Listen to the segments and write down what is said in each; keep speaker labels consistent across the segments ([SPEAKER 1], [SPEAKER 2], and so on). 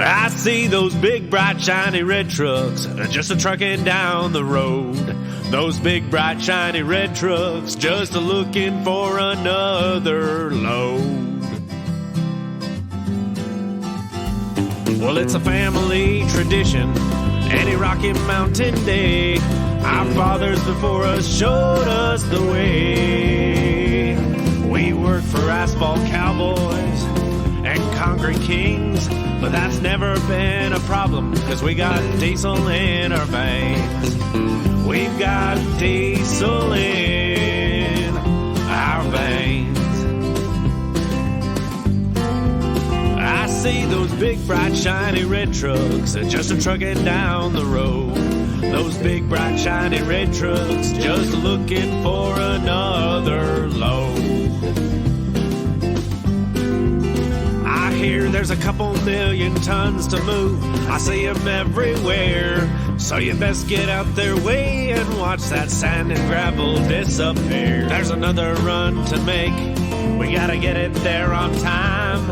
[SPEAKER 1] I see those big, bright, shiny red trucks just a-trucking down the road. Those big, bright, shiny red trucks just a-looking for another load. Well, it's a family tradition, any Rocky Mountain day. Our fathers before us showed us the way. We work for asphalt cowboys and concrete kings, but that's never been a problem, cause we got diesel in our veins. We've got diesel in our veins. I see those big, bright, shiny red trucks just a-trucking down the road. Those big, bright, shiny red trucks just looking for another load. I hear there's a couple million tons to move. I see them everywhere. So you best get out their way and watch that sand and gravel disappear. There's another run to make. We gotta get it there on time.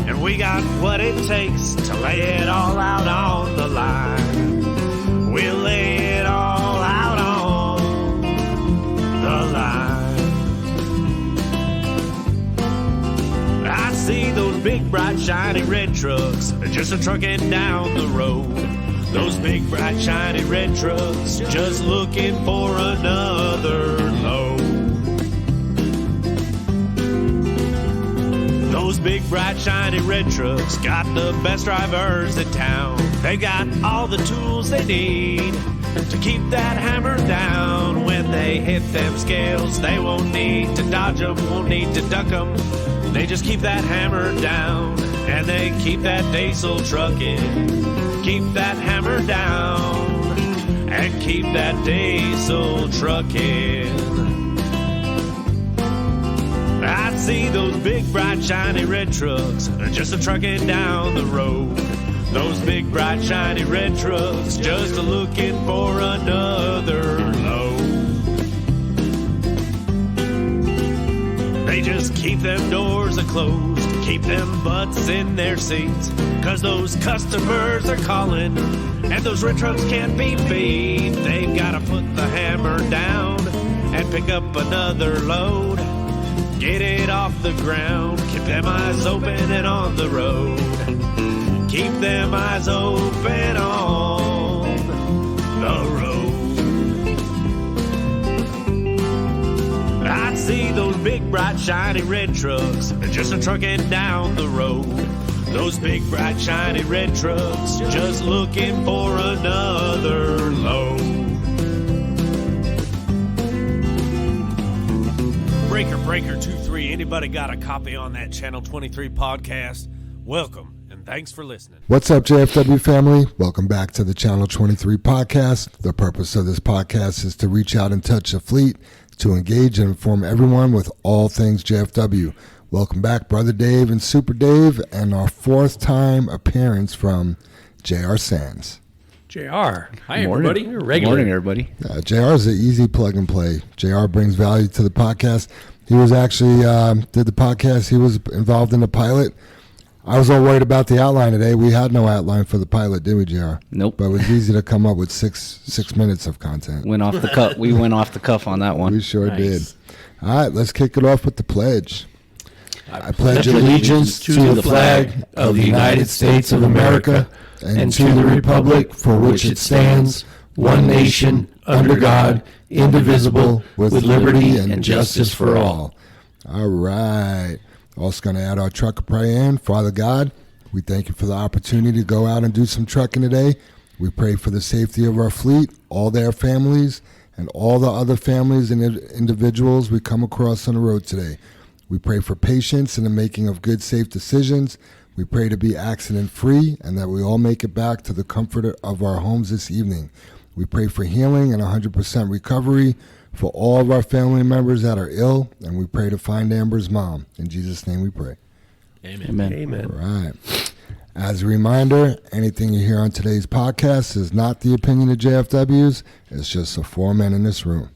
[SPEAKER 1] And we got what it takes to lay it all out on the line. We'll lay it all out on the line. I see those big, bright, shiny red trucks just a-trucking down the road. Those big, bright, shiny red trucks just looking for another load. Those big, bright, shiny red trucks got the best drivers in town. They got all the tools they need to keep that hammer down. When they hit them scales, they won't need to dodge them, won't need to duck them. They just keep that hammer down, and they keep that diesel trucking. Keep that hammer down, and keep that diesel trucking. I see those big, bright, shiny red trucks just a-trucking down the road. Those big, bright, shiny red trucks just a-looking for another load. They just keep them doors a-closed, keep them butts in their seats, cause those customers are calling, and those red trucks can't be beat. They've gotta put the hammer down and pick up another load. Get it off the ground, keep them eyes open and on the road. Keep them eyes open on the road. I see those big, bright, shiny red trucks just a-trucking down the road. Those big, bright, shiny red trucks just looking for another load. Breaker 23, anybody got a copy on that Channel 23 podcast? Welcome, and thanks for listening.
[SPEAKER 2] What's up, JFW family? Welcome back to the Channel 23 podcast. The purpose of this podcast is to reach out and touch the fleet, to engage and inform everyone with all things JFW. Welcome back, Brother Dave and Super Dave, and our fourth time appearance from JR Sands.
[SPEAKER 3] JR. Hi, everybody. You're regular.
[SPEAKER 4] Morning, everybody.
[SPEAKER 2] JR is an easy plug and play. JR brings value to the podcast. He was actually, did the podcast. He was involved in the pilot. I was all worried about the outline today. We had no outline for the pilot, did we, JR?
[SPEAKER 4] Nope.
[SPEAKER 2] But it was easy to come up with six minutes of content.
[SPEAKER 4] Went off the cuff. We went off the cuff on that one.
[SPEAKER 2] We sure did. All right, let's kick it off with the pledge. I pledge allegiance to the flag of the United States of America and to the republic for which it stands, one nation, under God, indivisible, with liberty and justice for all. All right. Also going to add our trucker prayer in. Father God, we thank you for the opportunity to go out and do some trucking today. We pray for the safety of our fleet, all their families, and all the other families and individuals we come across on the road today. We pray for patience in the making of good, safe decisions. We pray to be accident-free and that we all make it back to the comfort of our homes this evening. We pray for healing and 100% recovery for all of our family members that are ill, and we pray to find Ambyr's mom. In Jesus' name we pray.
[SPEAKER 3] Amen. Amen.
[SPEAKER 2] All right. As a reminder, anything you hear on today's podcast is not the opinion of JFW's. It's just the four men in this room.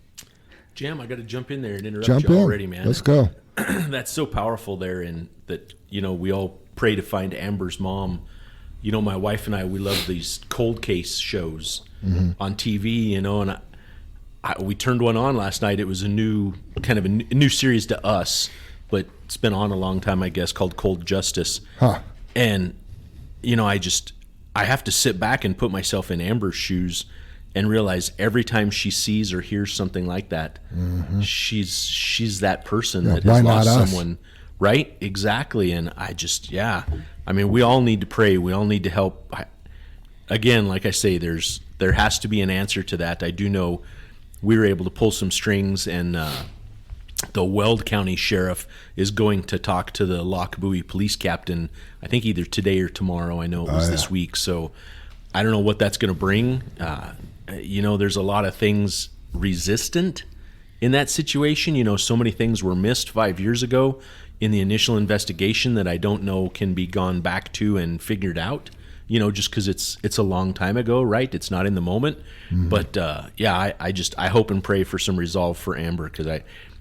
[SPEAKER 3] Jam, I got to jump in there and interrupt you already, man.
[SPEAKER 2] Let's go.
[SPEAKER 3] That's so powerful there, in that, you know, we all pray to find Ambyr's mom. my wife and I, we love these cold case shows on TV, and we turned one on last night. It was a new series to us, but it's been on a long time, I guess, called Cold Justice.
[SPEAKER 2] Huh.
[SPEAKER 3] And, I have to sit back and put myself in Ambyr's shoes and realize every time she sees or hears something like that, she's that person that has lost someone. Right? Exactly. And we all need to pray. We all need to help. Again, like I say, there has to be an answer to that. I do know we were able to pull some strings, and the Weld County Sheriff is going to talk to the Lochbuie police captain, I think either today or tomorrow. I know it was this week. So I don't know what that's going to bring. There's a lot of things resistant in that situation. So many things were missed 5 years ago in the initial investigation that I don't know can be gone back to and figured out, just because it's a long time ago, right? It's not in the moment. But I hope and pray for some resolve for Ambyr, because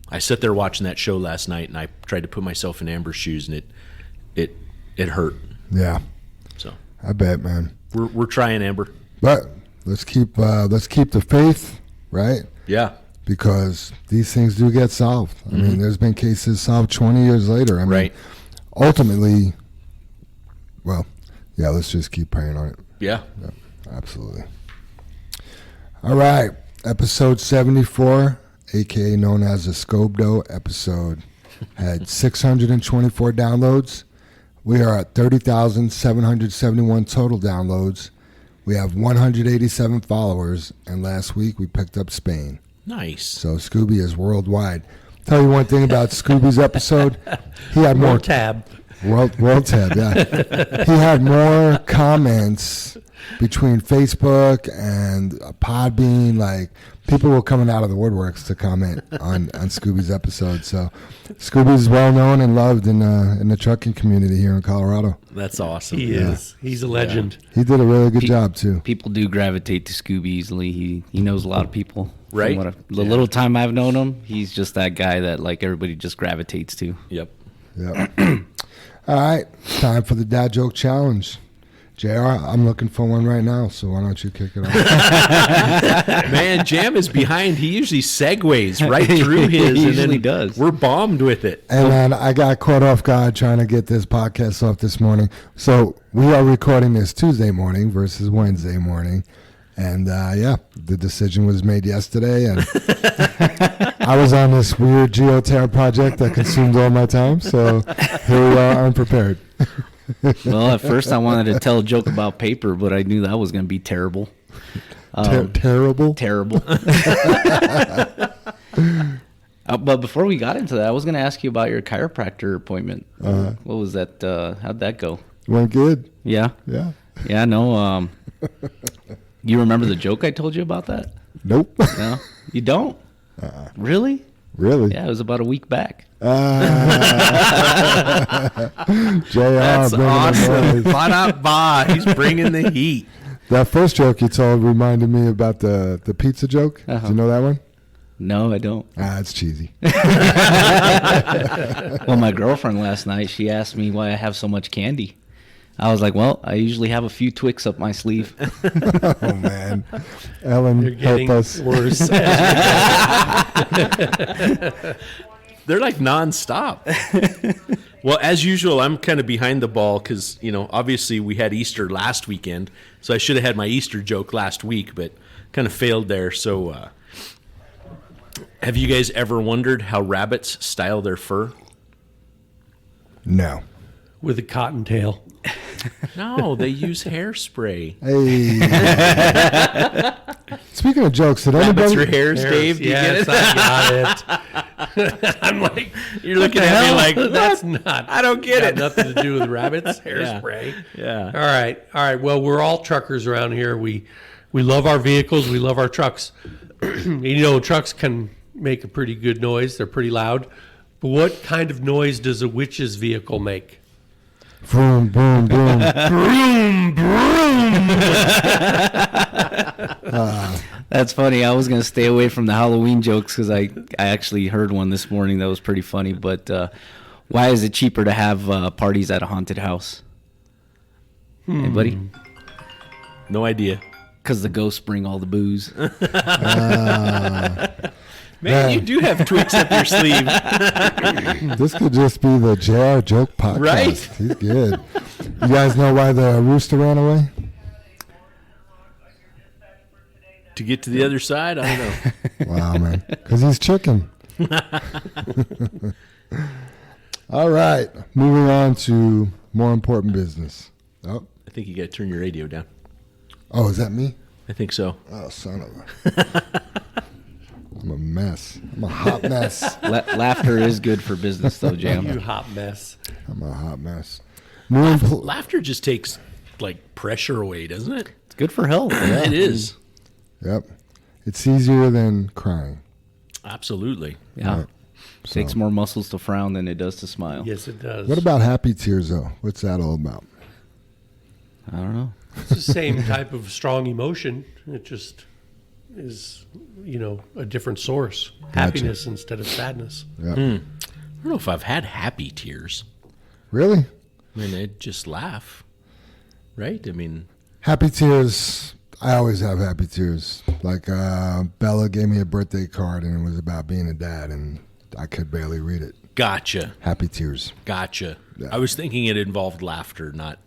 [SPEAKER 3] I sat there watching that show last night, and I tried to put myself in Ambyr's shoes, and it hurt.
[SPEAKER 2] Yeah.
[SPEAKER 3] So
[SPEAKER 2] I bet, man.
[SPEAKER 3] We're trying, Ambyr.
[SPEAKER 2] But let's keep the faith, right?
[SPEAKER 3] Yeah.
[SPEAKER 2] Because these things do get solved. I mean, there's been cases solved 20 years later. I mean,
[SPEAKER 3] right.
[SPEAKER 2] Ultimately, let's just keep praying on it.
[SPEAKER 3] Yeah.
[SPEAKER 2] Absolutely. All right. Episode 74, a.k.a. known as the Scobdo episode, had 624 downloads. We are at 30,771 total downloads. We have 187 followers, and last week we picked up Spain.
[SPEAKER 3] Nice.
[SPEAKER 2] So Scooby is worldwide. Tell you one thing about Scooby's episode. He had more
[SPEAKER 1] World tab.
[SPEAKER 2] World tab, yeah. He had more comments between Facebook and Podbean. Like, people were coming out of the woodworks to comment on Scooby's episode. So Scooby's well known and loved in the trucking community here in Colorado.
[SPEAKER 3] That's awesome.
[SPEAKER 1] He is. He's a legend.
[SPEAKER 2] He did a really good job too.
[SPEAKER 4] People do gravitate to Scooby easily. He knows a lot of people.
[SPEAKER 3] Right.
[SPEAKER 4] The little time I've known him, he's just that guy that like everybody just gravitates to.
[SPEAKER 3] Yep.
[SPEAKER 2] All right, time for the dad joke challenge. JR, I'm looking for one right now, so why don't you kick it off?
[SPEAKER 3] Man, Jam is behind. He usually segues right through his.
[SPEAKER 4] He usually does.
[SPEAKER 3] We're bombed with it.
[SPEAKER 2] And man, I got caught off guard trying to get this podcast off this morning. So we are recording this Tuesday morning versus Wednesday morning. And the decision was made yesterday, and I was on this weird geoterror project that consumed all my time, so here we are, unprepared.
[SPEAKER 4] Well, at first I wanted to tell a joke about paper, but I knew that was going to be terrible.
[SPEAKER 2] Terrible?
[SPEAKER 4] Terrible. But before we got into that, I was going to ask you about your chiropractor appointment. What was that? How'd that go?
[SPEAKER 2] Went good.
[SPEAKER 4] Yeah?
[SPEAKER 2] Yeah.
[SPEAKER 4] Yeah, no. You remember the joke I told you about that?
[SPEAKER 2] Nope.
[SPEAKER 4] No? You don't? Really?
[SPEAKER 2] Really?
[SPEAKER 4] Yeah, it was about a week back.
[SPEAKER 2] JR,
[SPEAKER 3] That's awesome. He's bringing the heat.
[SPEAKER 2] That first joke you told reminded me about the pizza joke.
[SPEAKER 4] Uh-huh.
[SPEAKER 2] Do you know that one?
[SPEAKER 4] No, I don't.
[SPEAKER 2] It's cheesy.
[SPEAKER 4] Well, my girlfriend last night, she asked me why I have so much candy. I was like, well, I usually have a few Twix up my sleeve.
[SPEAKER 2] Oh, man. Ellen, help us.
[SPEAKER 1] Worse.
[SPEAKER 3] They're like nonstop. Well, as usual, I'm kind of behind the ball because, obviously we had Easter last weekend, so I should have had my Easter joke last week, but kind of failed there. So have you guys ever wondered how rabbits style their fur?
[SPEAKER 2] No.
[SPEAKER 1] With a cottontail.
[SPEAKER 3] No, they use hairspray.
[SPEAKER 2] Hey. Speaking of jokes, did anybody...
[SPEAKER 3] Rabbits for hairs, Dave? Do you get it?
[SPEAKER 1] I got it. I'm like,
[SPEAKER 3] you're looking at me like,
[SPEAKER 1] that's not.
[SPEAKER 3] I don't get it.
[SPEAKER 1] Nothing to do with rabbits. Hairspray.
[SPEAKER 3] Yeah.
[SPEAKER 1] All right. Well, we're all truckers around here. We love our vehicles. We love our trucks. Trucks can make a pretty good noise. They're pretty loud. But what kind of noise does a witch's vehicle make?
[SPEAKER 2] Vroom, vroom, vroom.
[SPEAKER 1] Broom, broom.
[SPEAKER 4] That's funny. I was going to stay away from the Halloween jokes because I actually heard one this morning that was pretty funny. But why is it cheaper to have parties at a haunted house? Anybody?
[SPEAKER 3] No idea.
[SPEAKER 4] Because the ghosts bring all the booze.
[SPEAKER 3] Man, you do have tricks up your sleeve.
[SPEAKER 2] This could just be the JR Joke podcast.
[SPEAKER 3] Right?
[SPEAKER 2] He's good. You guys know why the rooster ran away?
[SPEAKER 3] To get to the other side? I don't know.
[SPEAKER 2] Wow, man. Because he's chicken. All right. Moving on to more important business. Oh,
[SPEAKER 3] I think you got to turn your radio down.
[SPEAKER 2] oh, is that me?
[SPEAKER 3] I think so.
[SPEAKER 2] Oh, son of a... I'm a mess. I'm a hot mess.
[SPEAKER 4] Laughter is good for business, though, Jam.
[SPEAKER 5] You hot mess.
[SPEAKER 2] I'm a hot mess.
[SPEAKER 3] Laughter just takes like pressure away, doesn't it?
[SPEAKER 4] It's good for health. Yeah.
[SPEAKER 3] It is.
[SPEAKER 2] Yep. It's easier than crying.
[SPEAKER 3] Absolutely.
[SPEAKER 4] Yeah.
[SPEAKER 2] Right.
[SPEAKER 4] Takes more muscles to frown than it does to smile.
[SPEAKER 5] Yes, it does.
[SPEAKER 2] What about happy tears, though? What's that all about?
[SPEAKER 4] I don't know.
[SPEAKER 5] It's the same type of strong emotion. It just is, a different source. Happiness instead of sadness.
[SPEAKER 2] Yep.
[SPEAKER 3] I don't know if I've had happy tears.
[SPEAKER 2] Really?
[SPEAKER 3] I mean, I just laugh. Right? I mean,
[SPEAKER 2] Happy tears. I always have happy tears. Like Bella gave me a birthday card, and it was about being a dad, and I could barely read it.
[SPEAKER 3] gotcha.
[SPEAKER 2] Happy tears.
[SPEAKER 3] Gotcha.
[SPEAKER 2] Yeah.
[SPEAKER 3] I was thinking it involved laughter, not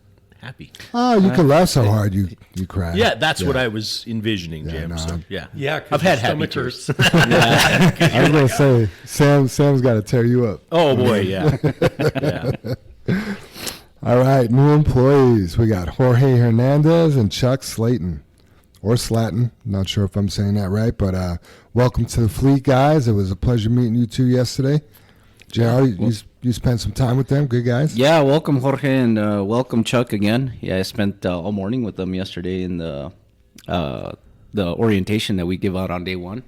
[SPEAKER 3] happy.
[SPEAKER 2] Oh, you can laugh so hard you cry.
[SPEAKER 3] Yeah, that's what I was envisioning, Jam.
[SPEAKER 2] no,
[SPEAKER 3] So,
[SPEAKER 2] I'm-
[SPEAKER 3] yeah.
[SPEAKER 5] Yeah, 'cause
[SPEAKER 3] I've had
[SPEAKER 5] your
[SPEAKER 3] happy
[SPEAKER 5] stomach
[SPEAKER 3] tears.
[SPEAKER 5] hurts.
[SPEAKER 2] I was going to say, Sam's got to tear you up.
[SPEAKER 3] Oh, boy, yeah. Yeah.
[SPEAKER 2] All right, new employees. We got Jorge Hernandez and Chuck Slayton. Or Slatton. Not sure if I'm saying that right, but welcome to the fleet, guys. It was a pleasure meeting you two yesterday. JR, you spent some time with them. Good guys?
[SPEAKER 4] Yeah, welcome, Jorge, and welcome, Chuck, again. Yeah, I spent all morning with them yesterday in the orientation that we give out on day one.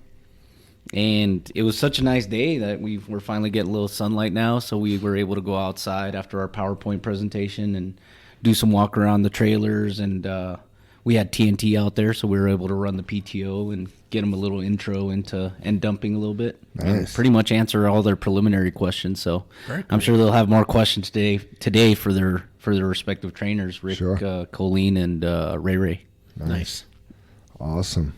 [SPEAKER 4] And it was such a nice day that we're finally getting a little sunlight now, so we were able to go outside after our PowerPoint presentation and do some walk around the trailers. And we had TNT out there, so we were able to run the PTO and get them a little intro into end dumping a little bit. And
[SPEAKER 2] Nice.
[SPEAKER 4] pretty much answer all their preliminary questions. So I'm sure they'll have more questions today for their respective trainers, Rick,
[SPEAKER 2] Sure.
[SPEAKER 4] Colleen, and Ray Ray.
[SPEAKER 3] Nice.
[SPEAKER 2] Awesome.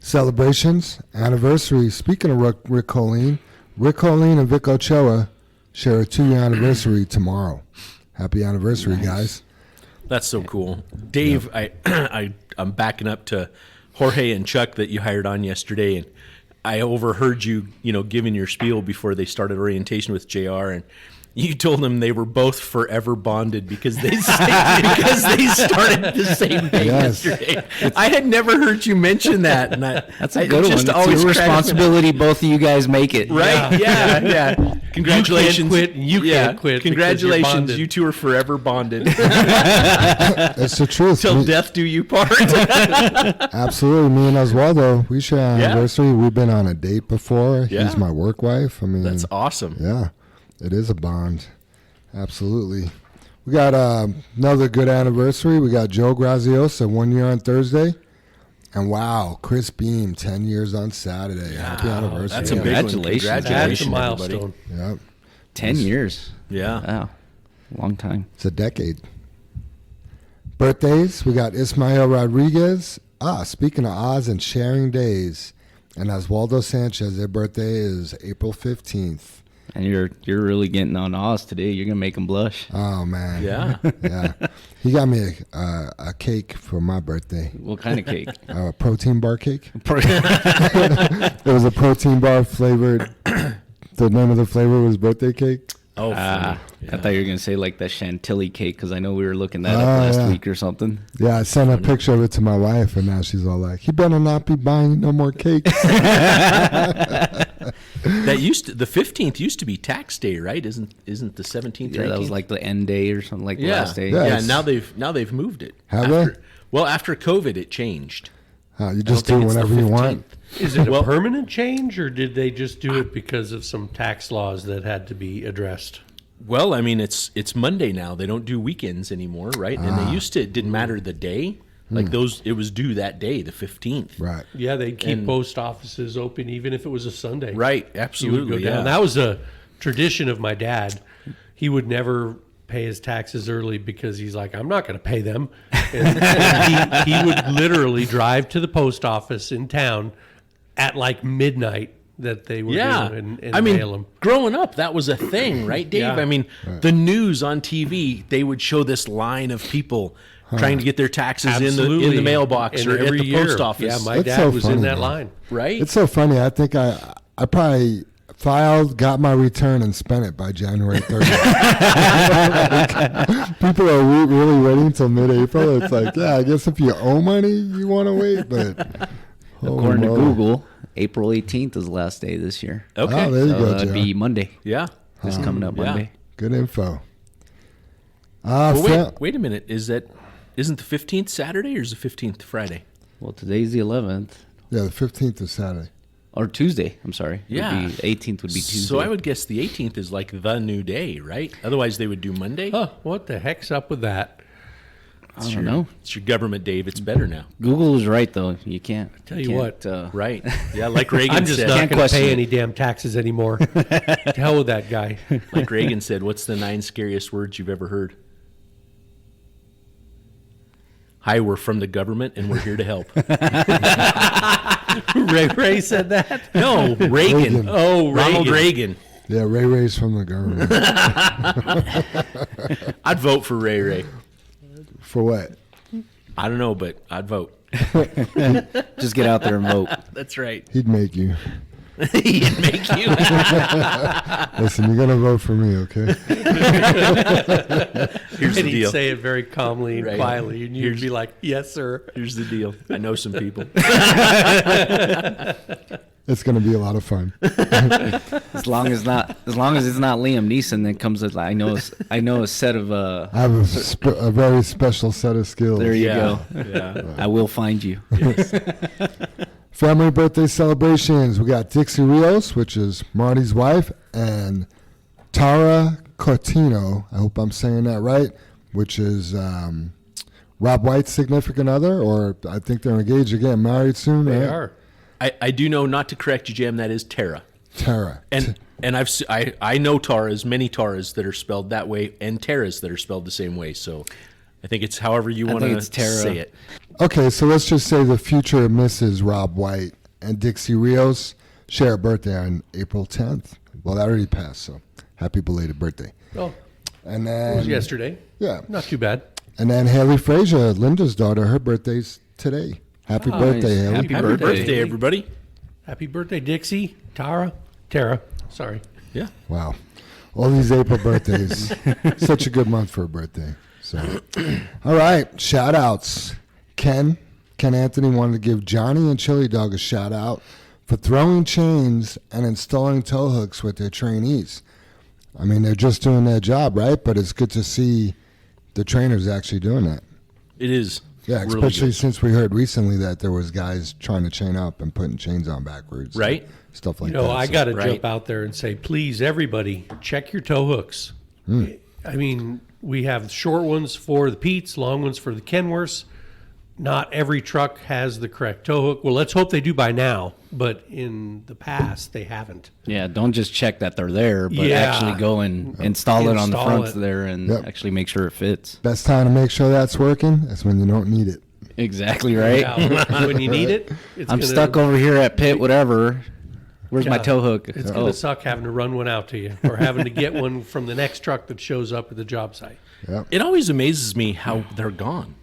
[SPEAKER 2] Celebrations, anniversary. Speaking of Rick Colleen and Vic Ochoa share a 2-year anniversary tomorrow. Happy anniversary, guys.
[SPEAKER 3] That's so cool. Dave, I'm backing up to Jorge and Chuck that you hired on yesterday, and I overheard you, giving your spiel before they started orientation with JR, and you told them they were both forever bonded because they started the same day
[SPEAKER 2] Yes.
[SPEAKER 3] yesterday. I had never heard you mention that, and
[SPEAKER 4] That's a good one. It's
[SPEAKER 3] always
[SPEAKER 4] your
[SPEAKER 3] cracked me up.
[SPEAKER 4] responsibility. Both of you guys make it.
[SPEAKER 3] Right? Yeah. Congratulations.
[SPEAKER 5] You can't quit, and you can't quit because you're
[SPEAKER 3] Congratulations.
[SPEAKER 5] bonded.
[SPEAKER 3] You two are forever bonded.
[SPEAKER 2] That's the truth.
[SPEAKER 3] Till death do you part.
[SPEAKER 2] Absolutely. Me and Oswaldo, we share an anniversary. We've been on a date before.
[SPEAKER 3] Yeah.
[SPEAKER 2] He's my work wife. I mean,
[SPEAKER 3] That's awesome.
[SPEAKER 2] yeah, it is a bond. Absolutely. We got another good anniversary. We got Joe Graziosa, 1 year on Thursday. And wow, Chris Beam, 10 years on Saturday. Happy anniversary.
[SPEAKER 3] That's a big
[SPEAKER 4] Congratulations.
[SPEAKER 3] one.
[SPEAKER 5] That's a
[SPEAKER 3] Congratulations,
[SPEAKER 5] milestone.
[SPEAKER 2] Yep.
[SPEAKER 4] 10 years.
[SPEAKER 3] Yeah.
[SPEAKER 4] Wow. Long time.
[SPEAKER 2] It's a decade. Birthdays, we got Ismael Rodriguez. Speaking of Oz and sharing days. And Oswaldo Sanchez, their birthday is April 15th.
[SPEAKER 4] And you're really getting on Oz today. You're gonna make him blush.
[SPEAKER 2] Oh, man.
[SPEAKER 3] Yeah.
[SPEAKER 2] Yeah. He got me a cake for my birthday.
[SPEAKER 4] What kind of cake?
[SPEAKER 2] A protein bar cake. It was a protein bar flavored. The name of the flavor was birthday cake.
[SPEAKER 3] Oh, funny.
[SPEAKER 4] I thought you were gonna say like the chantilly cake because I know we were looking that up last week or something.
[SPEAKER 2] Yeah, I sent a picture of it to my wife, and now she's all like, "He better not be buying no more cakes."
[SPEAKER 3] The 15th used to be tax day, right? Isn't the 17th?
[SPEAKER 4] Yeah, that was like the end day or something like the last day.
[SPEAKER 2] Yeah.
[SPEAKER 3] Yeah.
[SPEAKER 2] it's-
[SPEAKER 3] Now they've moved it.
[SPEAKER 2] Have they?
[SPEAKER 3] Well, after COVID, it changed.
[SPEAKER 2] You
[SPEAKER 3] I
[SPEAKER 2] just
[SPEAKER 3] don't
[SPEAKER 2] do
[SPEAKER 3] think it's the
[SPEAKER 2] whatever you want.
[SPEAKER 3] 15th.
[SPEAKER 5] Is it a
[SPEAKER 3] Well-
[SPEAKER 5] permanent change, or did they just do it because of some tax laws that had to be addressed?
[SPEAKER 3] Well, I mean, it's Monday now. They don't do weekends anymore, right? And they used to. It didn't matter the day. Like those, it was due that day, the 15th.
[SPEAKER 2] Right.
[SPEAKER 5] Yeah, they'd keep
[SPEAKER 3] And-
[SPEAKER 5] post offices open even if it was a Sunday.
[SPEAKER 3] Right.
[SPEAKER 5] He would
[SPEAKER 3] Absolutely.
[SPEAKER 5] go down.
[SPEAKER 3] Yeah.
[SPEAKER 5] That was a tradition of my dad. He would never pay his taxes early because he's like, I'm not going to pay them. And he would literally drive to the post office in town at like midnight that they were doing and mail them.
[SPEAKER 3] Growing up, that was a thing, right, Dave?
[SPEAKER 5] Yeah.
[SPEAKER 3] I mean, the news on TV, they would show this line of people trying to get their taxes in the mailbox
[SPEAKER 5] and
[SPEAKER 3] or at
[SPEAKER 5] every
[SPEAKER 3] the post
[SPEAKER 5] year.
[SPEAKER 3] office.
[SPEAKER 5] Yeah, my
[SPEAKER 2] That's
[SPEAKER 5] dad
[SPEAKER 2] so
[SPEAKER 5] was
[SPEAKER 2] funny,
[SPEAKER 5] in that
[SPEAKER 2] man.
[SPEAKER 5] line.
[SPEAKER 3] Right?
[SPEAKER 2] It's so funny. I think I probably filed, got my return, and spent it by January 30th. People are really waiting until mid-April. It's like, yeah, I guess if you owe money, you want to wait. But
[SPEAKER 4] According to Google, April 18th is the last day this year.
[SPEAKER 3] Okay.
[SPEAKER 2] Oh, there you
[SPEAKER 4] So
[SPEAKER 2] go,
[SPEAKER 4] that'd
[SPEAKER 2] Joe.
[SPEAKER 4] be Monday.
[SPEAKER 3] Yeah.
[SPEAKER 4] This coming up Monday.
[SPEAKER 2] Good info.
[SPEAKER 3] Well, wait a minute. Isn't the 15th Saturday or is the 15th Friday?
[SPEAKER 4] Well, today's the 11th.
[SPEAKER 2] Yeah, the 15th is Saturday.
[SPEAKER 4] Or Tuesday. I'm sorry.
[SPEAKER 3] Yeah.
[SPEAKER 4] The 18th would be Tuesday.
[SPEAKER 3] So I would guess the 18th is like the new day, right? Otherwise, they would do Monday.
[SPEAKER 5] Huh, what the heck's up with that?
[SPEAKER 4] I don't know.
[SPEAKER 3] It's your government, Dave. It's better now.
[SPEAKER 4] Google is right, though. You can't.
[SPEAKER 5] Tell you what.
[SPEAKER 3] Right. Yeah, like Reagan
[SPEAKER 5] I'm just
[SPEAKER 3] said.
[SPEAKER 5] not
[SPEAKER 4] Can't
[SPEAKER 5] going to
[SPEAKER 4] question
[SPEAKER 5] pay
[SPEAKER 4] it.
[SPEAKER 5] any damn taxes anymore. To hell with that guy.
[SPEAKER 3] Like Reagan said, what's the 9 scariest words you've ever heard? Hi, we're from the government and we're here to help.
[SPEAKER 5] Ray said that?
[SPEAKER 3] No, Reagan.
[SPEAKER 5] Oh,
[SPEAKER 3] Ronald Reagan.
[SPEAKER 2] Yeah, Ray's from the government.
[SPEAKER 3] I'd vote for Ray.
[SPEAKER 2] For what?
[SPEAKER 3] I don't know, but I'd vote.
[SPEAKER 4] Just get out there and vote.
[SPEAKER 3] That's right.
[SPEAKER 2] He'd make you.
[SPEAKER 3] He'd make you.
[SPEAKER 2] Listen, you're going to vote for me, okay?
[SPEAKER 3] Here's the
[SPEAKER 5] And he'd
[SPEAKER 3] deal.
[SPEAKER 5] say it very calmly and
[SPEAKER 3] Right.
[SPEAKER 5] quietly, and you'd be like, yes, sir.
[SPEAKER 3] Here's the deal. I know some people.
[SPEAKER 2] It's going to be a lot of fun.
[SPEAKER 4] As long as it's not Liam Neeson, then comes with I know a set of
[SPEAKER 2] I have a very special set of skills.
[SPEAKER 4] there you
[SPEAKER 3] Yeah.
[SPEAKER 4] go.
[SPEAKER 3] Yeah.
[SPEAKER 4] I will find you.
[SPEAKER 2] Family birthday celebrations. We got Dixie Rios, which is Marty's wife, and Tara Cortino, I hope I'm saying that right, which is Rob White's significant other, or I think they're engaged again, married soon,
[SPEAKER 5] They
[SPEAKER 2] right?
[SPEAKER 5] are.
[SPEAKER 3] I do know, not to correct you, Jam, that is Tara.
[SPEAKER 2] Tara.
[SPEAKER 3] And I know Taras, many Taras that are spelled that way, and Taras that are spelled the same way. So I think it's however you want
[SPEAKER 4] think
[SPEAKER 3] to
[SPEAKER 4] it's Tara.
[SPEAKER 3] say it.
[SPEAKER 2] Okay, so let's just say the future Mrs. Rob White and Dixie Rios share a birthday on April 10th. Well, that already passed, so happy belated birthday.
[SPEAKER 5] Oh,
[SPEAKER 2] And
[SPEAKER 5] it
[SPEAKER 2] then
[SPEAKER 5] was yesterday.
[SPEAKER 2] Yeah.
[SPEAKER 5] Not too bad.
[SPEAKER 2] And then Haley Frazier, Linda's daughter, her birthday's today. Happy birthday, Haley.
[SPEAKER 4] Happy
[SPEAKER 3] Happy
[SPEAKER 4] birthday.
[SPEAKER 3] birthday, everybody.
[SPEAKER 5] Happy birthday, Dixie. Tara. Sorry.
[SPEAKER 3] Yeah.
[SPEAKER 2] Wow. All these April birthdays. Such a good month for a birthday. So, all right. Shout outs. Ken Anthony wanted to give Johnny and Chili Dog a shout out for throwing chains and installing tow hooks with their trainees. I mean, they're just doing their job, right? But it's good to see the trainers actually doing that.
[SPEAKER 3] It is.
[SPEAKER 2] Yeah,
[SPEAKER 3] really
[SPEAKER 2] especially
[SPEAKER 3] good.
[SPEAKER 2] since we heard recently that there was guys trying to chain up and putting chains on backwards. and
[SPEAKER 3] Right.
[SPEAKER 2] stuff like
[SPEAKER 5] You know,
[SPEAKER 2] that.
[SPEAKER 5] I
[SPEAKER 2] So-
[SPEAKER 5] got to
[SPEAKER 3] Right.
[SPEAKER 5] jump out there and say, please, everybody, check your tow hooks. I mean, we have short ones for the Pete's, long ones for the Kenworths. Not every truck has the correct tow hook. Well, let's hope they do by now, but in the past, they haven't.
[SPEAKER 4] Yeah, don't just check that they're there, but
[SPEAKER 5] Yeah.
[SPEAKER 4] actually go and install it on the
[SPEAKER 5] Install
[SPEAKER 4] front
[SPEAKER 5] it.
[SPEAKER 4] there and
[SPEAKER 2] Yep.
[SPEAKER 4] actually make sure it fits.
[SPEAKER 2] Best time to make sure that's working is when you don't need it.
[SPEAKER 4] Exactly right.
[SPEAKER 5] Yeah, when you need it, it's
[SPEAKER 4] I'm
[SPEAKER 5] gonna,
[SPEAKER 4] stuck over here at Pitt, whatever. Where's my
[SPEAKER 5] Yeah.
[SPEAKER 4] tow hook?
[SPEAKER 5] It's
[SPEAKER 4] Oh,
[SPEAKER 5] going to suck having to run one out to you or having to get one from the next truck that shows up at the job site.
[SPEAKER 2] Yep.
[SPEAKER 3] It always amazes me how they're gone.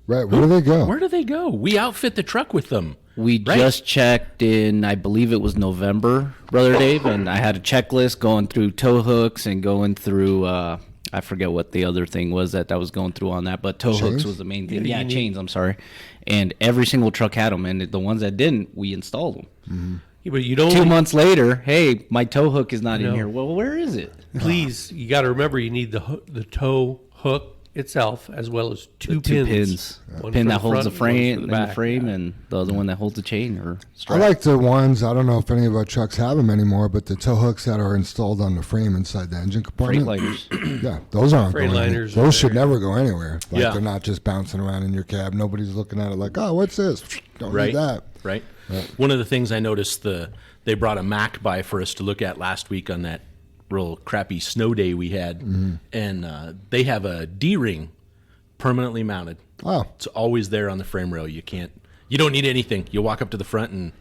[SPEAKER 2] Right. Where do they go?
[SPEAKER 3] Where do they go? We outfit the truck with them.
[SPEAKER 4] we
[SPEAKER 3] Right.
[SPEAKER 4] just checked in, I believe it was November, Brother Dave, and I had a checklist going through tow hooks and going through, I forget what the other thing was that I was going through on that, but tow hooks
[SPEAKER 2] Chains?
[SPEAKER 4] was the main thing.
[SPEAKER 5] Yeah,
[SPEAKER 4] Yeah,
[SPEAKER 5] you need-
[SPEAKER 4] chains, I'm sorry. And every single truck had them, and the ones that didn't, we installed them.
[SPEAKER 5] Yeah, but you don't.
[SPEAKER 4] 2 months later, hey, my tow hook is not in
[SPEAKER 5] No.
[SPEAKER 4] here. Well, where is it?
[SPEAKER 5] Please, you got to remember you need the tow hook itself as well as two
[SPEAKER 4] Two
[SPEAKER 5] pins.
[SPEAKER 4] pins.
[SPEAKER 5] One
[SPEAKER 4] Pin
[SPEAKER 5] for
[SPEAKER 4] that holds
[SPEAKER 5] front
[SPEAKER 4] the
[SPEAKER 5] and one
[SPEAKER 4] frame,
[SPEAKER 5] for
[SPEAKER 4] and
[SPEAKER 5] back.
[SPEAKER 4] the frame, and the other one that holds the chain or
[SPEAKER 2] I
[SPEAKER 4] strap.
[SPEAKER 2] like the ones, I don't know if any of our trucks have them anymore, but the tow hooks that are installed on the frame inside the engine compartment.
[SPEAKER 4] Freightliners.
[SPEAKER 2] Yeah, those aren't going
[SPEAKER 5] Freightliners
[SPEAKER 2] anywhere.
[SPEAKER 5] are
[SPEAKER 2] Those should
[SPEAKER 5] very-
[SPEAKER 2] never go anywhere. Like
[SPEAKER 3] Yeah.
[SPEAKER 2] they're not just bouncing around in your cab. Nobody's looking at it like, oh, what's this? Don't
[SPEAKER 3] Right.
[SPEAKER 2] need that.
[SPEAKER 3] Right. One of the things I noticed, they brought a Mac by for us to look at last week on that real crappy snow day we had, and they have a D-ring permanently mounted.
[SPEAKER 2] Oh,
[SPEAKER 3] It's always there on the frame rail. You don't need anything. You walk up to the front and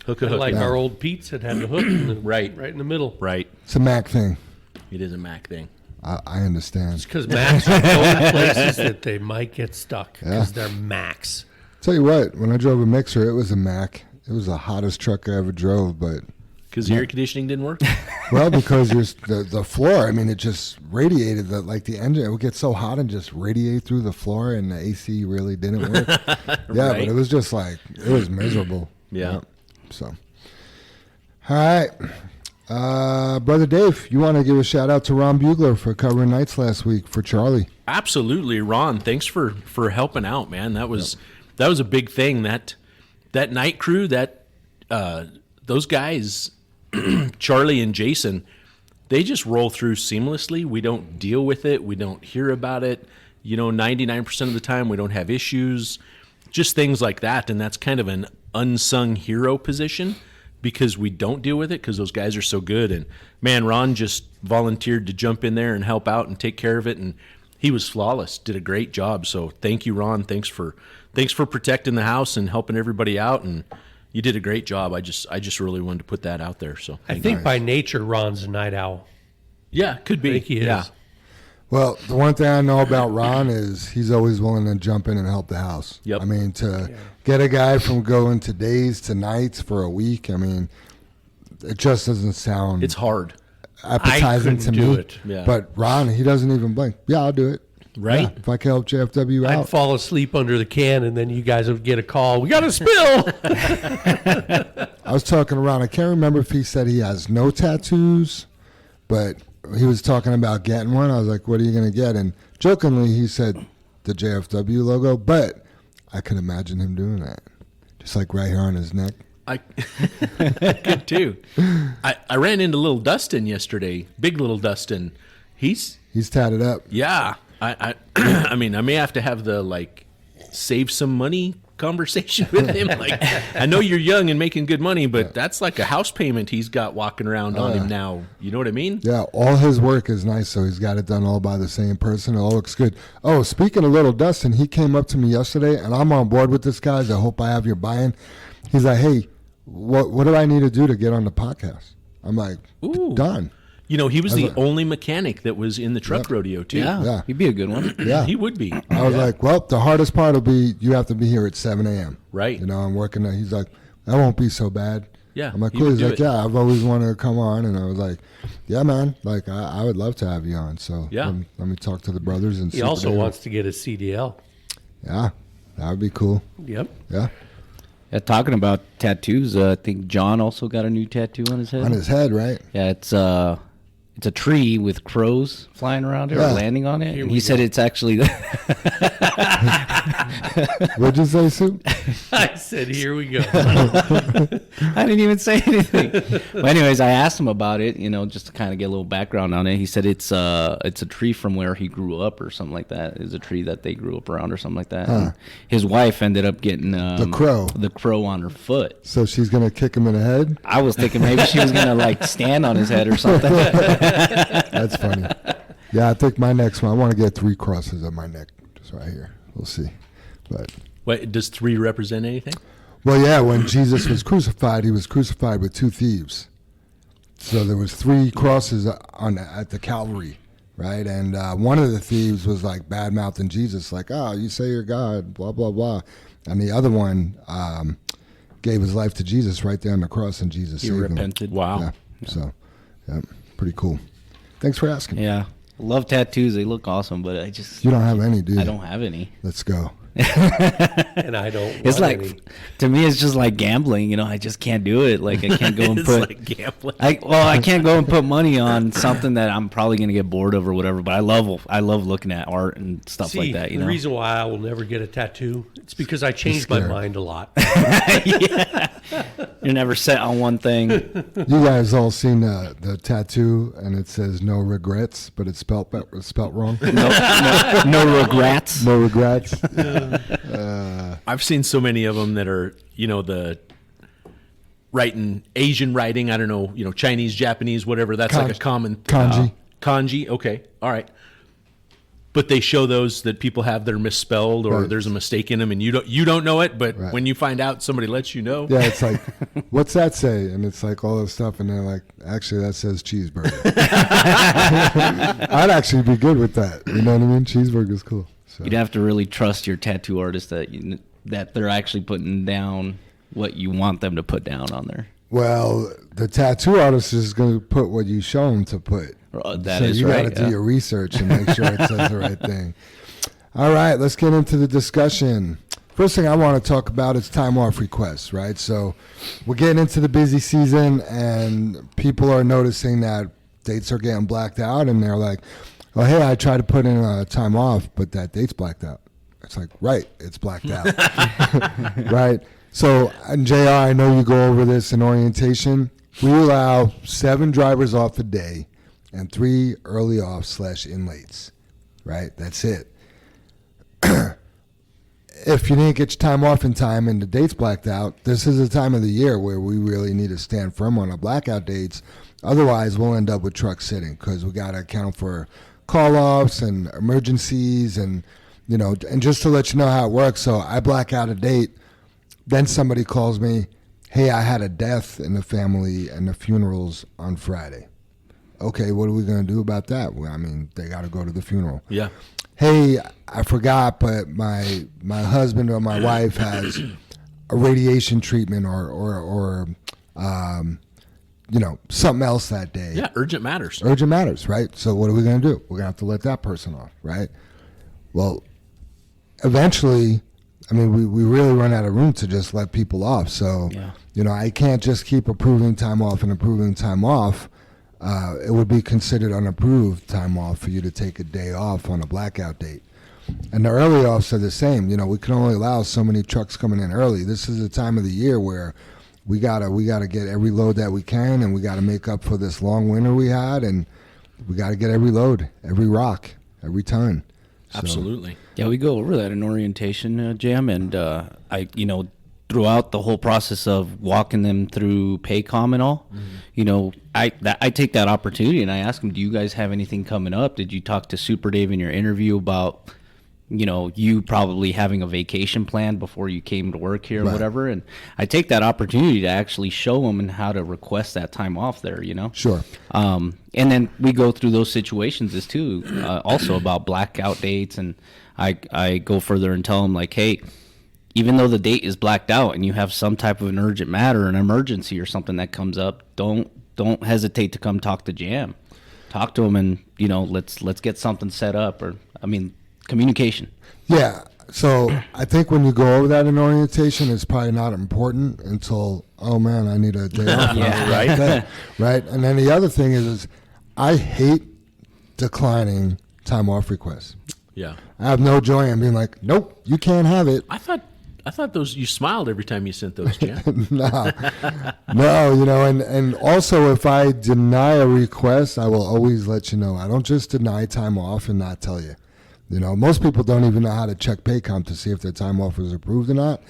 [SPEAKER 3] hook a hook.
[SPEAKER 5] Like our old Pete's had the hook in the, right in the middle.
[SPEAKER 3] Right.
[SPEAKER 2] it's a Mac thing.
[SPEAKER 3] It is a Mac thing.
[SPEAKER 2] I understand.
[SPEAKER 5] Because Macs are going places that they might get stuck because they're Macs.
[SPEAKER 2] Tell you what, when I drove a mixer, it was a Mac. It was the hottest truck I ever drove, but
[SPEAKER 3] Because the air conditioning didn't work?
[SPEAKER 2] well, because the floor, I mean, it just radiated the engine. It would get so hot and just radiate through the floor, and the AC really didn't work. Yeah,
[SPEAKER 3] Right.
[SPEAKER 2] but it was just like, it was miserable.
[SPEAKER 3] Yeah.
[SPEAKER 2] So, all right. Brother Dave, you want to give a shout out to Ron Bugler for covering nights last week for Charlie?
[SPEAKER 3] Absolutely, Ron. Thanks for helping out, man. That was a big thing. That night crew, those guys, Charlie and Jason, they just roll through seamlessly. We don't deal with it. We don't hear about it. 99% of the time we don't have issues, just things like that. And that's kind of an unsung hero position because we don't deal with it because those guys are so good. And man, Ron just volunteered to jump in there and help out and take care of it. And he was flawless, did a great job. So thank you, Ron. Thanks for protecting the house and helping everybody out. And you did a great job. I just really wanted to put that out there. So
[SPEAKER 5] I think by nature, Ron's a night owl.
[SPEAKER 3] yeah, could be.
[SPEAKER 5] I think he is.
[SPEAKER 3] Yeah.
[SPEAKER 2] Well, the one thing I know about Ron is he's always willing to jump in and help the house.
[SPEAKER 3] Yep.
[SPEAKER 2] I mean, to get a guy from going to days to nights for a week, I mean, it just doesn't sound
[SPEAKER 3] It's hard.
[SPEAKER 2] appetizing to
[SPEAKER 5] couldn't do
[SPEAKER 2] me.
[SPEAKER 5] it.
[SPEAKER 3] Yeah.
[SPEAKER 2] But Ron, he doesn't even blink. Yeah, I'll do it.
[SPEAKER 3] Right.
[SPEAKER 2] Yeah, if I can help JFW
[SPEAKER 5] I'd
[SPEAKER 2] out.
[SPEAKER 5] fall asleep under the can, and then you guys would get a call. We got a spill.
[SPEAKER 2] I was talking around. I can't remember if he said he has no tattoos, but he was talking about getting one. I was like, what are you going to get? And jokingly, he said the JFW logo, but I could imagine him doing that. Just like right here on his neck.
[SPEAKER 3] I could too. I ran into little Dustin yesterday, big little Dustin. He's
[SPEAKER 2] tatted up.
[SPEAKER 3] yeah. I mean, I may have to have the save some money conversation with him. Like, I know you're young and making good money, but that's like a house payment he's got walking around on him now. You know what I mean?
[SPEAKER 2] Yeah, all his work is nice, so he's got it done all by the same person. It all looks good. Oh, speaking of little Dustin, he came up to me yesterday, and I'm on board with this, guys. I hope I have your buy-in. He's like, hey, what do I need to do to get on the podcast? I'm like, done.
[SPEAKER 3] He was the only mechanic that was in the truck rodeo too.
[SPEAKER 2] Yeah.
[SPEAKER 4] He'd be a good one.
[SPEAKER 2] Yeah.
[SPEAKER 3] He would be.
[SPEAKER 2] I was like, well, the hardest part will be you have to be here at 7 a.m.
[SPEAKER 3] Right.
[SPEAKER 2] I'm working there. He's like, that won't be so bad.
[SPEAKER 3] Yeah,
[SPEAKER 2] I'm like,
[SPEAKER 3] he
[SPEAKER 2] cool.
[SPEAKER 3] would
[SPEAKER 2] He's
[SPEAKER 3] do
[SPEAKER 2] like,
[SPEAKER 3] it.
[SPEAKER 2] yeah, I've always wanted to come on. And I was like, yeah, man. Like, I would love to have you on. So
[SPEAKER 3] Yeah.
[SPEAKER 2] let me talk to the brothers and see.
[SPEAKER 5] He
[SPEAKER 2] what
[SPEAKER 5] also
[SPEAKER 2] they-
[SPEAKER 5] wants to get a CDL.
[SPEAKER 2] Yeah, that would be cool.
[SPEAKER 5] Yep.
[SPEAKER 2] Yeah.
[SPEAKER 4] Yeah, talking about tattoos, I think John also got a new tattoo on his head.
[SPEAKER 2] On his head, right?
[SPEAKER 4] Yeah, it's a tree with crows flying around it
[SPEAKER 2] Yeah.
[SPEAKER 4] or landing on it.
[SPEAKER 5] Here
[SPEAKER 4] And
[SPEAKER 5] we
[SPEAKER 4] he said
[SPEAKER 5] go.
[SPEAKER 4] it's actually
[SPEAKER 2] What'd you say, Sue?
[SPEAKER 5] I said, here we go.
[SPEAKER 4] I didn't even say anything. But anyways, I asked him about it, just to kind of get a little background on it. He said it's a tree from where he grew up or something like that. It's a tree that they grew up around or something like that. And his wife ended up getting the crow on her foot.
[SPEAKER 2] So she's going to kick him in the head?
[SPEAKER 4] I was thinking maybe she was going to stand on his head or something.
[SPEAKER 2] That's funny. Yeah, I think my next one, I want to get 3 crosses on my neck, just right here. We'll see. But
[SPEAKER 3] Wait, does 3 represent anything?
[SPEAKER 2] well, yeah, when Jesus was crucified, he was crucified with 2 thieves. So there was 3 crosses at the Calvary, right? And one of the thieves was like bad-mouthing Jesus, like, oh, you say you're God, blah, blah, blah. And the other one gave his life to Jesus right there on the cross, and Jesus
[SPEAKER 4] He
[SPEAKER 2] saved
[SPEAKER 4] repented.
[SPEAKER 2] him.
[SPEAKER 3] Wow.
[SPEAKER 2] Yeah. So, yeah, pretty cool. Thanks for asking.
[SPEAKER 4] Yeah. Love tattoos. They look awesome, but
[SPEAKER 2] You don't have any, do you?
[SPEAKER 4] I don't have any.
[SPEAKER 2] Let's go.
[SPEAKER 5] And I don't
[SPEAKER 4] It's
[SPEAKER 5] want
[SPEAKER 4] like,
[SPEAKER 5] any.
[SPEAKER 4] to me, it's just like gambling. I just can't do it. Like, I can't go and
[SPEAKER 3] It's
[SPEAKER 4] put.
[SPEAKER 3] like gambling.
[SPEAKER 4] I can't go and put money on something that I'm probably gonna get bored of or whatever. But I love looking at art and stuff
[SPEAKER 5] See,
[SPEAKER 4] like that.
[SPEAKER 5] the reason why I will never get a tattoo, it's because I changed my
[SPEAKER 2] scared.
[SPEAKER 5] mind a lot.
[SPEAKER 4] You're never set on one thing.
[SPEAKER 2] You guys all seen the tattoo, and it says "no regrets," but it's spelt wrong.
[SPEAKER 4] No regrets.
[SPEAKER 2] No regrets.
[SPEAKER 3] I've seen so many of them that are, the writing Asian writing, I don't know, Chinese, Japanese, whatever. That's like a common
[SPEAKER 2] Kanji.
[SPEAKER 3] Kanji. Okay. All right. But they show those that people have that are misspelled or there's a mistake in them, and you don't know it. But when you find out, somebody lets you know.
[SPEAKER 2] Yeah, it's like, what's that say? And it's like all this stuff, and they're like, actually, that says cheeseburger. I'd actually be good with that. You know what I mean? Cheeseburger's cool. So.
[SPEAKER 4] You'd have to really trust your tattoo artist that they're actually putting down what you want them to put down on there.
[SPEAKER 2] Well, the tattoo artist is going to put what you show him to put.
[SPEAKER 4] That
[SPEAKER 2] so
[SPEAKER 4] is
[SPEAKER 2] you
[SPEAKER 4] right.
[SPEAKER 2] got to do your research and make sure it says the right thing. All right, let's get into the discussion. First thing I want to talk about is time off requests, right? So we're getting into the busy season, and people are noticing that dates are getting blacked out, and they're like, oh, hey, I tried to put in a time off, but that date's blacked out. It's like, right, it's blacked out. Right? So, and JR, I know you go over this in orientation. We allow 7 drivers off a day and 3 early off / in lates, right? That's it. If you didn't get your time off in time and the date's blacked out, this is the time of the year where we really need to stand firm on our blackout dates. Otherwise, we'll end up with trucks sitting because we got to account for call-offs and emergencies and just to let you know how it works. So I black out a date. Then somebody calls me, hey, I had a death in the family and the funeral's on Friday. Okay, what are we going to do about that? Well, I mean, they got to go to the funeral.
[SPEAKER 3] Yeah.
[SPEAKER 2] Hey, I forgot, but my husband or my wife has a radiation treatment or something else that day.
[SPEAKER 3] Yeah, urgent matters.
[SPEAKER 2] Urgent matters, right? So what are we going to do? We're going to have to let that person off, right? Well, eventually, I mean, we really run out of room to just let people off. So, I can't just keep approving time off and approving time off. It would be considered unapproved time off for you to take a day off on a blackout date. And the early offs are the same. We can only allow so many trucks coming in early. This is the time of the year where we gotta get every load that we can, and we gotta make up for this long winter we had, and we gotta get every load, every rock, every ton. So,
[SPEAKER 3] absolutely.
[SPEAKER 4] Yeah, we go over that in orientation, Jam, and throughout the whole process of walking them through Paycom and all, I take that opportunity and I ask them, do you guys have anything coming up? Did you talk to Super Dave in your interview about, you probably having a vacation plan before you came to work here or whatever? And I take that opportunity to actually show them and how to request that time off there,
[SPEAKER 2] Sure.
[SPEAKER 4] And then we go through those situations as too, also about blackout dates. And I go further and tell them like, hey, even though the date is blacked out and you have some type of an urgent matter, an emergency or something that comes up, don't hesitate to come talk to Jam. Talk to him and, let's get something set up communication.
[SPEAKER 2] Yeah. So I think when you go over that in orientation, it's probably not important until, oh man, I need a day off.
[SPEAKER 4] Yeah,
[SPEAKER 2] right. Right. And then the other thing is I hate declining time off requests.
[SPEAKER 3] Yeah.
[SPEAKER 2] I have no joy in being like, nope, you can't have it.
[SPEAKER 3] I thought those, you smiled every time you sent those, Jan.
[SPEAKER 2] No, and also if I deny a request, I will always let you know. I don't just deny time off and not tell you. Most people don't even know how to check Paycom to see if their time off was approved or not.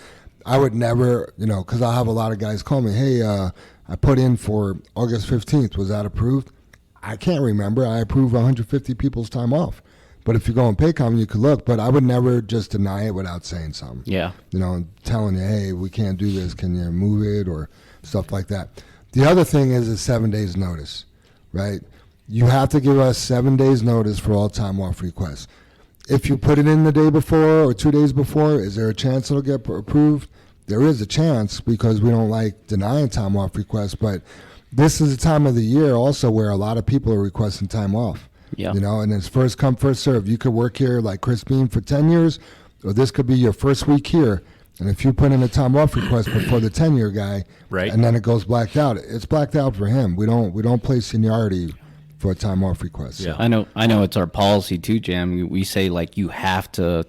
[SPEAKER 2] I would never, because I'll have a lot of guys call me, hey, I put in for August 15th. Was that approved? I can't remember. I approved 150 people's time off. But if you go on Paycom, you could look. But I would never just deny it without saying something.
[SPEAKER 4] Yeah.
[SPEAKER 2] Telling you, hey, we can't do this. Can you move it or stuff like that. The other thing is 7 days notice, right? You have to give us 7 days notice for all time off requests. If you put it in the day before or 2 days before, is there a chance it'll get approved? There is a chance because we don't like denying time off requests. But this is the time of the year also where a lot of people are requesting time off.
[SPEAKER 4] Yeah.
[SPEAKER 2] And it's first come, first serve. You could work here like Chris Beam for 10 years, or this could be your first week here. And if you put in a time off request before the 10-year guy,
[SPEAKER 3] right,
[SPEAKER 2] and then it goes blacked out, it's blacked out for him. We don't play seniority for a time off request.
[SPEAKER 3] Yeah.
[SPEAKER 2] So.
[SPEAKER 4] I know it's our policy too, Jam. We say like you have to,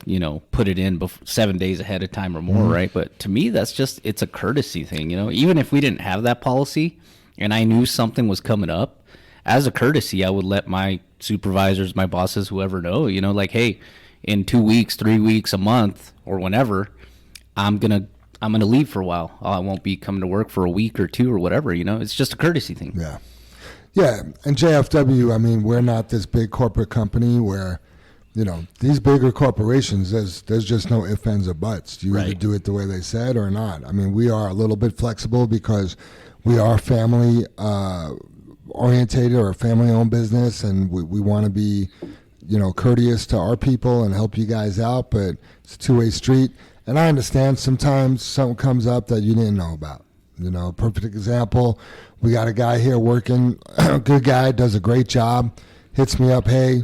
[SPEAKER 4] put it in 7 days ahead of time or more, right? But to me, it's a courtesy thing, Even if we didn't have that policy and I knew something was coming up, as a courtesy, I would let my supervisors, my bosses, whoever know, like, hey, in 2 weeks, 3 weeks, a month, or whenever, I'm going to I'm going to leave for a while. I won't be coming to work for a week or two or whatever, It's just a courtesy thing.
[SPEAKER 2] Yeah. Yeah, and JFW, I mean, we're not this big corporate company where, these bigger corporations, there's just no ifs, ands, or buts. You either do it the way they said or not. I mean, we are a little bit flexible because we are family orientated or a family-owned business, and we want to be, courteous to our people and help you guys out, but it's a two-way street. And I understand sometimes something comes up that you didn't know about. Perfect example, we got a guy here working, good guy, does a great job, hits me up, hey,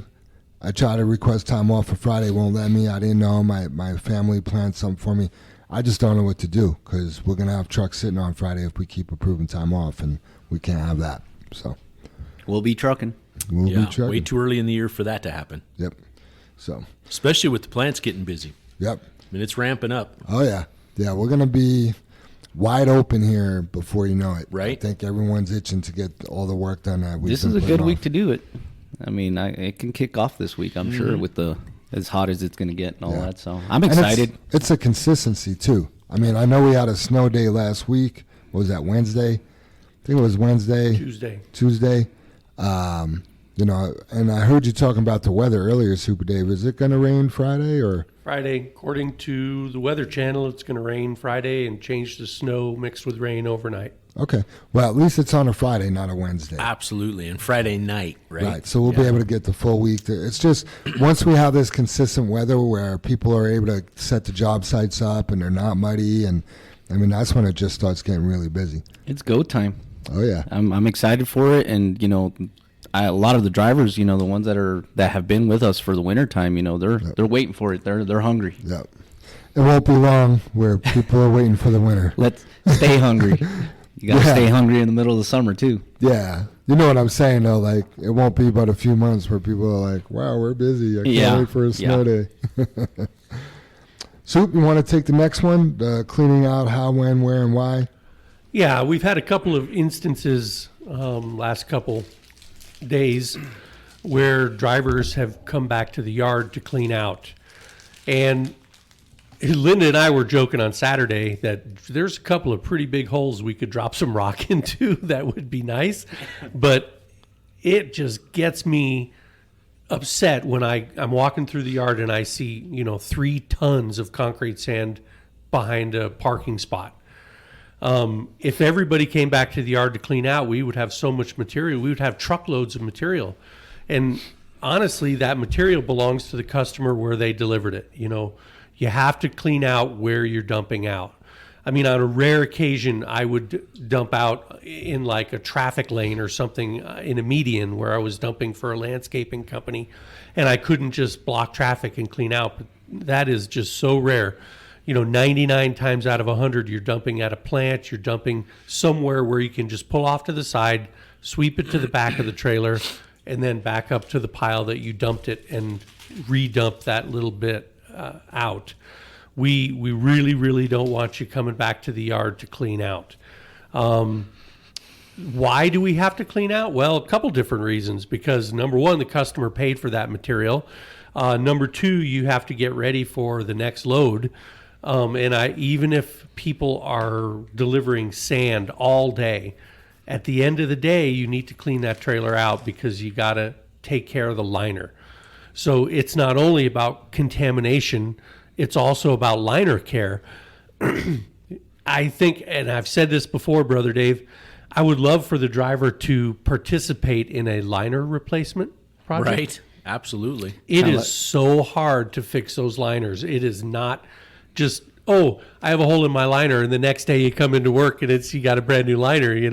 [SPEAKER 2] I try to request time off for Friday, won't let me. I didn't know my family planned something for me. I just don't know what to do because we're going to have trucks sitting on Friday if we keep approving time off, and we can't have that. So
[SPEAKER 4] we'll be trucking.
[SPEAKER 2] We'll be trucking.
[SPEAKER 3] Way too early in the year for that to happen.
[SPEAKER 2] Yep. So
[SPEAKER 3] especially with the plants getting busy.
[SPEAKER 2] Yep.
[SPEAKER 3] I mean, it's ramping up.
[SPEAKER 2] Oh, yeah. Yeah, we're going to be wide open here before you know it.
[SPEAKER 3] Right.
[SPEAKER 2] I think everyone's itching to get all the work done that we've
[SPEAKER 4] This is a good week to do it. I mean, it can kick off this week, I'm sure, with as hot as it's going to get and all that. So I'm excited.
[SPEAKER 2] And it's a consistency, too. I mean, I know we had a snow day last week. What was that, Wednesday? I think it was Wednesday. Tuesday. And I heard you talking about the weather earlier, Super Dave. Is it going to rain Friday or?
[SPEAKER 5] Friday, according to the Weather Channel, it's going to rain Friday and change to snow mixed with rain overnight.
[SPEAKER 2] Okay. Well, at least it's on a Friday, not a Wednesday.
[SPEAKER 3] Absolutely. And Friday night, right?
[SPEAKER 2] Right. So we'll be able to get the full week. It's just once we have this consistent weather where people are able to set the job sites up and they're not muddy. And, I mean, that's when it just starts getting really busy.
[SPEAKER 4] It's go time.
[SPEAKER 2] Oh, yeah.
[SPEAKER 4] I'm excited for it. And, a lot of the drivers, the ones that have been with us for the winter time, they're waiting for it. They're hungry.
[SPEAKER 2] Yep. It won't be long where people are waiting for the winter.
[SPEAKER 4] Let's stay hungry. You got to stay hungry in the middle of the summer, too.
[SPEAKER 2] Yeah. You know what I'm saying, though? Like, it won't be but a few months where people are like, wow, we're busy. I can't wait for a snow day. Soup, you want to take the next one? Cleaning out how, when, where, and why?
[SPEAKER 5] Yeah, we've had a couple of instances last couple days where drivers have come back to the yard to clean out. And Linda and I were joking on Saturday that there's a couple of pretty big holes we could drop some rock into that would be nice. But it just gets me upset when I'm walking through the yard and I see, 3 tons of concrete sand behind a parking spot. If everybody came back to the yard to clean out, we would have so much material. We would have truckloads of material. And honestly, that material belongs to the customer where they delivered it. You have to clean out where you're dumping out. I mean, on a rare occasion, I would dump out in like a traffic lane or something in a median where I was dumping for a landscaping company, and I couldn't just block traffic and clean out. But that is just so rare. 99 times out of 100, you're dumping at a plant, you're dumping somewhere where you can just pull off to the side, sweep it to the back of the trailer, and then back up to the pile that you dumped it and redump that little bit out. We really, really don't want you coming back to the yard to clean out. Why do we have to clean out? Well, a couple different reasons. Because number one, the customer paid for that material. Number two, you have to get ready for the next load. Even if people are delivering sand all day, at the end of the day, you need to clean that trailer out because you got to take care of the liner. So it's not only about contamination, it's also about liner care. I think, and I've said this before, Brother Dave, I would love for the driver to participate in a liner replacement project.
[SPEAKER 3] Right, absolutely.
[SPEAKER 5] It is so hard to fix those liners. It is not just, I have a hole in my liner, and the next day you come into work and you got a brand new liner, It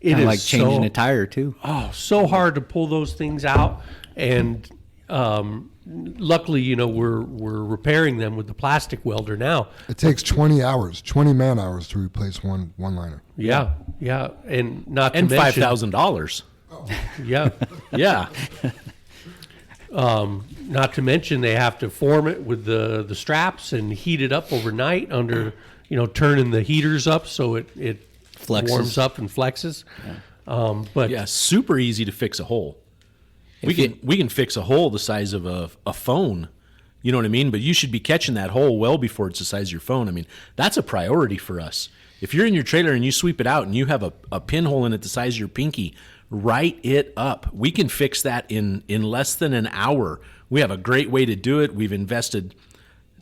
[SPEAKER 5] is
[SPEAKER 4] like changing a tire, too.
[SPEAKER 5] So hard to pull those things out. And luckily, we're repairing them with the plastic welder now.
[SPEAKER 2] It takes 20 man hours to replace one liner.
[SPEAKER 5] Yeah, and not
[SPEAKER 3] and
[SPEAKER 5] to mention
[SPEAKER 3] $5,000.
[SPEAKER 5] Yeah,
[SPEAKER 3] Yeah.
[SPEAKER 5] Not to mention they have to form it with the straps and heat it up overnight under, turning the heaters up so it
[SPEAKER 4] flexes.
[SPEAKER 5] Warms up and flexes. Yeah.
[SPEAKER 3] But super easy to fix a hole. We can fix a hole the size of a phone, You know what I mean? But you should be catching that hole well before it's the size of your phone. I mean, that's a priority for us. If you're in your trailer and you sweep it out and you have a pinhole in it the size of your pinky, write it up. We can fix that in less than an hour. We have a great way to do it. We've invested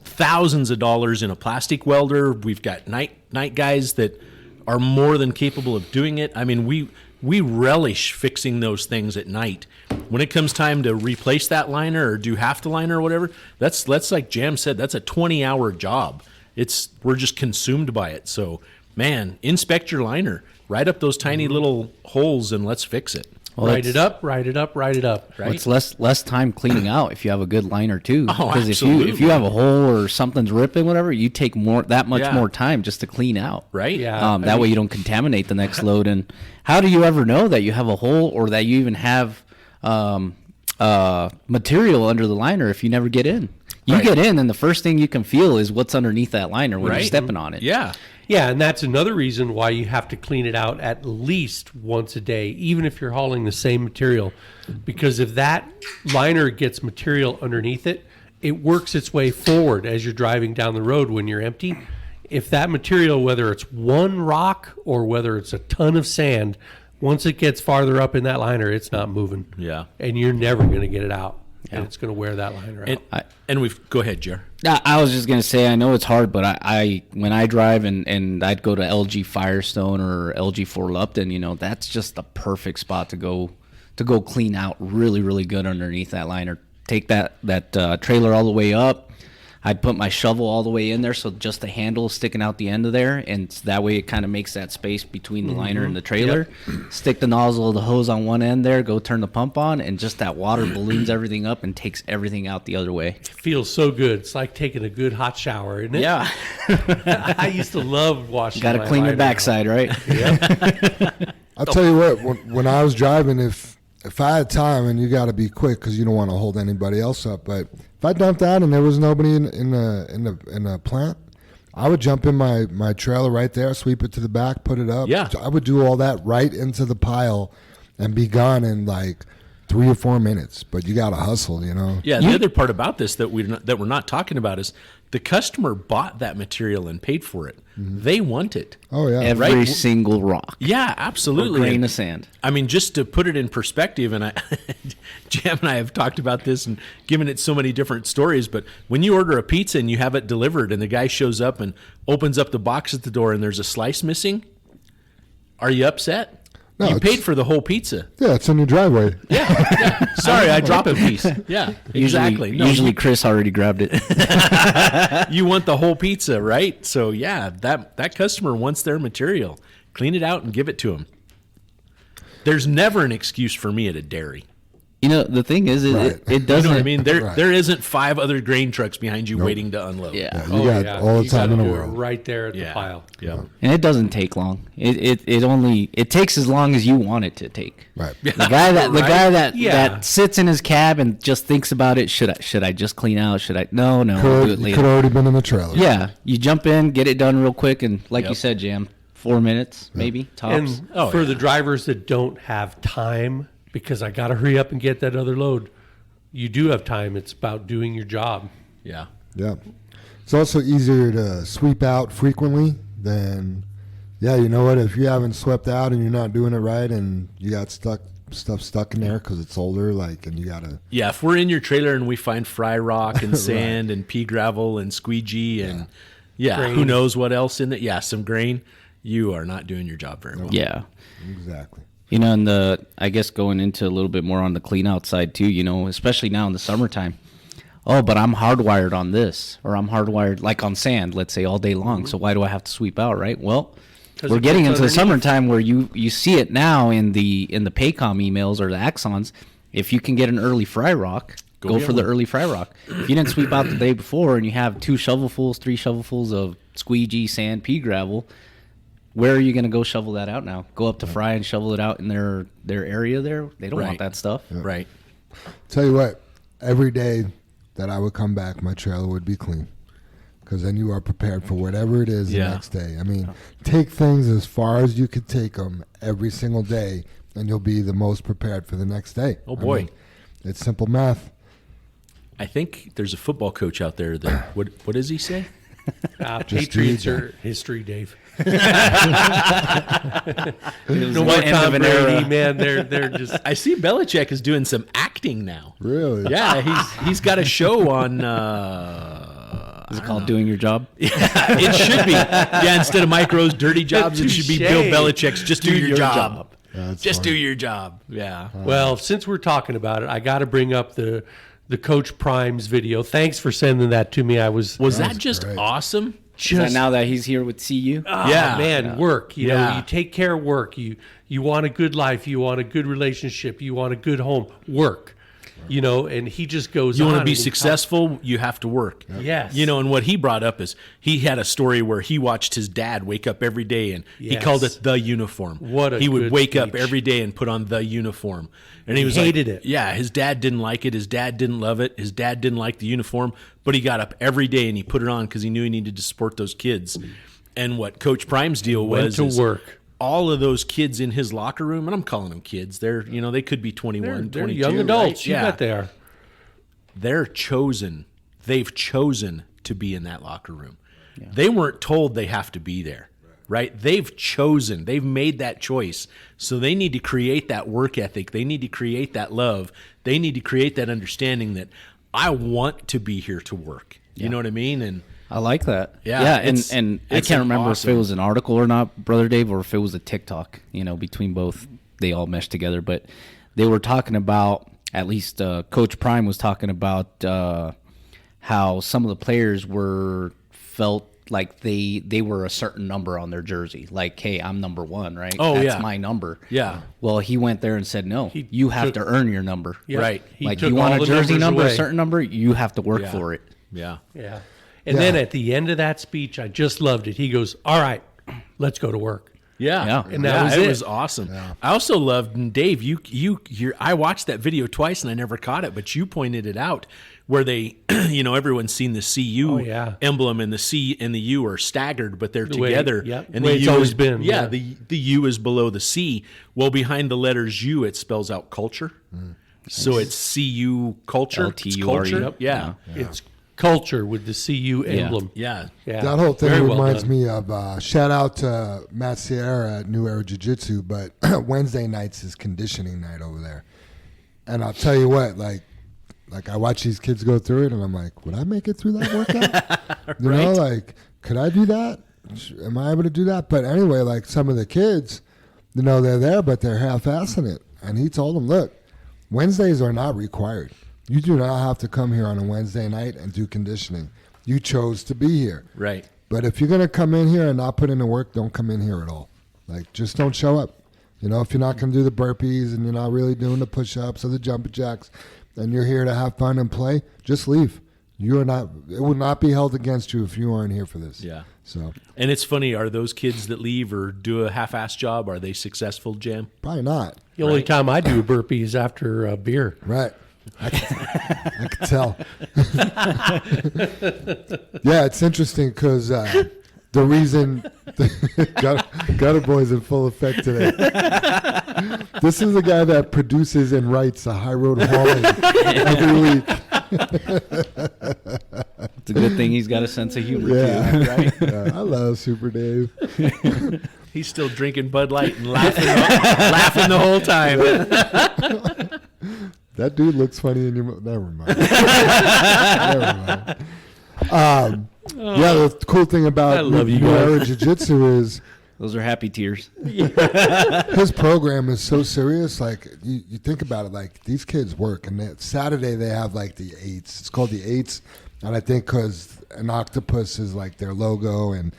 [SPEAKER 3] thousands of dollars in a plastic welder. We've got night guys that are more than capable of doing it. I mean, we relish fixing those things at night. When it comes time to replace that liner or do half the liner or whatever, that's like Jam said, that's a 20-hour job. We're just consumed by it. So, man, inspect your liner. Write up those tiny little holes and let's fix it.
[SPEAKER 5] Well, write it up. Right?
[SPEAKER 4] Well, it's less time cleaning out if you have a good liner too.
[SPEAKER 3] Oh,
[SPEAKER 4] because
[SPEAKER 3] absolutely.
[SPEAKER 4] if you have a hole or something's ripping, whatever, you take that much more time just to clean out.
[SPEAKER 3] Right?
[SPEAKER 5] Yeah.
[SPEAKER 4] That way you don't contaminate the next load. And how do you ever know that you have a hole or that you even have material under the liner if you never get in? You get in, and the first thing you can feel is what's underneath that liner when you're stepping on it.
[SPEAKER 3] Yeah.
[SPEAKER 5] Yeah, and that's another reason why you have to clean it out at least once a day, even if you're hauling the same material. Because if that liner gets material underneath it, it works its way forward as you're driving down the road when you're empty. If that material, whether it's one rock or whether it's a ton of sand, once it gets farther up in that liner, it's not moving.
[SPEAKER 3] Yeah.
[SPEAKER 5] And you're never going to get it out. And it's going to wear that liner out.
[SPEAKER 3] Go ahead, Jer.
[SPEAKER 4] I was just gonna say, I know it's hard, but I when I drive and I'd go to LG Firestone or LG Fort Lupton, that's just the perfect spot to go clean out really, really good underneath that liner. Take that trailer all the way up. I'd put my shovel all the way in there, so just the handle is sticking out the end of there, and that way it kind of makes that space between the liner and the trailer. Yep. Stick the nozzle of the hose on one end there, go turn the pump on, and just that water balloons everything up and takes everything out the other way.
[SPEAKER 5] It feels so good. It's like taking a good hot shower, isn't it?
[SPEAKER 4] Yeah.
[SPEAKER 5] I used to love washing
[SPEAKER 4] Got to clean your backside, right?
[SPEAKER 5] Yep.
[SPEAKER 2] I'll tell you what, when I was driving, if I had time, and you got to be quick because you don't want to hold anybody else up, but if I dumped out and there was nobody in the plant, I would jump in my trailer right there, sweep it to the back, put it up.
[SPEAKER 3] Yeah.
[SPEAKER 2] I would do all that right into the pile and be gone in like 3 or 4 minutes. But you got to hustle,
[SPEAKER 3] Yeah, the other part about this that we're not talking about is the customer bought that material and paid for it. Mm-hmm. They want it.
[SPEAKER 2] Oh, yeah.
[SPEAKER 4] Every single rock.
[SPEAKER 3] Yeah, absolutely.
[SPEAKER 4] Or grain of sand.
[SPEAKER 3] I mean, just to put it in perspective, and Jam and I have talked about this and given it so many different stories, but when you order a pizza and you have it delivered and the guy shows up and opens up the box at the door and there's a slice missing, are you upset?
[SPEAKER 2] No,
[SPEAKER 3] you paid for the whole pizza.
[SPEAKER 2] Yeah, it's in your driveway.
[SPEAKER 3] Yeah. Sorry, I dropped a piece. Yeah, exactly.
[SPEAKER 4] Usually Chris already grabbed it.
[SPEAKER 3] You want the whole pizza, right? So, yeah, that customer wants their material. Clean it out and give it to them. There's never an excuse for me at a dairy.
[SPEAKER 4] The thing is, it doesn't.
[SPEAKER 3] You know what I mean? There isn't 5 other grain trucks behind you waiting to unload.
[SPEAKER 4] Yeah.
[SPEAKER 2] You got all the time in the world.
[SPEAKER 5] Right there at the pile.
[SPEAKER 3] Yeah.
[SPEAKER 4] And it doesn't take long. It takes as long as you want it to take.
[SPEAKER 2] Right.
[SPEAKER 4] The guy that sits in his cab and just thinks about it. Should I just clean out? Should I? No. I'll do it later.
[SPEAKER 2] Could already been in the trailer.
[SPEAKER 4] Yeah. You jump in, get it done real quick, and like you said, Jam, 4 minutes maybe tops.
[SPEAKER 5] And for the drivers that don't have time, because I got to hurry up and get that other load, you do have time. It's about doing your job.
[SPEAKER 3] Yeah.
[SPEAKER 2] Yeah. It's also easier to sweep out frequently than, you know what, if you haven't swept out and you're not doing it right and you got stuff stuck in there because it's older, and you got to.
[SPEAKER 3] Yeah, if we're in your trailer and we find fry rock and sand and pea gravel and squeegee and,
[SPEAKER 5] grain.
[SPEAKER 3] Who knows what else in it? Yeah, some grain. You are not doing your job very well.
[SPEAKER 4] Yeah.
[SPEAKER 2] Exactly.
[SPEAKER 4] And I guess going into a little bit more on the clean out side too, especially now in the summertime. Oh, but I'm hardwired on this, or I'm hardwired like on sand, let's say, all day long. So why do I have to sweep out, right? Well, we're getting into the summertime where you see it now in the Paycom emails or the Axons. If you can get an early fry rock, go for the early fry rock. If you didn't sweep out the day before and you have 2 shovelfuls, 3 shovelfuls of squeegee, sand, pea gravel, where are you going to go shovel that out now? Go up to Fry and shovel it out in their area there? They don't want that stuff.
[SPEAKER 2] Yeah.
[SPEAKER 3] Right.
[SPEAKER 2] Tell you what, every day that I would come back, my trailer would be clean. Because then you are prepared for whatever it is the next day. I mean, take things as far as you could take them every single day, and you'll be the most prepared for the next day.
[SPEAKER 3] Oh, boy.
[SPEAKER 2] I mean, it's simple math.
[SPEAKER 3] I think there's a football coach out there that what does he say?
[SPEAKER 5] Patriots are history, Dave. No
[SPEAKER 4] the
[SPEAKER 5] more
[SPEAKER 4] end of
[SPEAKER 5] Tom
[SPEAKER 4] an
[SPEAKER 5] Brady,
[SPEAKER 4] era.
[SPEAKER 5] man. They're just.
[SPEAKER 3] I see Belichick is doing some acting now.
[SPEAKER 2] Really?
[SPEAKER 3] Yeah, he's got a show on.
[SPEAKER 4] Is it called Doing Your Job?
[SPEAKER 3] It should be. Yeah, instead of Mike Rowe's dirty jobs, it should be Bill Belichick's just do your job.
[SPEAKER 2] That's
[SPEAKER 3] Just
[SPEAKER 2] funny.
[SPEAKER 3] do your job. Yeah.
[SPEAKER 5] Well, since we're talking about it, I got to bring up the Coach Prime's video. Thanks for sending that to me.
[SPEAKER 3] Was that just
[SPEAKER 2] great.
[SPEAKER 3] awesome?
[SPEAKER 4] Is that now that he's here with CU?
[SPEAKER 3] Yeah.
[SPEAKER 5] Man, work. You know,
[SPEAKER 3] Yeah.
[SPEAKER 5] you take care of work. You want a good life. You want a good relationship. You want a good home. Work. You know, and he just goes
[SPEAKER 3] You
[SPEAKER 5] on.
[SPEAKER 3] want to be
[SPEAKER 5] and he
[SPEAKER 3] successful, you have to work.
[SPEAKER 5] Yes.
[SPEAKER 3] You know, and what he brought up is he had a story where he watched his dad wake up every day and he
[SPEAKER 5] Yes.
[SPEAKER 3] called it the uniform.
[SPEAKER 5] What a
[SPEAKER 3] He would
[SPEAKER 5] good
[SPEAKER 3] wake up
[SPEAKER 5] speech.
[SPEAKER 3] every day and put on the uniform. And he was
[SPEAKER 5] hated
[SPEAKER 3] like,
[SPEAKER 5] it.
[SPEAKER 3] Yeah, his dad didn't like it. His dad didn't love it. His dad didn't like the uniform, but he got up every day and he put it on because he knew he needed to support those kids. And what Coach Prime's deal
[SPEAKER 5] went
[SPEAKER 3] was
[SPEAKER 5] to
[SPEAKER 3] is
[SPEAKER 5] work.
[SPEAKER 3] all of those kids in his locker room, and I'm calling them kids. They're, they could be 21,
[SPEAKER 5] They're
[SPEAKER 3] 22.
[SPEAKER 5] young adults.
[SPEAKER 3] Right?
[SPEAKER 5] You
[SPEAKER 3] Yeah.
[SPEAKER 5] bet they are.
[SPEAKER 3] They're chosen. They've chosen to be in that locker room. They weren't told they have to be there, right? They've chosen. They've made that choice. So they need to create that work ethic. They need to create that love. They need to create that understanding that I want to be here to work. You know what I mean? And
[SPEAKER 4] I like that.
[SPEAKER 3] Yeah,
[SPEAKER 4] and
[SPEAKER 3] it's-
[SPEAKER 4] I
[SPEAKER 3] it's
[SPEAKER 4] can't remember
[SPEAKER 3] awesome.
[SPEAKER 4] if it was an article or not, Brother Dave, or if it was a TikTok. Between both, they all meshed together. But they were talking about, at least Coach Prime was talking about how some of the players felt like they were a certain number on their jersey. Like, hey, I'm number 1, right?
[SPEAKER 3] Oh,
[SPEAKER 4] That's
[SPEAKER 3] yeah.
[SPEAKER 4] my number.
[SPEAKER 3] Yeah.
[SPEAKER 4] Well, he went there and said, no,
[SPEAKER 5] He
[SPEAKER 4] you have
[SPEAKER 5] took-
[SPEAKER 4] to earn your number.
[SPEAKER 5] Yeah.
[SPEAKER 3] Right.
[SPEAKER 5] He
[SPEAKER 4] Like,
[SPEAKER 5] took
[SPEAKER 4] you
[SPEAKER 5] all
[SPEAKER 4] want a
[SPEAKER 5] the
[SPEAKER 4] jersey
[SPEAKER 5] numbers
[SPEAKER 4] number,
[SPEAKER 5] away.
[SPEAKER 4] a certain number, you have to work
[SPEAKER 3] Yeah.
[SPEAKER 4] for it.
[SPEAKER 3] yeah.
[SPEAKER 5] Yeah. And
[SPEAKER 2] Yeah.
[SPEAKER 5] then at the end of that speech, I just loved it. He goes, "All right, let's go to work."
[SPEAKER 3] Yeah,
[SPEAKER 4] Yeah.
[SPEAKER 5] And that was
[SPEAKER 3] it
[SPEAKER 5] it.
[SPEAKER 3] was awesome. I also loved, and Dave, I watched that video twice and I never caught it, but you pointed it out where they, everyone's seen the CU
[SPEAKER 5] Oh, yeah.
[SPEAKER 3] emblem, and the C and the U are staggered, but they're
[SPEAKER 5] way-
[SPEAKER 3] together.
[SPEAKER 5] yep,
[SPEAKER 3] And
[SPEAKER 5] the way
[SPEAKER 3] the
[SPEAKER 5] it's
[SPEAKER 3] U
[SPEAKER 5] always
[SPEAKER 3] is,
[SPEAKER 5] been,
[SPEAKER 3] Yeah,
[SPEAKER 5] yeah.
[SPEAKER 3] the U is below the C. Well, behind the letters U, it spells out culture. So it's CU culture. It's
[SPEAKER 4] LTURE.
[SPEAKER 3] culture.
[SPEAKER 4] Yep.
[SPEAKER 3] Yeah.
[SPEAKER 5] It's culture with the CU emblem.
[SPEAKER 3] Yeah.
[SPEAKER 5] Yeah.
[SPEAKER 2] That whole thing
[SPEAKER 5] Very well
[SPEAKER 2] reminds
[SPEAKER 5] done.
[SPEAKER 2] me of shout out to Matt Sierra at New Era Jiu Jitsu, but Wednesday nights is conditioning night over there. And I'll tell you what, like I watch these kids go through it, and I'm like, would I make it through that workout? You know, like, could I do that? Am I able to do that? But anyway, like some of the kids, they're there, but they're half-assing it. And he told them, look, Wednesdays are not required. You do not have to come here on a Wednesday night and do conditioning. You chose to be here.
[SPEAKER 3] Right.
[SPEAKER 2] But if you're going to come in here and not put in the work, don't come in here at all. Like, just don't show up. If you're not going to do the burpees and you're not really doing the push-ups or the jumping jacks and you're here to have fun and play, just leave. You are not. It will not be held against you if you aren't here for this.
[SPEAKER 3] Yeah.
[SPEAKER 2] So,
[SPEAKER 3] And it's funny, are those kids that leave or do a half-ass job, are they successible, Jam?
[SPEAKER 2] probably not.
[SPEAKER 5] The only time I do a burpee is after a beer.
[SPEAKER 2] Right. I can tell. Yeah, it's interesting because the reason Gutter Boy's in full effect today. This is a guy that produces and writes a High Road Hauling every week.
[SPEAKER 4] It's a good thing he's got a sense of humor, too.
[SPEAKER 2] Yeah, right. Yeah, I love Super Dave.
[SPEAKER 3] He's still drinking Bud Light and laughing the whole time.
[SPEAKER 2] That dude looks funny in your. Never mind. Never mind. Yeah, the cool thing about
[SPEAKER 5] love you
[SPEAKER 2] New
[SPEAKER 5] guys.
[SPEAKER 2] Era Jiu-Jitsu is
[SPEAKER 4] Those are happy tears.
[SPEAKER 2] his program is so serious. Like you think about it, like these kids work, and Saturday they have like the eights. It's called the eights, and I think because an octopus is like their logo, and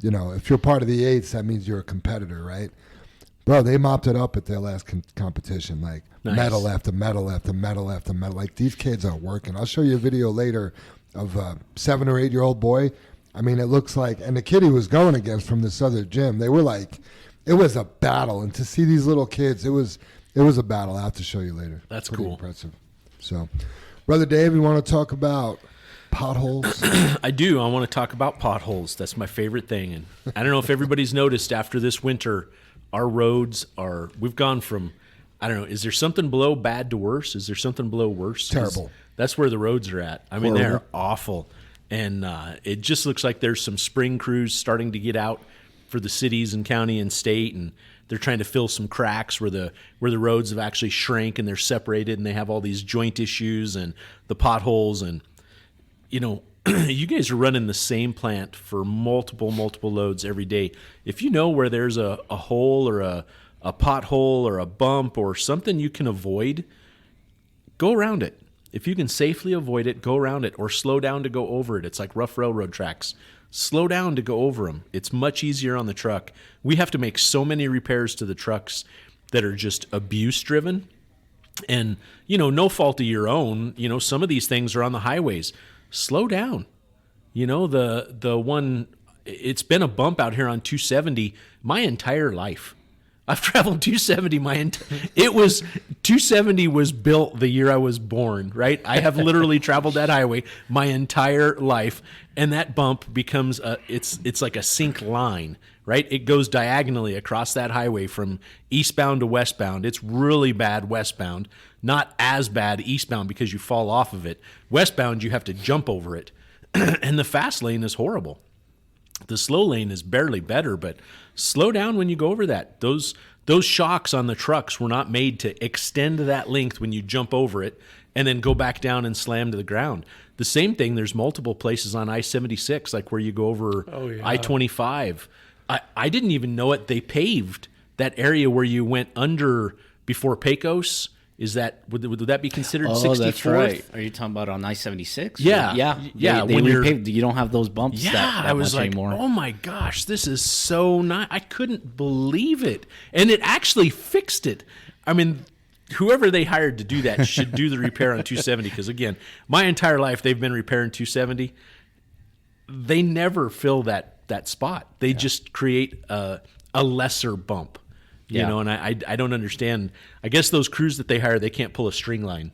[SPEAKER 2] if you're part of the eights, that means you're a competitor, right? Bro, they mopped it up at their last competition, like
[SPEAKER 3] Nice.
[SPEAKER 2] medal after medal after medal after medal. Like these kids are working. I'll show you a video later of a 7 or 8 year old boy. I mean, it looks like, and the kid he was going against from this other gym, they were like, it was a battle. And to see these little kids, it was a battle. I have to show you later.
[SPEAKER 3] That's
[SPEAKER 2] Pretty
[SPEAKER 3] cool.
[SPEAKER 2] impressive. So, Brother Dave, you want to talk about potholes?
[SPEAKER 3] I do. I want to talk about potholes. That's my favorite thing. And I don't know if everybody's noticed after this winter, our roads we've gone from, I don't know, is there something below bad to worse? Is there something below worse?
[SPEAKER 2] Terrible.
[SPEAKER 3] That's where the roads are at. I mean, they're awful. And it just looks like there's some spring crews starting to get out for the cities and county and state, and they're trying to fill some cracks where the roads have actually shrank and they're separated and they have all these joint issues and the potholes. And, you know, you guys are running the same plant for multiple loads every day. If you know where there's a hole or a pothole or a bump or something you can avoid, go around it. If you can safely avoid it, go around it or slow down to go over it. It's like rough railroad tracks. Slow down to go over them. It's much easier on the truck. We have to make so many repairs to the trucks that are just abuse driven. And, you know, no fault of your own. You know, some of these things are on the highways. Slow down. You know, the one, it's been a bump out here on 270 my entire life. I've traveled 270 270 was built the year I was born, right? I have literally traveled that highway my entire life, and that bump becomes it's like a sink line, right? It goes diagonally across that highway from eastbound to westbound. It's really bad westbound, not as bad eastbound because you fall off of it. Westbound, you have to jump over it. And the fast lane is horrible. The slow lane is barely better, but slow down when you go over that. Those shocks on the trucks were not made to extend that length when you jump over it and then go back down and slam to the ground. The same thing, there's multiple places on I-76, like where you go over I-25. I didn't even know it. They paved that area where you went under before Pecos. Is that would that be considered 64th?
[SPEAKER 4] Oh, that's right. Are you talking about on I-76?
[SPEAKER 3] Yeah.
[SPEAKER 4] They
[SPEAKER 3] when you're
[SPEAKER 4] repaved, you don't have those bumps that
[SPEAKER 3] I was
[SPEAKER 4] much
[SPEAKER 3] like,
[SPEAKER 4] anymore.
[SPEAKER 3] oh my gosh, this is so nice. I couldn't believe it. And it actually fixed it. I mean, whoever they hired to do that should do the repair on 270 because, again, my entire life they've been repairing 270. They never fill that spot. They just create a lesser bump. You know, and I don't understand. I guess those crews that they hire, they can't pull a string line.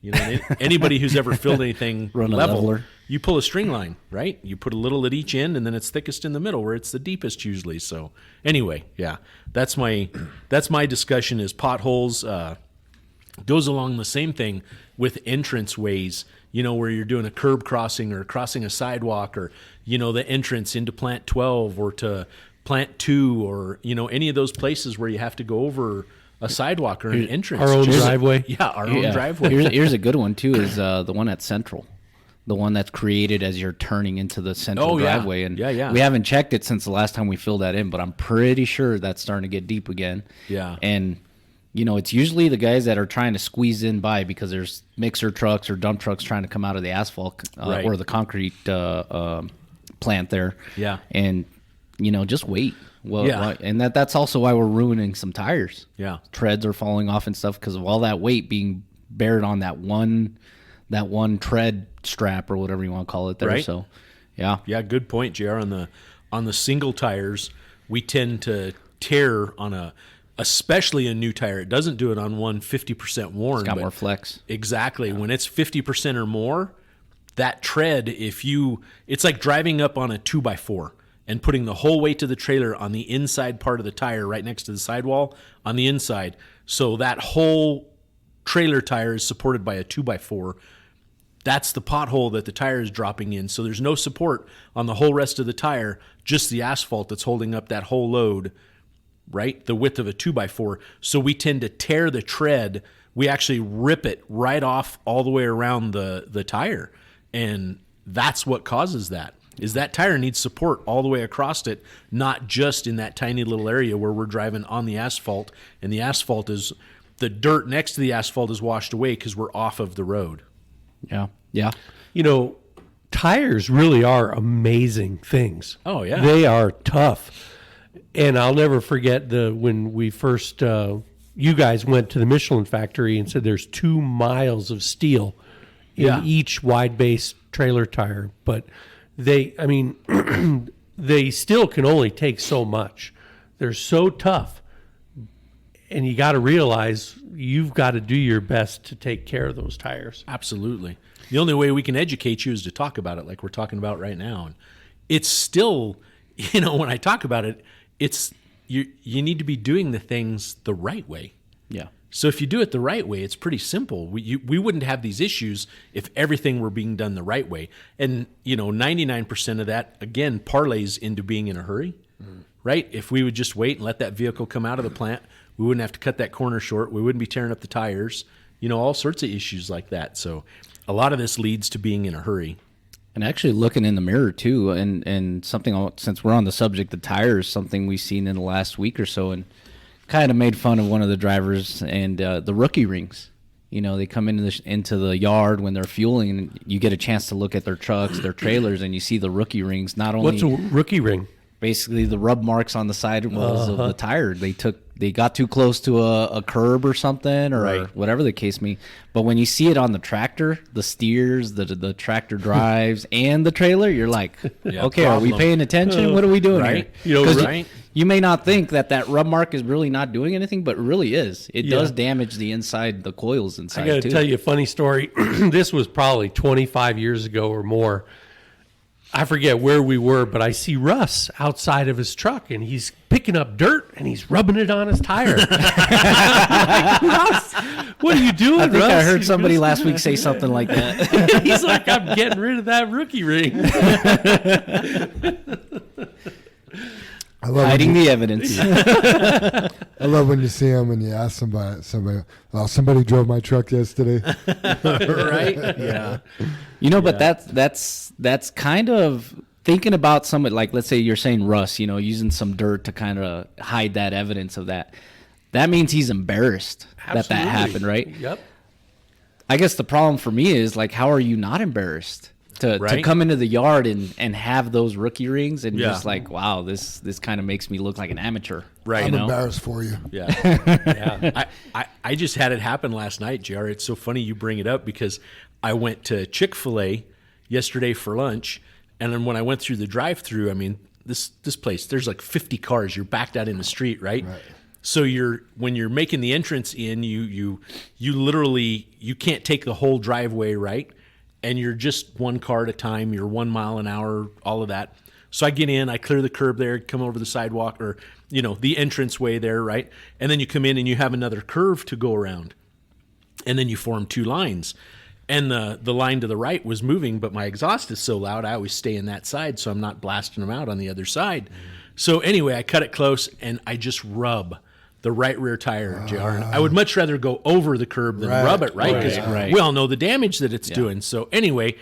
[SPEAKER 3] You know, anybody who's ever filled anything level, you pull a string line, right? You put a little at each end, and then it's thickest in the middle, where it's the deepest usually. So, anyway, yeah, that's my discussion. Is potholes goes along the same thing with entrance ways. You know, where you're doing a curb crossing or crossing a sidewalk, or you know, the entrance into Plant 12 or to Plant 2, or you know, any of those places where you have to go over a sidewalk or an entrance.
[SPEAKER 5] Our own driveway.
[SPEAKER 3] Yeah, our own driveway.
[SPEAKER 4] Here's a good one too. Is the one at Central, the one that's created as you're turning into the Central driveway. And we haven't checked it since the last time we filled that in, but I'm pretty sure that's starting to get deep again.
[SPEAKER 3] Yeah,
[SPEAKER 4] and you know, it's usually the guys that are trying to squeeze in by because there's mixer trucks or dump trucks trying to come out of the asphalt or the concrete plant there.
[SPEAKER 3] Yeah,
[SPEAKER 4] and you know, just wait. Well, and that's also why we're ruining some tires. Yeah, treads are falling off and stuff because of all that weight being buried on that one tread strap or whatever you want to call it there. Right. So, yeah,
[SPEAKER 3] good point, JR. On the single tires, we tend to tear on especially a new tire. It doesn't do it on one 50% worn.
[SPEAKER 4] It's got more flex.
[SPEAKER 3] Exactly. Yeah. When it's 50% or more, that tread, it's like driving up on a 2x4. And putting the whole weight of the trailer on the inside part of the tire right next to the sidewall on the inside. So that whole trailer tire is supported by a 2x4. That's the pothole that the tire is dropping in. So there's no support on the whole rest of the tire, just the asphalt that's holding up that whole load, right? The width of a 2x4. So we tend to tear the tread. We actually rip it right off all the way around the tire. And that's what causes that. Is that tire needs support all the way across it, not just in that tiny little area where we're driving on the asphalt, and the asphalt is, the dirt next to the asphalt is washed away because we're off of the road.
[SPEAKER 4] Yeah. Yeah.
[SPEAKER 5] You know, tires really are amazing things.
[SPEAKER 3] Oh, yeah.
[SPEAKER 5] They are tough. And I'll never forget when we first, you guys went to the Michelin factory and said there's 2 miles of steel in each wide base trailer tire. But they still can only take so much. They're so tough. And you got to realize you've got to do your best to take care of those tires.
[SPEAKER 3] Absolutely. The only way we can educate you is to talk about it like we're talking about right now. And it's still, you know, when I talk about it, it's you need to be doing the things the right way.
[SPEAKER 4] Yeah.
[SPEAKER 3] So if you do it the right way, it's pretty simple. We wouldn't have these issues if everything were being done the right way. And, 99% of that, again, parlays into being in a hurry, right? If we would just wait and let that vehicle come out of the plant, we wouldn't have to cut that corner short. We wouldn't be tearing up the tires, all sorts of issues like that. So a lot of this leads to being in a hurry.
[SPEAKER 4] And actually looking in the mirror too, and something, since we're on the subject of tires, something we've seen in the last week or so, and kind of made fun of one of the drivers and the rookie rings. They come into the yard when they're fueling, and you get a chance to look at their trucks, their trailers, and you see the rookie rings. Not only
[SPEAKER 5] What's a rookie ring?
[SPEAKER 4] Basically the rub marks on the side walls of the tire. They got too close to a curb or something, or whatever the case may. But when you see it on the tractor, the steers, the tractor drives, and the trailer, you're like, okay, are we paying attention? What are we doing
[SPEAKER 3] right?
[SPEAKER 4] here? Right. You may not think that rub mark is really not doing anything, but it really is. It does damage the coils inside.
[SPEAKER 5] I got to tell you a funny story. This was probably 25 years ago or more. I forget where we were, but I see Russ outside of his truck, and he's picking up dirt, and he's rubbing it on his tire. Like, Russ, what are you doing,
[SPEAKER 4] I think
[SPEAKER 5] Russ?
[SPEAKER 4] I heard somebody last week say something like that.
[SPEAKER 5] He's like, I'm getting rid of that rookie ring.
[SPEAKER 4] Hiding the evidence.
[SPEAKER 2] I love when you see them and you ask somebody, somebody drove my truck yesterday.
[SPEAKER 3] Right? Yeah.
[SPEAKER 4] But that's kind of thinking about somebody, like, let's say you're saying Russ, using some dirt to kind of hide that evidence of that. That means he's embarrassed that happened, right?
[SPEAKER 5] Yep.
[SPEAKER 4] I guess the problem for me is, like, how are you not embarrassed? To come into the yard and have those rookie rings and just like, wow, this kind of makes me look like an amateur.
[SPEAKER 3] Right.
[SPEAKER 2] I'm embarrassed for you.
[SPEAKER 3] Yeah. I just had it happen last night, JR. It's so funny you bring it up because I went to Chick-fil-A yesterday for lunch, and then when I went through the drive-thru, I mean, this place, there's like 50 cars. You're backed out in the street, right? So when you're making the entrance in, you literally, you can't take the whole driveway, right? And you're just one car at a time, you're 1 mile an hour, all of that. So I get in, I clear the curb there, come over the sidewalk or, the entranceway there, right? And then you come in and you have another curve to go around. And then you form two lines. And the line to the right was moving, but my exhaust is so loud, I always stay in that side so I'm not blasting them out on the other side. So anyway, I cut it close and I just rub the right rear tire, JR. And I would much rather go over the curb than rub it, right? Because we all know the damage that it's doing. So anyway,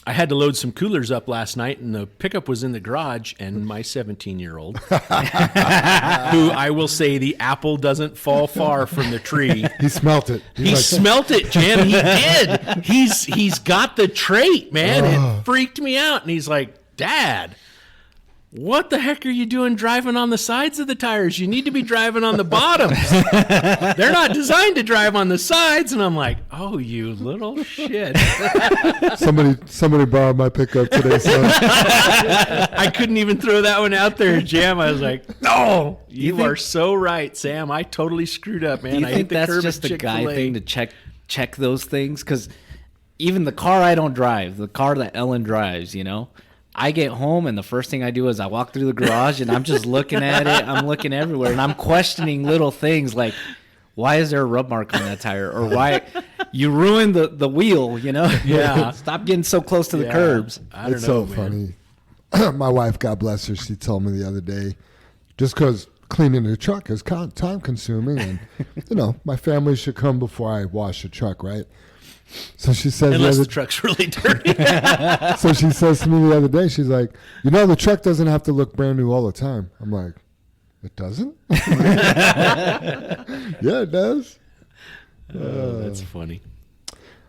[SPEAKER 3] I had to load some coolers up last night, and the pickup was in the garage, and my 17-year-old, who I will say the apple doesn't fall far from the tree.
[SPEAKER 2] He smelt it.
[SPEAKER 3] He smelt it, Jim. He did. He's got the trait, man. It freaked me out. And he's like, Dad, what the heck are you doing driving on the sides of the tires? You need to be driving on the bottoms. They're not designed to drive on the sides. And I'm like, oh, you little shit.
[SPEAKER 2] Somebody borrowed my pickup today, son.
[SPEAKER 3] I couldn't even throw that one out there, Jam. I was like, no, you are so right, Sam. I totally screwed up, man.
[SPEAKER 4] Do you
[SPEAKER 3] I
[SPEAKER 4] think
[SPEAKER 3] hit the
[SPEAKER 4] that's
[SPEAKER 3] curb
[SPEAKER 4] just
[SPEAKER 3] at
[SPEAKER 4] a guy
[SPEAKER 3] Chick-fil-A.
[SPEAKER 4] thing to check those things? Because even the car I don't drive, the car that Ellen drives, I get home and the first thing I do is I walk through the garage and I'm just looking at it. I'm looking everywhere and I'm questioning little things like, why is there a rub mark on that tire? Or why you ruined the wheel,
[SPEAKER 3] Yeah.
[SPEAKER 4] Stop getting so close to the curbs.
[SPEAKER 2] I don't know, funny. My wife, God bless her, she told me the other day, just because cleaning the truck is time consuming and, my family should come before I wash the truck, right? So she says,
[SPEAKER 3] unless the truck's really dirty.
[SPEAKER 2] So she says to me the other day, she's like, the truck doesn't have to look brand new all the time. I'm like, it doesn't? Yeah, it does.
[SPEAKER 3] That's funny.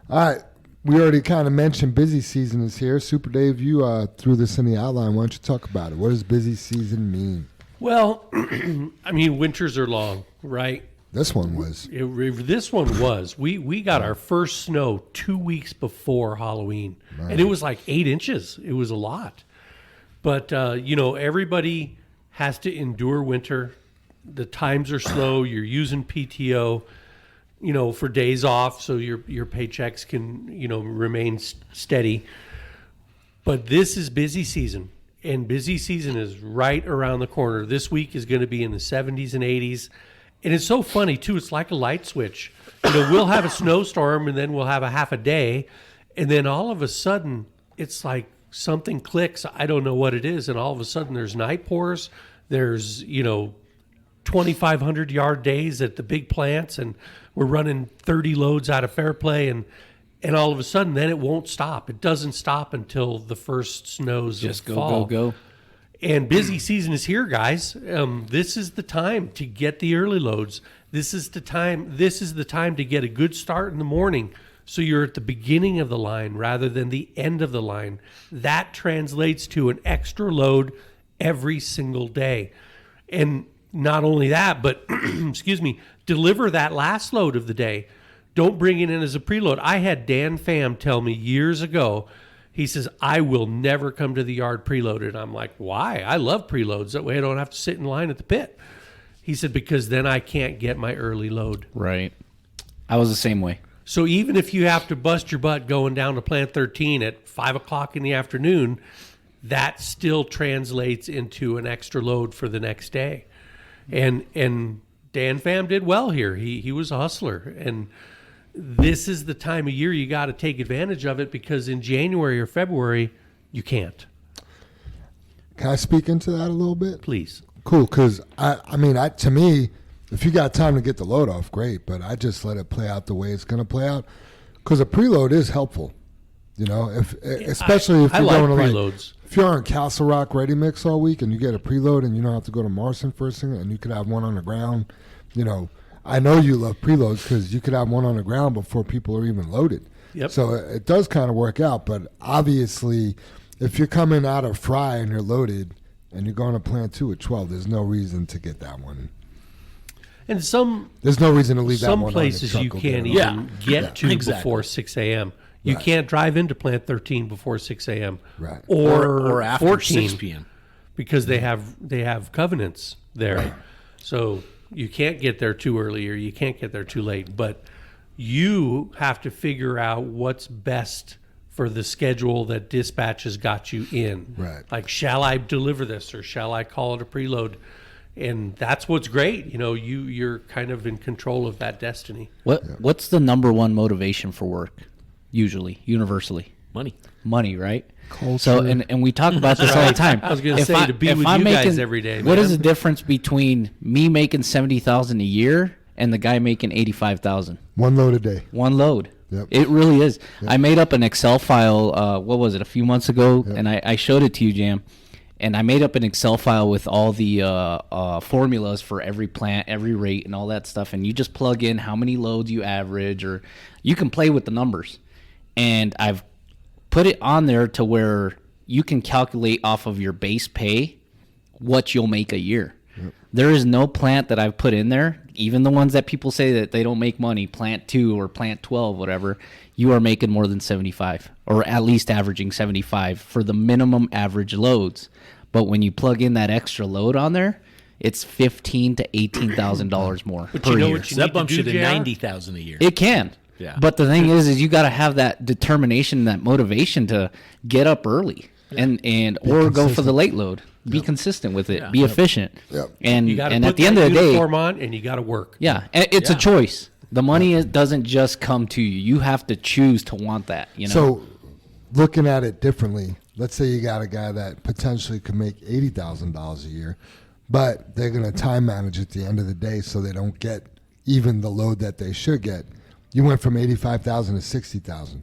[SPEAKER 2] All right. We already kind of mentioned busy season is here. Super Dave, you threw this in the outline. Why don't you talk about it? What does busy season mean?
[SPEAKER 5] Well, I mean, winters are long, right?
[SPEAKER 2] This one was.
[SPEAKER 5] This one was. We got our first snow 2 weeks before Halloween, and it was like 8 inches. It was a lot. But, everybody has to endure winter. The times are slow. You're using PTO, for days off so your paychecks can, remain steady. But this is busy season, and busy season is right around the corner. This week is going to be in the 70s and 80s. And it's so funny, too. It's like a light switch. We'll have a snowstorm, and then we'll have a half a day. And then all of a sudden, it's like something clicks. I don't know what it is. And all of a sudden, there's night pours. There's, 2,500-yard days at the big plants, and we're running 30 loads out of Fairplay. And all of a sudden, then it won't stop. It doesn't stop until the first snows
[SPEAKER 4] Just
[SPEAKER 5] of fall.
[SPEAKER 4] go.
[SPEAKER 5] And busy season is here, guys. This is the time to get the early loads. This is the time to get a good start in the morning, so you're at the beginning of the line rather than the end of the line. That translates to an extra load every single day. And not only that, but excuse me, deliver that last load of the day. Don't bring it in as a preload. I had Dan Pham tell me years ago, he says, I will never come to the yard preloaded. I'm like, why? I love preloads. That way I don't have to sit in line at the pit. He said, because then I can't get my early load.
[SPEAKER 4] Right. I was the same way.
[SPEAKER 5] So even if you have to bust your butt going down to Plant 13 at 5 o'clock in the afternoon, that still translates into an extra load for the next day. And Dan Pham did well here. He was a hustler. And this is the time of year you got to take advantage of it, because in January or February, you can't.
[SPEAKER 2] Can I speak into that a little bit?
[SPEAKER 5] Please.
[SPEAKER 2] Cool, because to me, if you got time to get the load off, great. But I just let it play out the way it's going to play out, because a preload is helpful. Especially if you're
[SPEAKER 5] like
[SPEAKER 2] going to
[SPEAKER 5] preloads.
[SPEAKER 2] If you're on Castle Rock Ready Mix all week and you get a preload and you don't have to go to Morrison first thing, and you could have one on the ground, I know you love preloads because you could have one on the ground before people are even loaded.
[SPEAKER 5] Yep.
[SPEAKER 2] So it does kind of work out. But obviously, if you're coming out of Fry and you're loaded and you're going to Plant 2 at 12, there's no reason to get that one.
[SPEAKER 5] And
[SPEAKER 2] there's no reason to leave that one
[SPEAKER 5] some
[SPEAKER 2] on
[SPEAKER 5] places
[SPEAKER 2] the
[SPEAKER 5] you
[SPEAKER 2] truck
[SPEAKER 5] can't
[SPEAKER 2] over there.
[SPEAKER 5] even get to
[SPEAKER 3] exactly.
[SPEAKER 5] before 6 a.m. You
[SPEAKER 2] Right.
[SPEAKER 5] can't drive into Plant 13 before 6 a.m.
[SPEAKER 2] Right.
[SPEAKER 3] Or after
[SPEAKER 5] 14
[SPEAKER 3] 6 p.m.
[SPEAKER 5] because they have covenants there. Right. So you can't get there too early or you can't get there too late. But you have to figure out what's best for the schedule that dispatch has got you in.
[SPEAKER 2] Right.
[SPEAKER 5] Like, shall I deliver this or shall I call it a preload? And that's what's great. You're kind of in control of that destiny.
[SPEAKER 4] What's the number one motivation for work? Usually, universally, money, right?
[SPEAKER 2] Culture.
[SPEAKER 4] So, and we talk about this all the time.
[SPEAKER 5] I was going to say, to be with you guys every day.
[SPEAKER 4] What
[SPEAKER 5] man.
[SPEAKER 4] is the difference between me making $70,000 a year and the guy making $85,000?
[SPEAKER 2] One load a day.
[SPEAKER 4] One load.
[SPEAKER 2] Yep.
[SPEAKER 4] It really is.
[SPEAKER 2] Yep.
[SPEAKER 4] I made up an Excel file. What was it? A few months ago, and I showed it to you, Jam. And I made up an Excel file with all the formulas for every plant, every rate, and all that stuff. And you just plug in how many loads you average, or you can play with the numbers. And I've put it on there to where you can calculate off of your base pay what you'll make a year. Yep. There is no plant that I've put in there, even the ones that people say that they don't make money, Plant 2 or Plant 12, whatever, you are making more than 75, or at least averaging 75 for the minimum average loads. But when you plug in that extra load on there, it's $15,000 to $18,000 more
[SPEAKER 5] But
[SPEAKER 4] per
[SPEAKER 5] you know
[SPEAKER 4] year.
[SPEAKER 5] what you
[SPEAKER 3] So that
[SPEAKER 5] need to
[SPEAKER 3] bumps
[SPEAKER 5] do,
[SPEAKER 3] you to
[SPEAKER 5] JR?
[SPEAKER 3] 90,000 a year.
[SPEAKER 4] It can.
[SPEAKER 3] Yeah.
[SPEAKER 4] But the thing is you got to have that determination, that motivation to get up early and or go for the late load. Be consistent with it.
[SPEAKER 3] Yeah.
[SPEAKER 4] Be efficient.
[SPEAKER 2] Yep.
[SPEAKER 4] And
[SPEAKER 5] You got to
[SPEAKER 4] and
[SPEAKER 5] put
[SPEAKER 4] at the end of
[SPEAKER 5] that
[SPEAKER 4] the day,
[SPEAKER 5] uniform on, and you got to work.
[SPEAKER 4] yeah, and it's a choice. The money doesn't just come to you. You have to choose to want that.
[SPEAKER 2] So looking at it differently, let's say you got a guy that potentially could make $80,000 a year, but they're going to time manage at the end of the day so they don't get even the load that they should get. You went from 85,000 to 60,000,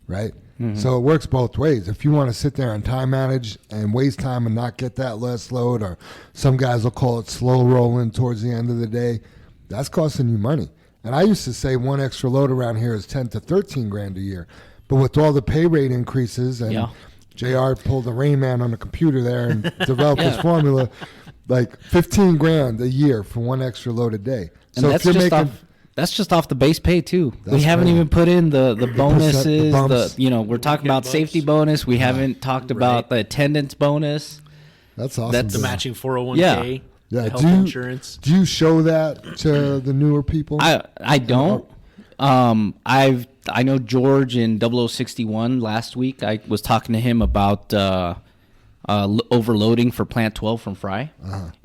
[SPEAKER 2] right? Mm-hmm. So it works both ways. If you want to sit there and time manage and waste time and not get that last load, or some guys will call it slow rolling towards the end of the day, that's costing you money. And I used to say one extra load around here is 10 to 13 grand a year. But with all the pay rate increases, and JR pulled the Rain Man on the computer there and developed this formula, like 15 grand a year for one extra load a day.
[SPEAKER 4] And
[SPEAKER 2] So if you're making...
[SPEAKER 4] That's just off the base pay too. We
[SPEAKER 2] That's
[SPEAKER 4] haven't
[SPEAKER 2] great.
[SPEAKER 4] even put in the bonuses.
[SPEAKER 2] bumps.
[SPEAKER 4] We're talking about safety bonus. We haven't talked about the attendance bonus.
[SPEAKER 2] That's awesome.
[SPEAKER 4] That's
[SPEAKER 3] the
[SPEAKER 2] man.
[SPEAKER 3] matching 401k,
[SPEAKER 4] Yeah.
[SPEAKER 2] Yeah.
[SPEAKER 3] the health insurance.
[SPEAKER 2] Do you show that to the newer people?
[SPEAKER 4] I don't. I know George in 0061 last week. I was talking to him about overloading for Plant 12 from Fry,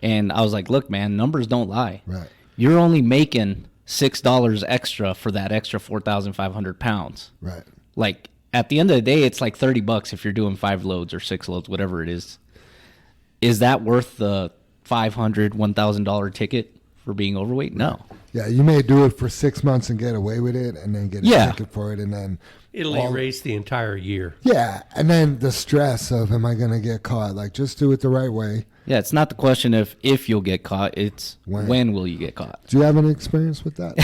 [SPEAKER 4] and I was like, "Look, man, numbers don't lie.
[SPEAKER 2] Right.
[SPEAKER 4] you're only making $6 extra for that extra 4,500 pounds.
[SPEAKER 2] Right.
[SPEAKER 4] Like at the end of the day, it's like $30 if you're doing 5 loads or 6 loads, whatever it is. Is that worth the $500, $1,000 ticket for being overweight? No.
[SPEAKER 2] Yeah, you may do it for 6 months and get away with it, and then get a ticket for it, and then
[SPEAKER 5] it'll erase the entire year.
[SPEAKER 2] Yeah, and then the stress of, am I going to get caught? Like, just do it the right way.
[SPEAKER 4] Yeah, it's not the question of if you'll get caught. It's when will you get caught.
[SPEAKER 2] Do you have any experience with that?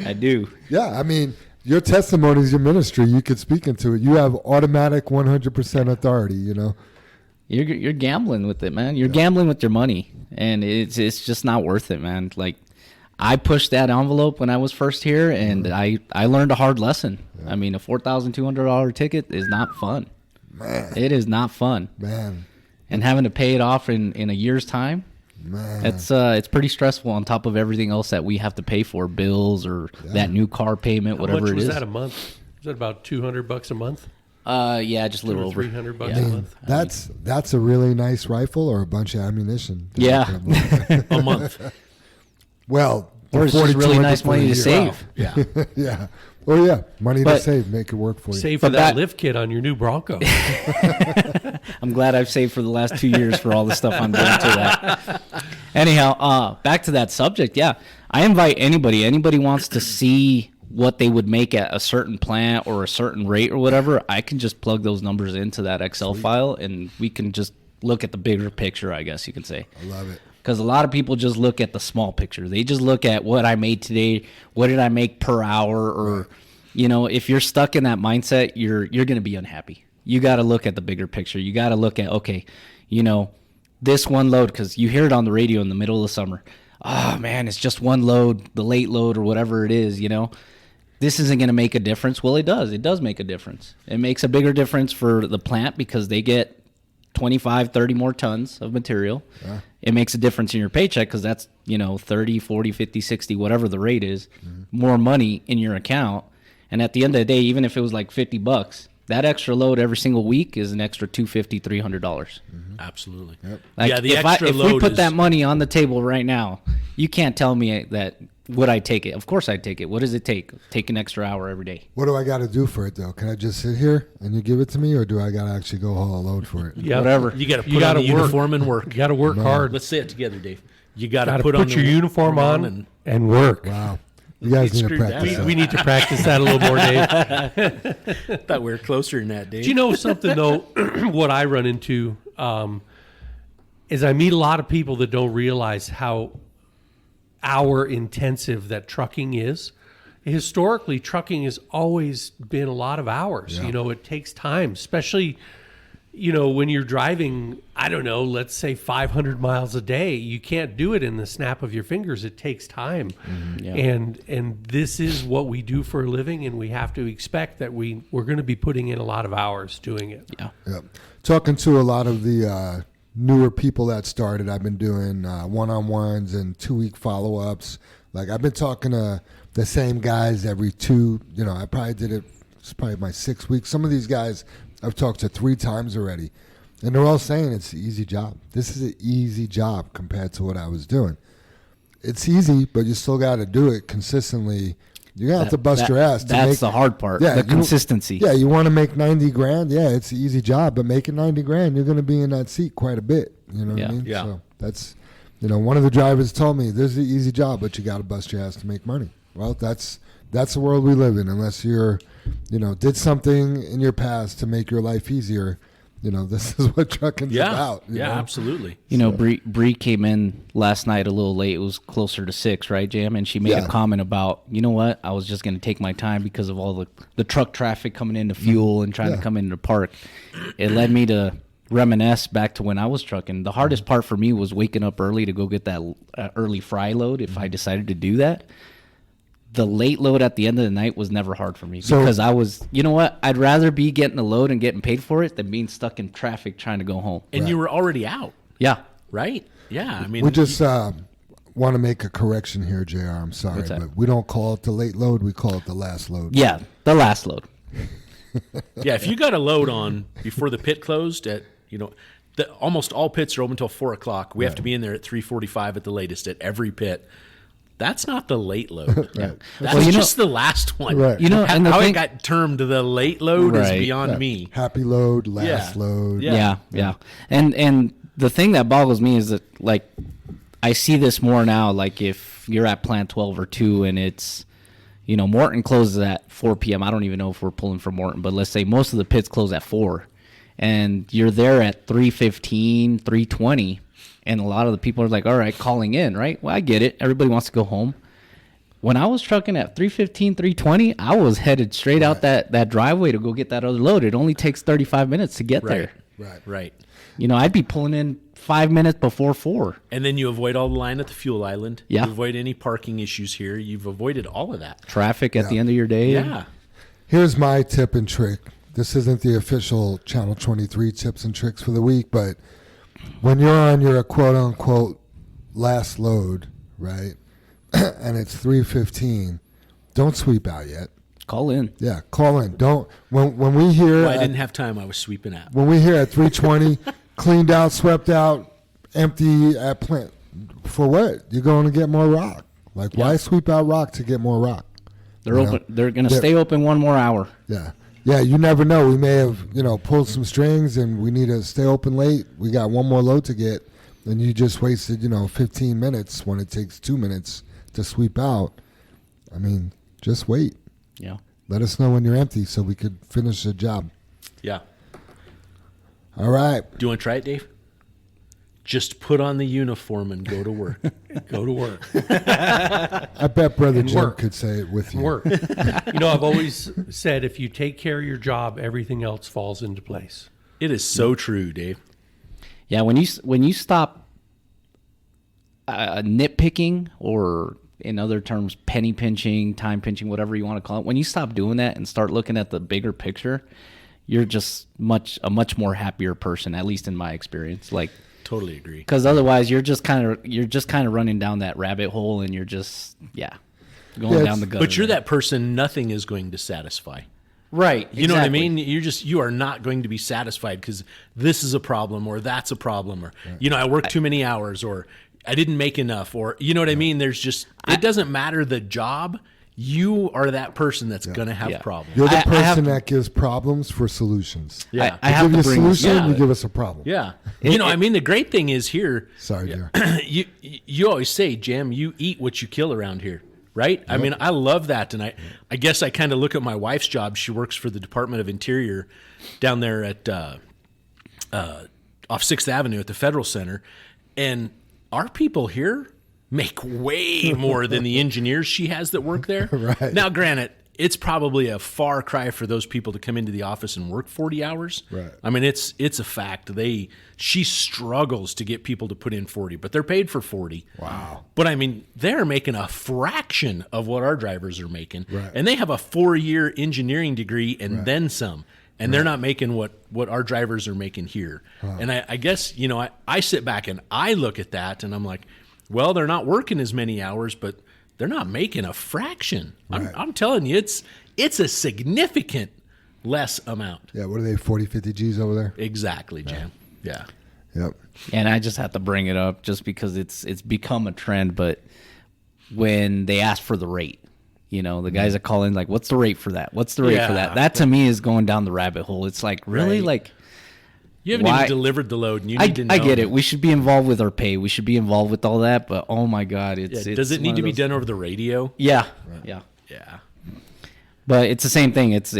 [SPEAKER 4] I do.
[SPEAKER 2] Yeah, I mean, your testimony is your ministry. You could speak into it. You have automatic 100% authority, you know?
[SPEAKER 4] You're gambling with it, man. You're gambling with your money, and it's just not worth it, man. Like, I pushed that envelope when I was first here, and I learned a hard lesson. Yeah. I mean, a $4,200 ticket is not fun.
[SPEAKER 2] Man.
[SPEAKER 4] It is not fun.
[SPEAKER 2] Man.
[SPEAKER 4] And having to pay it off in a year's time,
[SPEAKER 2] man,
[SPEAKER 4] it's pretty stressful on top of everything else that we have to pay for, bills or that new car payment, whatever it is.
[SPEAKER 5] How much was that a month? Is that about $200 a month?
[SPEAKER 4] Yeah, just a little over
[SPEAKER 5] $300
[SPEAKER 4] a
[SPEAKER 5] month.
[SPEAKER 2] That's a really nice rifle or a bunch of ammunition.
[SPEAKER 4] Yeah,
[SPEAKER 3] a month.
[SPEAKER 2] Well,
[SPEAKER 4] or it's just really nice money to save.
[SPEAKER 3] Wow. Yeah,
[SPEAKER 2] yeah. Oh yeah, money to save, make it work for you.
[SPEAKER 5] Save for that lift kit on your new Bronco.
[SPEAKER 4] I'm glad I've saved for the last 2 years for all the stuff I'm doing to that. Anyhow, back to that subject. Yeah, I invite anybody. Anybody wants to see what they would make at a certain plant or a certain rate or whatever, I can just plug those numbers into that Excel file, and we can just look at the bigger picture, I guess you can say.
[SPEAKER 2] I love it.
[SPEAKER 4] Because a lot of people just look at the small picture. They just look at what I made today, what did I make per hour, or, you know, if you're stuck in that mindset, you're going to be unhappy. You got to look at the bigger picture. You got to look at, okay, you know, this one load, because you hear it on the radio in the middle of the summer. Oh, man, it's just one load, the late load or whatever it is, you know. This isn't going to make a difference. Well, it does. It does make a difference. It makes a bigger difference for the plant because they get 25, 30 more tons of material. Yeah. It makes a difference in your paycheck because that's, you know, 30, 40, 50, 60, whatever the rate is, more money in your account. And at the end of the day, even if it was like $50, that extra load every single week is an extra $250, $300.
[SPEAKER 3] Absolutely.
[SPEAKER 2] Yep.
[SPEAKER 4] Like
[SPEAKER 3] yeah, the
[SPEAKER 4] if we put that money on the table right now, you can't tell me that. Would I take it? Of course I'd take it. What does it take? Take an extra hour every day.
[SPEAKER 2] What do I got to do for it, though? Can I just sit here and you give it to me, or do I got to actually go haul a load for it?
[SPEAKER 5] Yeah,
[SPEAKER 4] whatever.
[SPEAKER 3] You got to put on the uniform and work.
[SPEAKER 5] You got to work hard.
[SPEAKER 3] Let's say it together, Dave. You got to
[SPEAKER 5] put your uniform on and work.
[SPEAKER 2] Wow. You guys need to practice that.
[SPEAKER 5] We need to practice that a little more, Dave.
[SPEAKER 3] Thought we were closer than that, Dave.
[SPEAKER 5] Do you know something, though? What I run into is I meet a lot of people that don't realize how hour intensive that trucking is. Historically, trucking has always been a lot of hours. Yeah. You know, it takes time, especially, you know, when you're driving, I don't know, let's say 500 miles a day. You can't do it in the snap of your fingers. It takes time. Yeah. And this is what we do for a living, and we have to expect that we're going to be putting in a lot of hours doing it.
[SPEAKER 4] Yeah.
[SPEAKER 2] Yeah. Talking to a lot of the newer people that started, I've been doing one-on-ones and 2-week follow-ups. Like, I've been talking to the same guys every I probably did it, it's probably my 6 weeks. Some of these guys I've talked to 3 times already, and they're all saying it's an easy job. This is an easy job compared to what I was doing. It's easy, but you still got to do it consistently. You're going to have to bust your ass.
[SPEAKER 4] That's the hard part, the consistency.
[SPEAKER 2] Yeah, you want to make 90 grand? Yeah, it's an easy job, but making 90 grand, you're going to be in that seat quite a bit. You know what I mean? Yeah. So that's, one of the drivers told me, there's the easy job, but you got to bust your ass to make money. Well, that's the world we live in, unless you're, did something in your past to make your life easier. This is what trucking's about.
[SPEAKER 3] You know? Absolutely.
[SPEAKER 4] Bree came in last night a little late. It was closer to 6, right, Jam? And she made a comment about, you know what? I was just going to take my time because of all the truck traffic coming into fuel and trying to come into park. It led me to reminisce back to when I was trucking. The hardest part for me was waking up early to go get that early fry load if I decided to do that. The late load at the end of the night was never hard for me because I was, you know what? I'd rather be getting a load and getting paid for it than being stuck in traffic trying to go home.
[SPEAKER 3] And you were already out.
[SPEAKER 4] Yeah.
[SPEAKER 3] Right? Yeah. I mean,
[SPEAKER 2] we just want to make a correction here, JR. I'm sorry, but we don't call it the late load. We call it the last load.
[SPEAKER 4] Yeah, the last load.
[SPEAKER 3] Yeah, if you got a load on before the pit closed at, almost all pits are open until 4 o'clock. We have to be in there at 3:45 at the latest at every pit. That's not the late load. That's just the last one.
[SPEAKER 2] Right.
[SPEAKER 4] And
[SPEAKER 3] how it got termed the late load is beyond me.
[SPEAKER 2] Happy load, last load.
[SPEAKER 4] Yeah. And the thing that boggles me is that, like, I see this more now, like if you're at plant 12 or 2 and it's, Morton closes at 4 p.m. I don't even know if we're pulling from Morton, but let's say most of the pits close at 4 and you're there at 3:15, 3:20. And a lot of the people are like, all right, calling in, right? Well, I get it. Everybody wants to go home. When I was trucking at 3:15, 3:20, I was headed straight out that driveway to go get that other load. It only takes 35 minutes to get there.
[SPEAKER 3] Right.
[SPEAKER 4] I'd be pulling in 5 minutes before 4.
[SPEAKER 3] And then you avoid all the line at the fuel island.
[SPEAKER 4] Yeah.
[SPEAKER 3] You avoid any parking issues here. You've avoided all of that.
[SPEAKER 4] Traffic at the end of your day.
[SPEAKER 3] Yeah.
[SPEAKER 2] Here's my tip and trick. This isn't the official Channel 23 tips and tricks for the week, but when you're on your quote-unquote last load, right, and it's 3:15, don't sweep out yet.
[SPEAKER 4] Call in.
[SPEAKER 2] Yeah, call in. Don't when we hear.
[SPEAKER 3] I didn't have time. I was sweeping out.
[SPEAKER 2] When we hear at 3:20, cleaned out, swept out, empty at plant. For what? You're going to get more rock. Like, why sweep out rock to get more rock?
[SPEAKER 4] They're open. They're going to stay open one more hour.
[SPEAKER 2] Yeah. Yeah, you never know. We may have, pulled some strings and we need to stay open late. We got one more load to get. And you just wasted, 15 minutes when it takes 2 minutes to sweep out. I mean, just wait.
[SPEAKER 4] Yeah.
[SPEAKER 2] Let us know when you're empty so we could finish the job.
[SPEAKER 3] Yeah.
[SPEAKER 2] All right.
[SPEAKER 3] Do you want to try it, Dave? Just put on the uniform and go to work.
[SPEAKER 5] Go to work.
[SPEAKER 2] I bet Brother Jim could say it with you.
[SPEAKER 5] Work. I've always said if you take care of your job, everything else falls into place.
[SPEAKER 3] It is so true, Dave.
[SPEAKER 4] Yeah, when you stop nitpicking, or in other terms, penny pinching, time pinching, whatever you want to call it, when you stop doing that and start looking at the bigger picture, you're just a much more happier person, at least in my experience. Like,
[SPEAKER 3] totally agree.
[SPEAKER 4] Because otherwise, you're just kind of running down that rabbit hole, and you're just going down the gutter.
[SPEAKER 3] But you're that person nothing is going to satisfy.
[SPEAKER 4] Right.
[SPEAKER 3] You know what I mean? You are not going to be satisfied because this is a problem or that's a problem, or I worked too many hours, or I didn't make enough, or you know what I mean? There's just it doesn't matter the job. You are that person that's going to have problems.
[SPEAKER 2] You're the person that gives problems for solutions.
[SPEAKER 3] Yeah.
[SPEAKER 4] I have
[SPEAKER 2] give
[SPEAKER 4] to
[SPEAKER 2] you a
[SPEAKER 4] bring
[SPEAKER 2] solution, you give us a problem.
[SPEAKER 3] Yeah. The great thing is here.
[SPEAKER 2] Sorry, dear.
[SPEAKER 3] You always say, Jam, you eat what you kill around here, right? I mean, I love that. And I guess I kind of look at my wife's job. She works for the Department of Interior down there at off 6th Avenue at the Federal Center. And our people here make way more than the engineers she has that work there.
[SPEAKER 2] Right.
[SPEAKER 3] Now, granted, it's probably a far cry for those people to come into the office and work 40 hours.
[SPEAKER 2] Right.
[SPEAKER 3] I mean, it's a fact. She struggles to get people to put in 40, but they're paid for 40.
[SPEAKER 2] Wow.
[SPEAKER 3] But I mean, they're making a fraction of what our drivers are making.
[SPEAKER 2] Right.
[SPEAKER 3] And they have a 4-year engineering degree and then some. And they're not making what our drivers are making here. And I guess, I sit back and I look at that and I'm like, well, they're not working as many hours, but they're not making a fraction.
[SPEAKER 2] Right.
[SPEAKER 3] I'm telling you, it's a significant less amount.
[SPEAKER 2] Yeah, what are they, 40, 50 G's over there?
[SPEAKER 3] Exactly, Jam. Yeah.
[SPEAKER 2] Yep.
[SPEAKER 4] And I just have to bring it up just because it's become a trend. But when they ask for the rate, the guys that call in like, what's the rate for that? What's the rate for that? That to me is going down the rabbit hole. It's like, really?
[SPEAKER 3] Right.
[SPEAKER 4] Like,
[SPEAKER 3] you haven't even delivered the load, and you need to know.
[SPEAKER 4] I get it. We should be involved with our pay. We should be involved with all that. But oh my God, it's
[SPEAKER 3] does it need to be done over the radio?
[SPEAKER 4] Yeah,
[SPEAKER 3] Yeah.
[SPEAKER 4] But it's the same thing. It's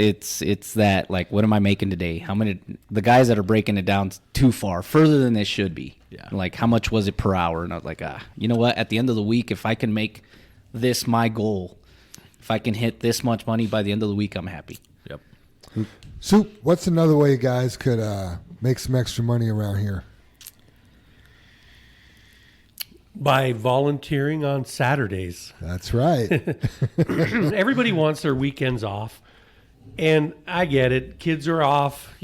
[SPEAKER 4] that, like, what am I making today? How many? The guys that are breaking it down too further than they should be.
[SPEAKER 3] Yeah.
[SPEAKER 4] Like, how much was it per hour? And I was like, you know what? At the end of the week, if I can make this my goal, if I can hit this much money by the end of the week, I'm happy.
[SPEAKER 3] Yep.
[SPEAKER 2] Soup, what's another way guys could make some extra money around here?
[SPEAKER 5] By volunteering on Saturdays.
[SPEAKER 2] That's right.
[SPEAKER 5] Everybody wants their weekends off. And I get it. Kids are off,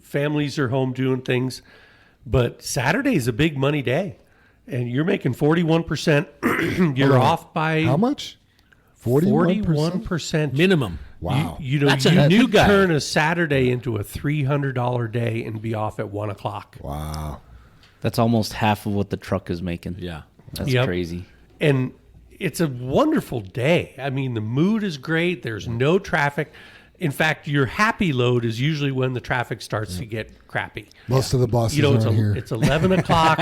[SPEAKER 5] families are home doing things. But Saturday's a big money day. And you're making 41%. You're off by
[SPEAKER 2] how much?
[SPEAKER 5] 41%
[SPEAKER 3] Minimum.
[SPEAKER 2] Wow.
[SPEAKER 5] You know,
[SPEAKER 3] That's
[SPEAKER 5] you
[SPEAKER 3] a new
[SPEAKER 5] could
[SPEAKER 3] guy.
[SPEAKER 5] turn a Saturday into a $300 day and be off at 1 o'clock.
[SPEAKER 2] Wow.
[SPEAKER 4] That's almost half of what the truck is making.
[SPEAKER 3] Yeah.
[SPEAKER 4] That's
[SPEAKER 5] Yep.
[SPEAKER 4] crazy.
[SPEAKER 5] And it's a wonderful day. I mean, the mood is great. There's no traffic. In fact, your happy load is usually when the traffic starts to get crappy.
[SPEAKER 2] Most of the bosses
[SPEAKER 5] You know,
[SPEAKER 2] aren't here.
[SPEAKER 5] it's 11 o'clock.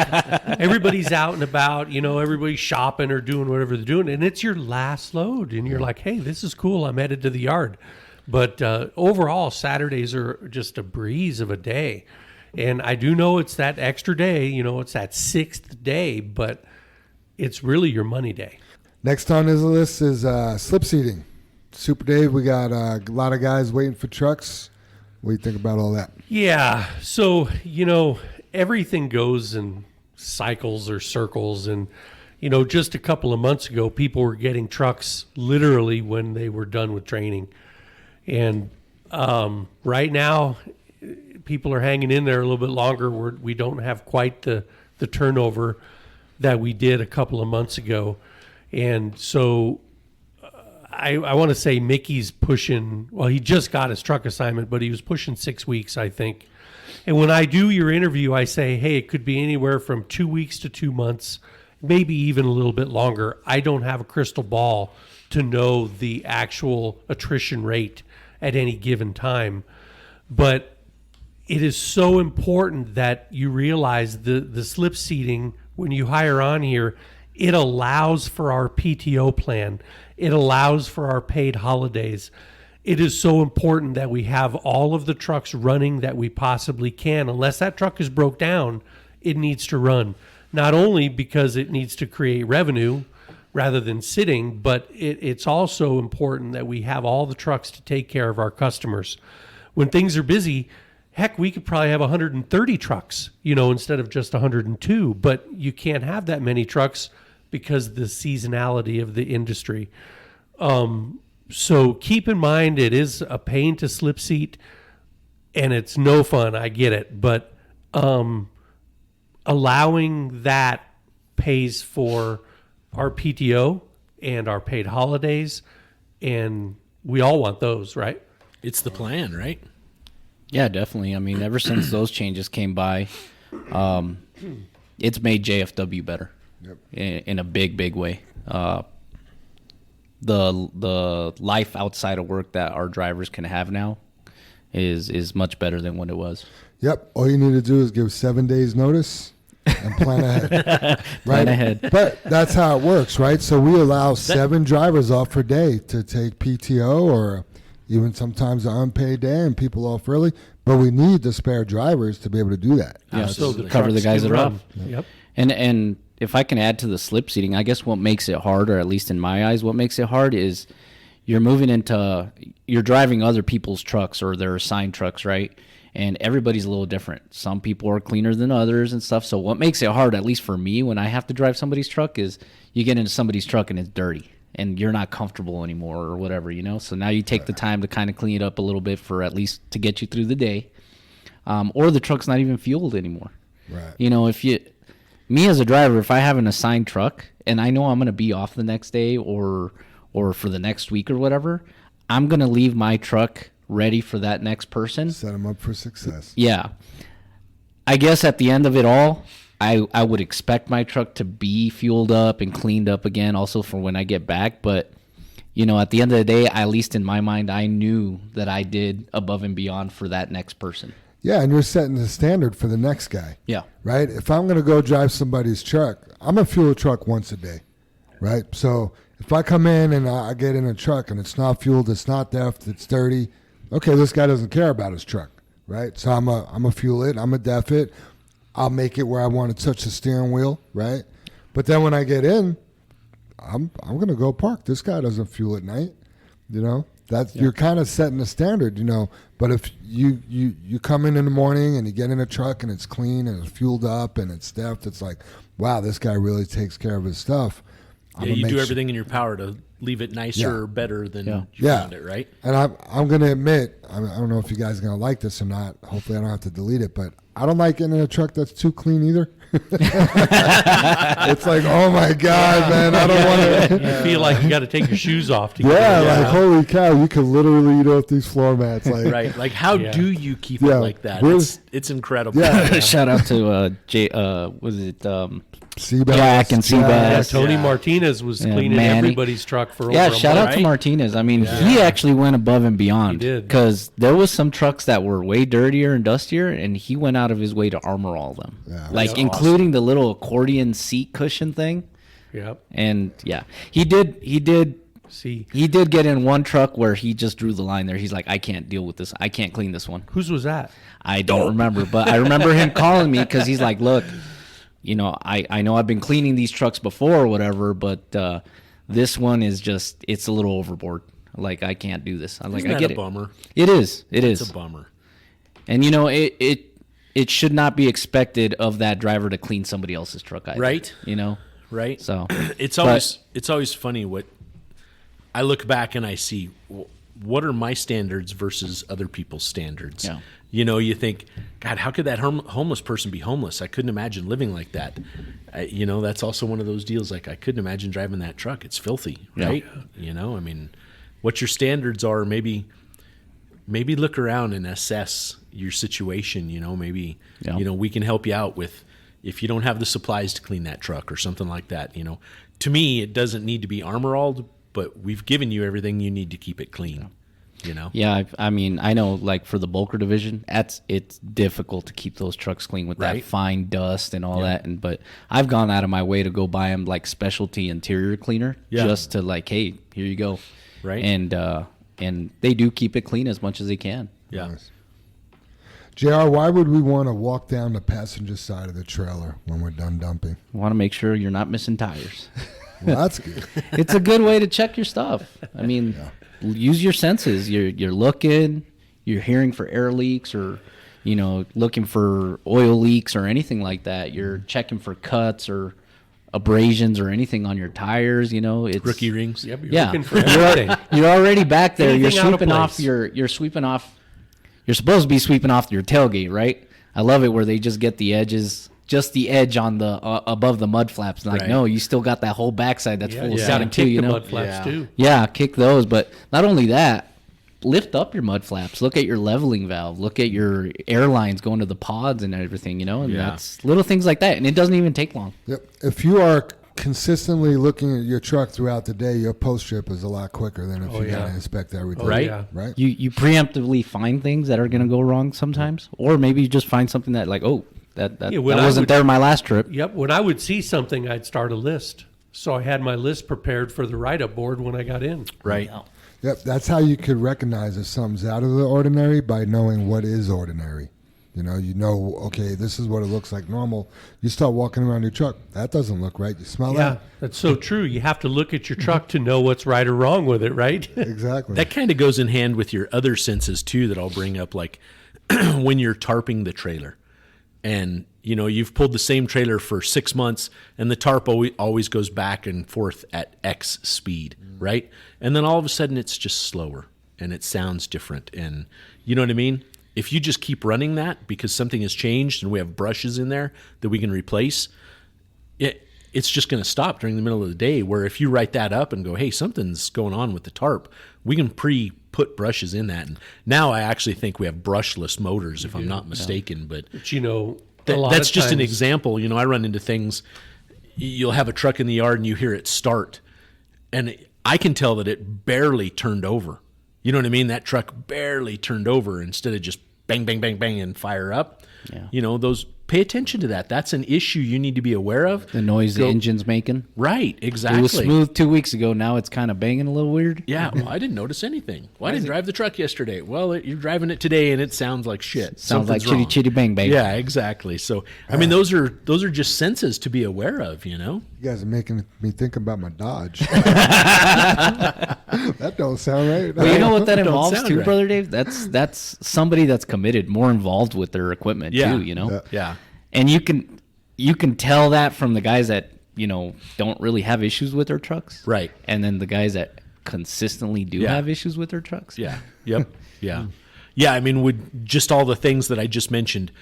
[SPEAKER 5] Everybody's out and about. You know, everybody's shopping or doing whatever they're doing. And it's your last load. And you're like, hey, this is cool. I'm headed to the yard. But overall, Saturdays are just a breeze of a day. And I do know it's that extra day. You know, it's that 6th day. But it's really your money day.
[SPEAKER 2] Next on his list is slip seating. Super Dave, we got a lot of guys waiting for trucks. What do you think about all that?
[SPEAKER 5] Yeah. So, you know, everything goes in cycles or circles. And, you know, just a couple of months ago, people were getting trucks literally when they were done with training. And right now, people are hanging in there a little bit longer. We don't have quite the turnover that we did a couple of months ago. And so I want to say Mickey's pushing, well, he just got his truck assignment, but he was pushing 6 weeks, I think. And when I do your interview, I say, hey, it could be anywhere from 2 weeks to 2 months, maybe even a little bit longer. I don't have a crystal ball to know the actual attrition rate at any given time. But it is so important that you realize the slip seating, when you hire on here, it allows for our PTO plan. It allows for our paid holidays. It is so important that we have all of the trucks running that we possibly can. Unless that truck is broke down, it needs to run. Not only because it needs to create revenue rather than sitting, but it's also important that we have all the trucks to take care of our customers. When things are busy, heck, we could probably have 130 trucks, you know, instead of just 102, but you can't have that many trucks because of the seasonality of the industry. So keep in mind, it is a pain to slip seat, and it's no fun. I get it, but allowing that pays for our PTO and our paid holidays, and we all want those, right?
[SPEAKER 3] It's the plan, right?
[SPEAKER 4] Yeah, definitely. I mean, ever since those changes came by, it's made JFW better.
[SPEAKER 2] Yep.
[SPEAKER 4] In a big way. The life outside of work that our drivers can have now is much better than what it was.
[SPEAKER 2] Yep. All you need to do is give 7 days notice and plan ahead.
[SPEAKER 4] Plan ahead.
[SPEAKER 2] But that's how it works, right? So we allow 7 drivers off per day to take PTO or even sometimes an unpaid day and people off early. But we need the spare drivers to be able to do that.
[SPEAKER 4] Yeah,
[SPEAKER 5] So
[SPEAKER 4] to
[SPEAKER 5] the
[SPEAKER 4] cover the
[SPEAKER 5] trucks
[SPEAKER 4] guys
[SPEAKER 5] can
[SPEAKER 4] that are
[SPEAKER 5] run.
[SPEAKER 4] off.
[SPEAKER 5] Yep.
[SPEAKER 4] And if I can add to the slip seating, I guess what makes it hard, or at least in my eyes, what makes it hard is you're driving other people's trucks or their assigned trucks, right? And everybody's a little different. Some people are cleaner than others and stuff. So what makes it hard, at least for me, when I have to drive somebody's truck, is you get into somebody's truck and it's dirty and you're not comfortable anymore or whatever, you know? So now you take the time to kind of clean it up a little bit for at least to get you through the day. Or the truck's not even fueled anymore.
[SPEAKER 2] Right.
[SPEAKER 4] You know, me as a driver, if I have an assigned truck and I know I'm going to be off the next day or for the next week or whatever, I'm going to leave my truck ready for that next person.
[SPEAKER 2] Set them up for success.
[SPEAKER 4] Yeah. I guess at the end of it all, I would expect my truck to be fueled up and cleaned up again also for when I get back. But, you know, at the end of the day, at least in my mind, I knew that I did above and beyond for that next person.
[SPEAKER 2] Yeah, and you're setting the standard for the next guy.
[SPEAKER 4] Yeah.
[SPEAKER 2] Right? If I'm going to go drive somebody's truck, I'm going to fuel a truck once a day. Right? So if I come in and I get in a truck and it's not fueled, it's not deffed, it's dirty, okay, this guy doesn't care about his truck. Right? So I'm a fuel it, I'm a def it, I'll make it where I want to touch the steering wheel. Right? But then when I get in, I'm going to go park. This guy doesn't fuel at night. You know? You're kind of setting the standard, you know. But if you come in the morning and you get in a truck and it's clean and it's fueled up and it's deffed, it's like, wow, this guy really takes care of his stuff.
[SPEAKER 3] Yeah, you do everything in your power to leave it nicer or better than you
[SPEAKER 2] Yeah.
[SPEAKER 3] found it, right?
[SPEAKER 2] And I'm going to admit, I don't know if you guys are going to like this or not. Hopefully I don't have to delete it, but I don't like getting in a truck that's too clean either. It's like, oh my God, man, I don't want to.
[SPEAKER 5] You feel like you got to take your shoes off to get
[SPEAKER 2] Yeah,
[SPEAKER 5] in.
[SPEAKER 2] like holy cow, you can literally eat off these floor mats. Like,
[SPEAKER 3] Right. Like, how
[SPEAKER 5] Yeah.
[SPEAKER 3] do you keep
[SPEAKER 2] Yeah.
[SPEAKER 3] it like that?
[SPEAKER 2] Where's-
[SPEAKER 3] It's incredible.
[SPEAKER 2] Yeah.
[SPEAKER 4] Shout out to was it
[SPEAKER 2] Seabass,
[SPEAKER 4] Jack and Seabass.
[SPEAKER 5] Yeah,
[SPEAKER 4] Yes.
[SPEAKER 5] Tony
[SPEAKER 3] Yeah.
[SPEAKER 5] Martinez was
[SPEAKER 4] Yeah,
[SPEAKER 5] cleaning
[SPEAKER 4] Manny.
[SPEAKER 5] everybody's truck for over
[SPEAKER 4] Yeah,
[SPEAKER 5] a
[SPEAKER 4] shout
[SPEAKER 5] month.
[SPEAKER 4] out to
[SPEAKER 3] Right?
[SPEAKER 4] Martinez. I mean, he actually went above and beyond.
[SPEAKER 5] He did.
[SPEAKER 4] Because there was some trucks that were way dirtier and dustier, and he went out of his way to armor all of them.
[SPEAKER 2] Yeah.
[SPEAKER 4] Like,
[SPEAKER 3] That's
[SPEAKER 4] including the little accordion seat cushion thing.
[SPEAKER 5] Yep.
[SPEAKER 4] And, yeah, he did
[SPEAKER 5] See,
[SPEAKER 4] get in one truck where he just drew the line there. He's like, I can't deal with this. I can't clean this one.
[SPEAKER 5] whose was that?
[SPEAKER 4] I don't remember, but I remember him calling me because he's like, look, you know, I know I've been cleaning these trucks before or whatever, but this one is just, it's a little overboard. Like, I can't do this. I'm like,
[SPEAKER 3] Isn't
[SPEAKER 4] I
[SPEAKER 3] that
[SPEAKER 4] get
[SPEAKER 3] a
[SPEAKER 4] it.
[SPEAKER 3] bummer?
[SPEAKER 4] It is. It
[SPEAKER 3] It's
[SPEAKER 4] is.
[SPEAKER 3] a bummer.
[SPEAKER 4] And, you know, it should not be expected of that driver to clean somebody else's truck either.
[SPEAKER 3] Right.
[SPEAKER 4] You know?
[SPEAKER 3] Right?
[SPEAKER 4] So,
[SPEAKER 3] It's always funny what I look back and I see what are my standards versus other people's standards.
[SPEAKER 4] Yeah.
[SPEAKER 3] You know, you think, God, how could that homeless person be homeless? I couldn't imagine living like that. You know, that's also one of those deals. Like, I couldn't imagine driving that truck. It's filthy, right? You know, I mean, what your standards are, maybe look around and assess your situation. You know, maybe, you know, we can help you out with, if you don't have the supplies to clean that truck or something like that. You know, to me, it doesn't need to be armor-alled, but we've given you everything you need to keep it clean. You know?
[SPEAKER 4] yeah, I mean, I know, like, for the bulker division, it's difficult to keep those trucks clean with that
[SPEAKER 3] Right.
[SPEAKER 4] fine dust and all that. But I've gone out of my way to go buy them, like, specialty interior cleaner just to, like, hey, here you go.
[SPEAKER 3] Right.
[SPEAKER 4] And they do keep it clean as much as they can.
[SPEAKER 3] Yeah.
[SPEAKER 2] Nice. JR, why would we want to walk down the passenger side of the trailer when we're done dumping?
[SPEAKER 4] Want to make sure you're not missing tires.
[SPEAKER 2] Well, that's good.
[SPEAKER 4] It's a good way to check your stuff. I mean, use your senses. You're looking, you're hearing for air leaks, or, you know, looking for oil leaks or anything like that. You're checking for cuts or abrasions or anything on your tires. You know, it's
[SPEAKER 3] Rookie rings.
[SPEAKER 5] Yep, you're
[SPEAKER 4] Yeah,
[SPEAKER 5] looking for everything.
[SPEAKER 4] you're already back there.
[SPEAKER 5] Anything
[SPEAKER 4] You're
[SPEAKER 5] out of
[SPEAKER 4] sweeping off
[SPEAKER 5] place.
[SPEAKER 4] you're sweeping off. You're supposed to be sweeping off your tailgate, right? I love it where they just get the edges, just the edge on the above the mud flaps. Like,
[SPEAKER 3] Right.
[SPEAKER 4] no, you still got that whole backside that's full of
[SPEAKER 5] you
[SPEAKER 4] sand
[SPEAKER 5] gotta
[SPEAKER 4] too.
[SPEAKER 5] kick
[SPEAKER 4] You
[SPEAKER 5] the
[SPEAKER 4] know,
[SPEAKER 5] mud flaps
[SPEAKER 3] Yeah.
[SPEAKER 5] too.
[SPEAKER 4] yeah, kick those. But not only that, lift up your mud flaps. Look at your leveling valve. Look at your airlines going to the pods and everything. You know, and
[SPEAKER 3] Yeah.
[SPEAKER 4] that's little things like that, and it doesn't even take long.
[SPEAKER 2] Yep. If you are consistently looking at your truck throughout the day, your post trip is a lot quicker than if you got to inspect everything.
[SPEAKER 3] Right.
[SPEAKER 5] Yeah.
[SPEAKER 2] Right.
[SPEAKER 4] You preemptively find things that are going to go wrong sometimes, or maybe you just find something that, like, oh, that
[SPEAKER 5] Yeah, when I
[SPEAKER 4] wasn't
[SPEAKER 5] would-
[SPEAKER 4] there my last trip.
[SPEAKER 5] Yep. When I would see something, I'd start a list. So I had my list prepared for the write-up board when I got in.
[SPEAKER 3] Right.
[SPEAKER 2] Yep. That's how you could recognize if something's out of the ordinary, by knowing what is ordinary. You know, okay, this is what it looks like normal. You start walking around your truck, that doesn't look right. You smell
[SPEAKER 5] Yeah, that's so true. You have to look at your truck to know what's right or wrong with it, right?
[SPEAKER 2] that? Exactly.
[SPEAKER 3] That kind of goes in hand with your other senses too that I'll bring up, like when you're tarping the trailer. And, you know, you've pulled the same trailer for 6 months and the tarp always goes back and forth at X speed, right? And then all of a sudden it's just slower and it sounds different. And you know what I mean? If you just keep running that because something has changed and we have brushes in there that we can replace, it's just going to stop during the middle of the day. Where if you write that up and go, hey, something's going on with the tarp, we can put brushes in that. And now I actually think we have brushless motors, if I'm not mistaken. But
[SPEAKER 5] But you know, a lot
[SPEAKER 3] that's
[SPEAKER 5] of
[SPEAKER 3] just an
[SPEAKER 5] times-
[SPEAKER 3] example. You know, I run into things. You'll have a truck in the yard and you hear it start, and I can tell that it barely turned over. You know what I mean? That truck barely turned over instead of just bang, bang, bang, bang and fire up.
[SPEAKER 4] Yeah.
[SPEAKER 3] You know, pay attention to that. That's an issue you need to be aware of.
[SPEAKER 4] The noise the
[SPEAKER 3] Go-
[SPEAKER 4] engine's making.
[SPEAKER 3] Right, exactly.
[SPEAKER 4] It was smooth 2 weeks ago. Now it's kind of banging a little weird.
[SPEAKER 3] Yeah, well, I didn't notice anything. Well, I didn't drive the truck yesterday. Well, you're driving it today, and it sounds like shit.
[SPEAKER 4] Sounds like
[SPEAKER 3] Something's
[SPEAKER 4] chitty
[SPEAKER 3] wrong.
[SPEAKER 4] chitty bang bang.
[SPEAKER 3] Yeah, exactly. So, I mean, those are just senses to be aware of. You know.
[SPEAKER 2] You guys are making me think about my Dodge. That don't sound right.
[SPEAKER 4] But you know what that
[SPEAKER 3] Don't
[SPEAKER 4] involves
[SPEAKER 3] sound
[SPEAKER 4] too,
[SPEAKER 3] right.
[SPEAKER 4] brother Dave? That's somebody that's committed, more involved with their equipment
[SPEAKER 3] Yeah.
[SPEAKER 4] too. You know,
[SPEAKER 2] Yeah.
[SPEAKER 3] Yeah.
[SPEAKER 4] and you can tell that from the guys that don't really have issues with their trucks.
[SPEAKER 3] Right.
[SPEAKER 4] And then the guys that consistently do have issues with their trucks.
[SPEAKER 3] Yeah. Yep. Yeah. Yeah. I mean, with just all the things that I just mentioned,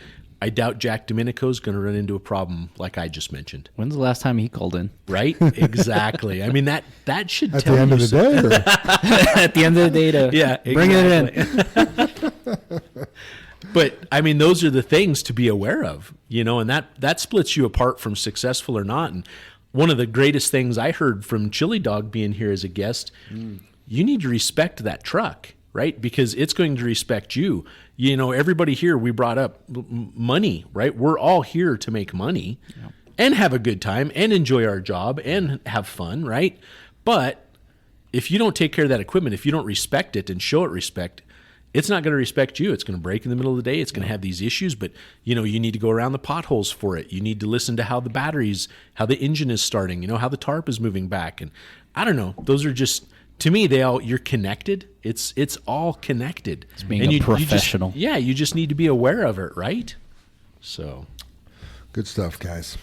[SPEAKER 3] I doubt Jack Domenico's going to run into a problem like I just mentioned.
[SPEAKER 4] When's the last time he called in?
[SPEAKER 3] Right? Exactly. I mean, that should
[SPEAKER 2] At
[SPEAKER 3] tell
[SPEAKER 2] the end
[SPEAKER 3] you
[SPEAKER 2] of the day? Or?
[SPEAKER 4] At the end of the day to bring it in.
[SPEAKER 3] But I mean, those are the things to be aware of, and that splits you apart from successful or not. And one of the greatest things I heard from Chili Dog being here as a guest, you need to respect that truck, right? Because it's going to respect you. Everybody here, we brought up money, right? We're all here to make money and have a good time and enjoy our job and have fun, right? But if you don't take care of that equipment, if you don't respect it and show it respect, it's not going to respect you. It's going to break in the middle of the day. It's going to have these issues, but you need to go around the potholes for it. You need to listen to how the batteries, how the engine is starting, how the tarp is moving back. And I don't know, those are just, to me, you're connected. It's all connected.
[SPEAKER 4] It's being a professional.
[SPEAKER 3] You just need to be aware of it, right? So.
[SPEAKER 2] Good stuff, guys.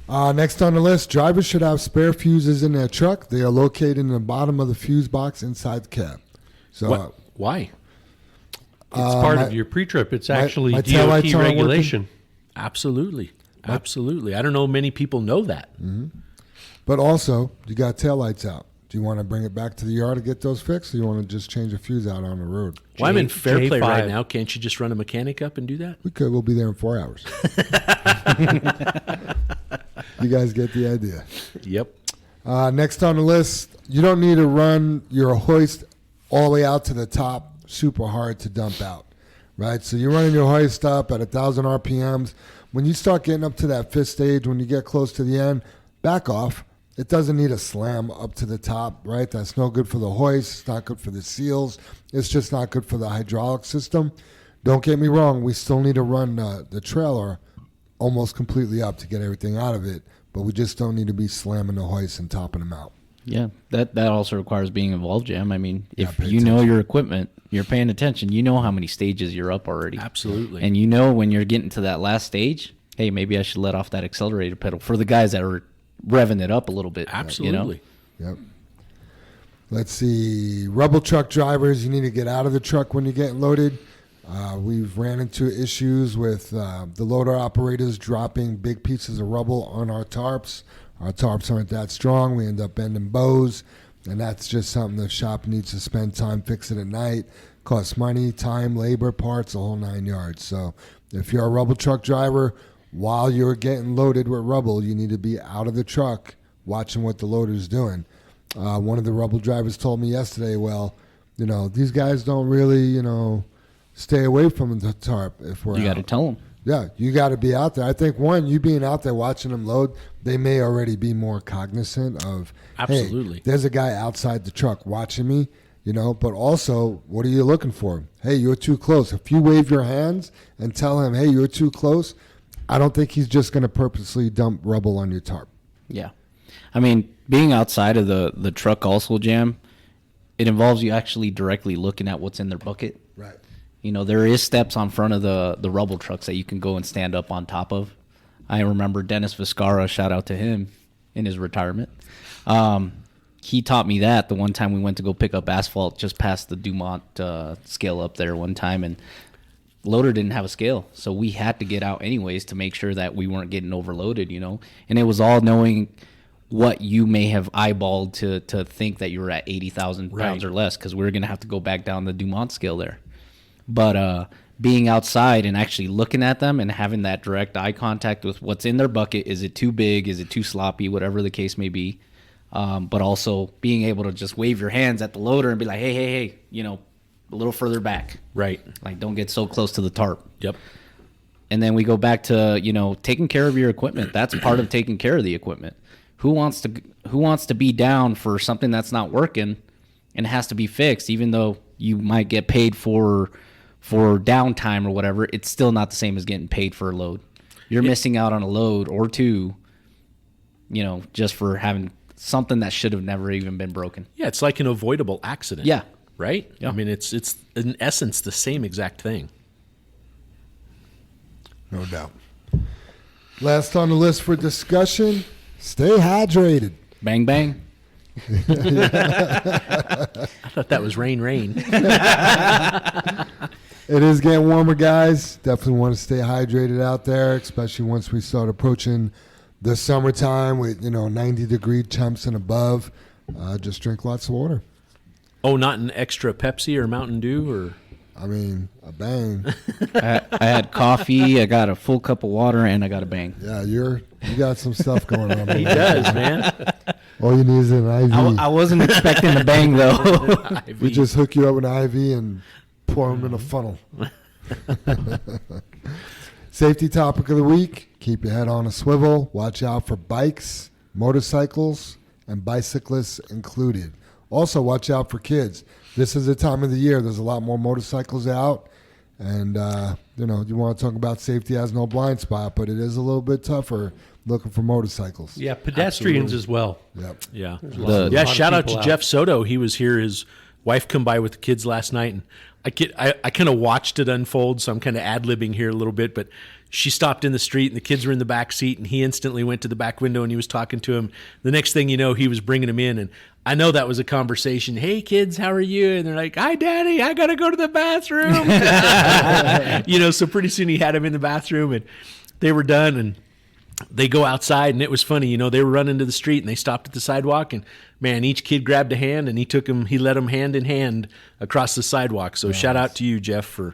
[SPEAKER 2] Next on the list, drivers should have spare fuses in their truck. They are located in the bottom of the fuse box inside the cab. So,
[SPEAKER 3] why?
[SPEAKER 5] It's part of your pre-trip. It's actually
[SPEAKER 2] my
[SPEAKER 5] DOT
[SPEAKER 2] taillights aren't
[SPEAKER 5] regulation.
[SPEAKER 3] Absolutely. Absolutely. I don't know many people know that.
[SPEAKER 2] Mm-hmm. But also, you got taillights out. Do you want to bring it back to the yard to get those fixed, or you want to just change a fuse out on the road?
[SPEAKER 3] Well, I'm in Fairplay
[SPEAKER 5] J5.
[SPEAKER 3] right now. Can't you just run a mechanic up and do that?
[SPEAKER 2] We could. We'll be there in 4 hours. You guys get the idea.
[SPEAKER 3] Yep.
[SPEAKER 2] Next on the list, you don't need to run your hoist all the way out to the top super hard to dump out, right? So you're running your hoist up at 1,000 RPMs. When you start getting up to that fifth stage, when you get close to the end, back off. It doesn't need a slam up to the top, right? That's no good for the hoist. It's not good for the seals. It's just not good for the hydraulic system. Don't get me wrong. We still need to run the trailer almost completely up to get everything out of it, but we just don't need to be slamming the hoist and topping them out.
[SPEAKER 4] Yeah, that also requires being involved, Jam. I mean, if you know your equipment, you're paying attention, you know how many stages you're up already.
[SPEAKER 3] Absolutely.
[SPEAKER 4] And when you're getting to that last stage, hey, maybe I should let off that accelerator pedal for the guys that are revving it up a little bit.
[SPEAKER 3] Absolutely.
[SPEAKER 2] Yep. Let's see. Rubble truck drivers, you need to get out of the truck when you're getting loaded. We've ran into issues with the loader operators dropping big pieces of rubble on our tarps. Our tarps aren't that strong. We end up bending bows, and that's just something the shop needs to spend time fixing at night. Costs money, time, labor, parts, the whole 9 yards. So if you're a rubble truck driver, while you're getting loaded with rubble, you need to be out of the truck watching what the loader's doing. One of the rubble drivers told me yesterday, these guys don't really, stay away from the tarp if we're
[SPEAKER 4] You got to tell them.
[SPEAKER 2] Yeah, you got to be out there. I think, you being out there watching them load, they may already be more cognizant of,
[SPEAKER 3] absolutely.
[SPEAKER 2] Hey, there's a guy outside the truck watching me, but also, what are you looking for? Hey, you're too close. If you wave your hands and tell him, hey, you're too close, I don't think he's just going to purposely dump rubble on your tarp.
[SPEAKER 4] Yeah. I mean, being outside of the truck also, Jam, it involves you actually directly looking at what's in their bucket.
[SPEAKER 2] Right.
[SPEAKER 4] There is steps on front of the rubble trucks that you can go and stand up on top of. I remember Dennis Viscara, shout out to him in his retirement. He taught me that the one time we went to go pick up asphalt just past the Dumont scale up there one time, and loader didn't have a scale, so we had to get out anyways to make sure that we weren't getting overloaded, And it was all knowing what you may have eyeballed to think that you were at 80,000 pounds or less, because we were going to have to go back down the Dumont scale there. But being outside and actually looking at them and having that direct eye contact with what's in their bucket, is it too big, is it too sloppy, whatever the case may be. But also being able to just wave your hands at the loader and be like, hey, a little further back.
[SPEAKER 3] Right.
[SPEAKER 4] Like, don't get so close to the tarp.
[SPEAKER 3] Yep.
[SPEAKER 4] And then we go back to, taking care of your equipment. That's part of taking care of the equipment. Who wants to be down for something that's not working and has to be fixed, even though you might get paid for downtime or whatever? It's still not the same as getting paid for a load. You're missing out on a load or two, just for having something that should have never even been broken.
[SPEAKER 3] Yeah, it's like an avoidable accident.
[SPEAKER 4] Yeah.
[SPEAKER 3] Right?
[SPEAKER 4] Yeah.
[SPEAKER 3] I mean, it's in essence the same exact thing.
[SPEAKER 2] No doubt. Last on the list for discussion, Stay hydrated.
[SPEAKER 4] Bang, bang.
[SPEAKER 3] I thought that was rain.
[SPEAKER 2] It is getting warmer, guys. Definitely want to stay hydrated out there, especially once we start approaching the summertime with 90-degree temps and above. Just drink lots of water.
[SPEAKER 3] Oh, not an extra Pepsi or Mountain Dew or?
[SPEAKER 2] I mean, a bang.
[SPEAKER 4] I had coffee, I got a full cup of water, and I got a bang.
[SPEAKER 2] Yeah, you got some stuff going on.
[SPEAKER 3] He does, man.
[SPEAKER 2] All you need is an IV.
[SPEAKER 4] I wasn't expecting a bang, though.
[SPEAKER 2] We just hook you up with an IV and pour them in a funnel. Safety topic of the week: keep your head on a swivel. Watch out for bikes, motorcycles, and bicyclists included. Also, watch out for kids. This is the time of the year. There's a lot more motorcycles out. And, you want to talk about safety has no blind spot, but it is a little bit tougher looking for motorcycles.
[SPEAKER 5] Yeah, pedestrians as well.
[SPEAKER 2] Yep.
[SPEAKER 3] Yeah.
[SPEAKER 5] lot of
[SPEAKER 3] Shout out to
[SPEAKER 5] people
[SPEAKER 3] Jeff
[SPEAKER 5] out.
[SPEAKER 3] Soto. He was here. His wife come by with the kids last night, and I kind of watched it unfold, so I'm kind of ad-libbing here a little bit, but she stopped in the street, and the kids were in the back seat, and he instantly went to the back window, and he was talking to him. The next thing you know, he was bringing them in, and I know that was a conversation. Hey, kids, how are you? And they're like, hi, Daddy, I got to go to the bathroom. So pretty soon he had him in the bathroom, and they were done, and they go outside, and it was funny. They were running to the street, and they stopped at the sidewalk, and, man, each kid grabbed a hand, and he led them hand in hand across the sidewalk. So shout out to you, Jeff, for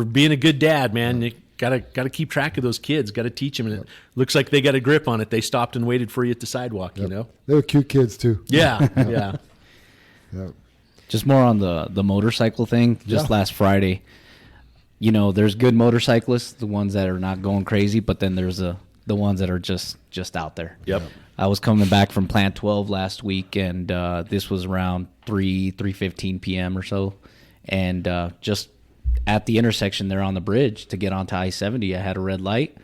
[SPEAKER 3] being a good dad, man. You gotta keep track of those kids. Got to teach them, and it looks like they got a grip on it. They stopped and waited for you at the sidewalk. They
[SPEAKER 2] were cute kids too.
[SPEAKER 3] Yeah, yeah.
[SPEAKER 2] Yep.
[SPEAKER 4] Just more on the motorcycle thing. Just last Friday, there's good motorcyclists, the ones that are not going crazy, but then there's the ones that are just out there.
[SPEAKER 3] Yep.
[SPEAKER 4] I was coming back from Plant 12 last week, and this was around 3:15 p.m. or so, and just at the intersection there on the bridge to get onto I-70, I had a red light.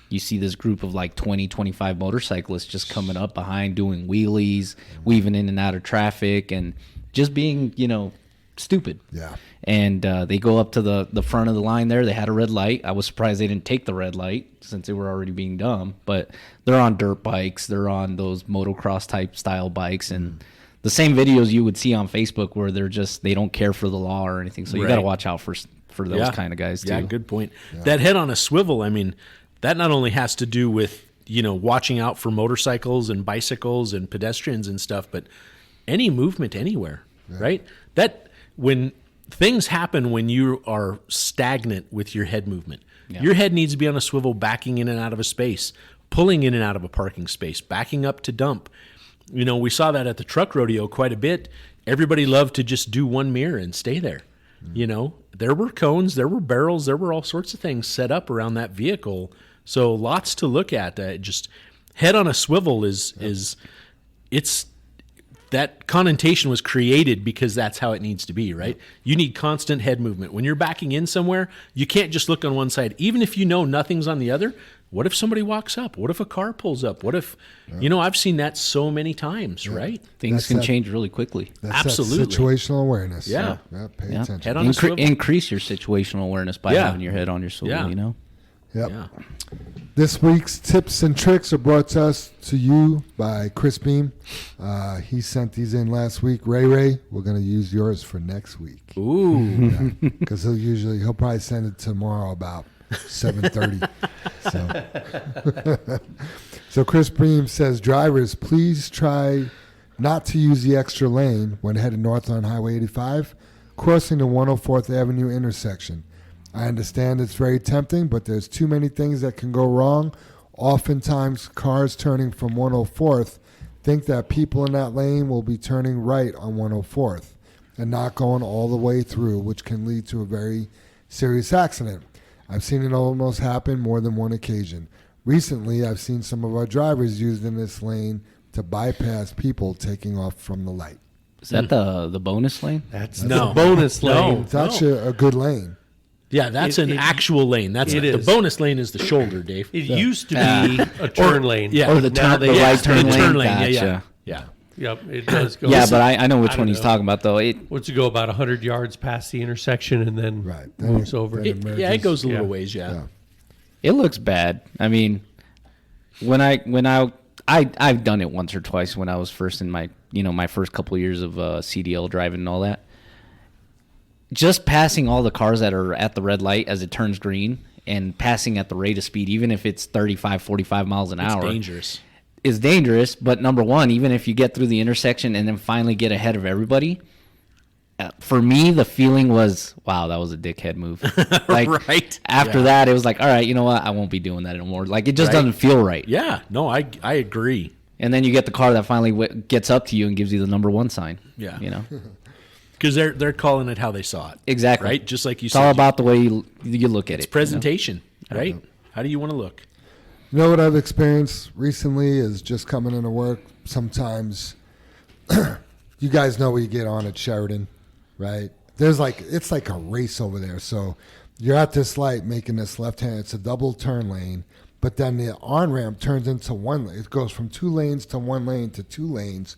[SPEAKER 4] You see this group of like 20, 25 motorcyclists just coming up behind, doing wheelies, weaving in and out of traffic, and just being, stupid.
[SPEAKER 2] Yeah.
[SPEAKER 4] And they go up to the front of the line there. They had a red light. I was surprised they didn't take the red light since they were already being dumb. But they're on dirt bikes. They're on those motocross type style bikes. And the same videos you would see on Facebook where they don't care for the law or anything. So you got to watch out for those kind of guys too.
[SPEAKER 3] Yeah, good point. Yeah. That head on a swivel, I mean, that not only has to do with, watching out for motorcycles and bicycles and pedestrians and stuff, but any movement anywhere, right? That when things happen when you are stagnant with your head movement. Yeah. Your head needs to be on a swivel, backing in and out of a space, pulling in and out of a parking space, backing up to dump. We saw that at the truck rodeo quite a bit. Everybody loved to just do one mirror and stay there. There were cones, there were barrels, there were all sorts of things set up around that vehicle. So lots to look at. Just head on a swivel it's that connotation was created because that's how it needs to be, right? You need constant head movement. When you're backing in somewhere, you can't just look on one side. Even if nothing's on the other, what if somebody walks up? What if a car pulls up? What if, I've seen that so many times, right?
[SPEAKER 4] Things can change really quickly.
[SPEAKER 2] That's
[SPEAKER 3] Absolutely.
[SPEAKER 2] That situational awareness.
[SPEAKER 3] Yeah.
[SPEAKER 2] Pay attention.
[SPEAKER 3] Head on a swivel.
[SPEAKER 4] Increase your situational awareness by having your head on your swivel,
[SPEAKER 2] Yep.
[SPEAKER 3] Yeah.
[SPEAKER 2] This week's tips and tricks are brought to you by Chris Beam. He sent these in last week. Ray, we're going to use yours for next week.
[SPEAKER 3] Ooh.
[SPEAKER 2] Because he'll probably send it tomorrow about 7:30. So Chris Beam says, drivers, please try not to use the extra lane when headed north on Highway 85, crossing the 104th Avenue intersection. I understand it's very tempting, but there's too many things that can go wrong. Oftentimes, cars turning from 104th think that people in that lane will be turning right on 104th and not going all the way through, which can lead to a very serious accident. I've seen it almost happen more than one occasion. Recently, I've seen some of our drivers used in this lane to bypass people taking off from the light.
[SPEAKER 4] Is that the bonus lane?
[SPEAKER 5] That's
[SPEAKER 3] No.
[SPEAKER 5] the bonus lane.
[SPEAKER 3] No.
[SPEAKER 2] It's actually a good lane.
[SPEAKER 3] Yeah, that's an actual lane. That's
[SPEAKER 5] it
[SPEAKER 3] the
[SPEAKER 5] is.
[SPEAKER 3] bonus lane is the shoulder, Dave.
[SPEAKER 5] It used to be a turn lane.
[SPEAKER 3] Yeah.
[SPEAKER 4] Or the
[SPEAKER 5] Now
[SPEAKER 4] turn,
[SPEAKER 5] they-
[SPEAKER 4] the
[SPEAKER 5] yeah,
[SPEAKER 4] right turn
[SPEAKER 3] the
[SPEAKER 4] lane.
[SPEAKER 3] turn lane.
[SPEAKER 4] Gotcha.
[SPEAKER 3] Yeah.
[SPEAKER 5] Yep, it does go.
[SPEAKER 4] Yeah, but I know which
[SPEAKER 5] I
[SPEAKER 4] one
[SPEAKER 5] don't
[SPEAKER 4] he's
[SPEAKER 5] know.
[SPEAKER 4] talking about, though.
[SPEAKER 5] Once you go about 100 yards past the intersection and then moves over.
[SPEAKER 2] then
[SPEAKER 3] It goes a little
[SPEAKER 5] Yeah.
[SPEAKER 3] ways, yeah.
[SPEAKER 4] It looks bad. I mean, when I I've done it once or twice when I was first in my my first couple of years of CDL driving and all that. Just passing all the cars that are at the red light as it turns green and passing at the rate of speed, even if it's 35, 45 miles an hour.
[SPEAKER 3] It's dangerous.
[SPEAKER 4] Is dangerous, but number one, even if you get through the intersection and then finally get ahead of everybody, for me, the feeling was, wow, that was a dickhead move. Like,
[SPEAKER 3] Right.
[SPEAKER 4] After that, it was like, all right, you know what? I won't be doing that anymore. Like, it just doesn't feel right.
[SPEAKER 3] Yeah, no, I agree.
[SPEAKER 4] And then you get the car that finally gets up to you and gives you the number one sign.
[SPEAKER 3] Yeah.
[SPEAKER 4] You know?
[SPEAKER 3] Because they're calling it how they saw it.
[SPEAKER 4] Exactly.
[SPEAKER 3] Right? Just like you
[SPEAKER 4] It's
[SPEAKER 3] said.
[SPEAKER 4] all about the way you look at it.
[SPEAKER 3] It's presentation, right? How do you want to look?
[SPEAKER 2] You know what I've experienced recently is just coming into work. Sometimes, you guys know where you get on at Sheridan, right? It's like a race over there. So you're at this light making this left hand. It's a double turn lane, but then the on-ramp turns into one lane. It goes from 2 lanes to 1 lane to 2 lanes.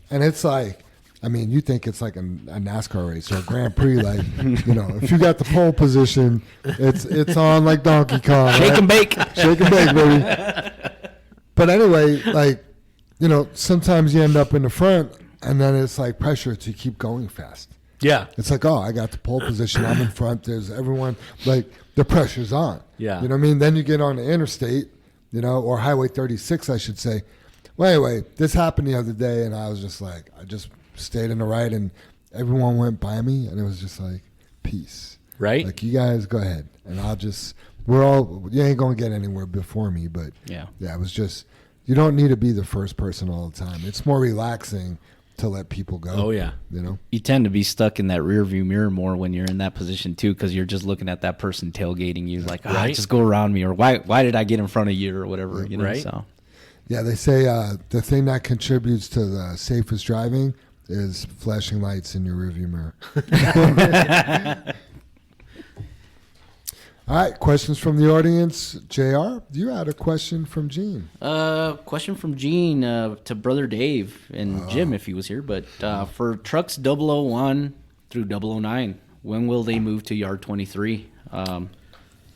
[SPEAKER 2] And it's like, I mean, you think it's like a NASCAR race or a Grand Prix. Like, if you got the pole position, it's on like Donkey Kong.
[SPEAKER 4] Shake
[SPEAKER 2] right?
[SPEAKER 4] and bake.
[SPEAKER 2] Shake and bake, baby. But anyway, like, sometimes you end up in the front, and then it's like pressure to keep going fast.
[SPEAKER 3] Yeah.
[SPEAKER 2] It's like, oh, I got the pole position. I'm in front. There's everyone. Like, the pressure's on.
[SPEAKER 3] Yeah.
[SPEAKER 2] You know what I mean? Then you get on the interstate, or Highway 36, I should say. Well, anyway, this happened the other day, and I was just like, I just stayed in the right, and everyone went by me, and it was just like, peace.
[SPEAKER 3] Right?
[SPEAKER 2] Like, you guys go ahead, and you ain't going to get anywhere before me, but
[SPEAKER 4] Yeah,
[SPEAKER 2] it was just, you don't need to be the first person all the time. It's more relaxing to let people go.
[SPEAKER 3] Oh, yeah.
[SPEAKER 4] You tend to be stuck in that rear view mirror more when you're in that position too, because you're just looking at that person tailgating you, like,
[SPEAKER 3] Right.
[SPEAKER 4] just go around me, or why did I get in front of you, or whatever,
[SPEAKER 3] Right.
[SPEAKER 4] So
[SPEAKER 2] Yeah, they say the thing that contributes to the safest driving is flashing lights in your rearview mirror. All right, questions from the audience. JR, you had a question from Gene.
[SPEAKER 4] Question from Gene to Brother Dave and Jim if he was here. But for trucks 001 through 009, when will they move to yard 23?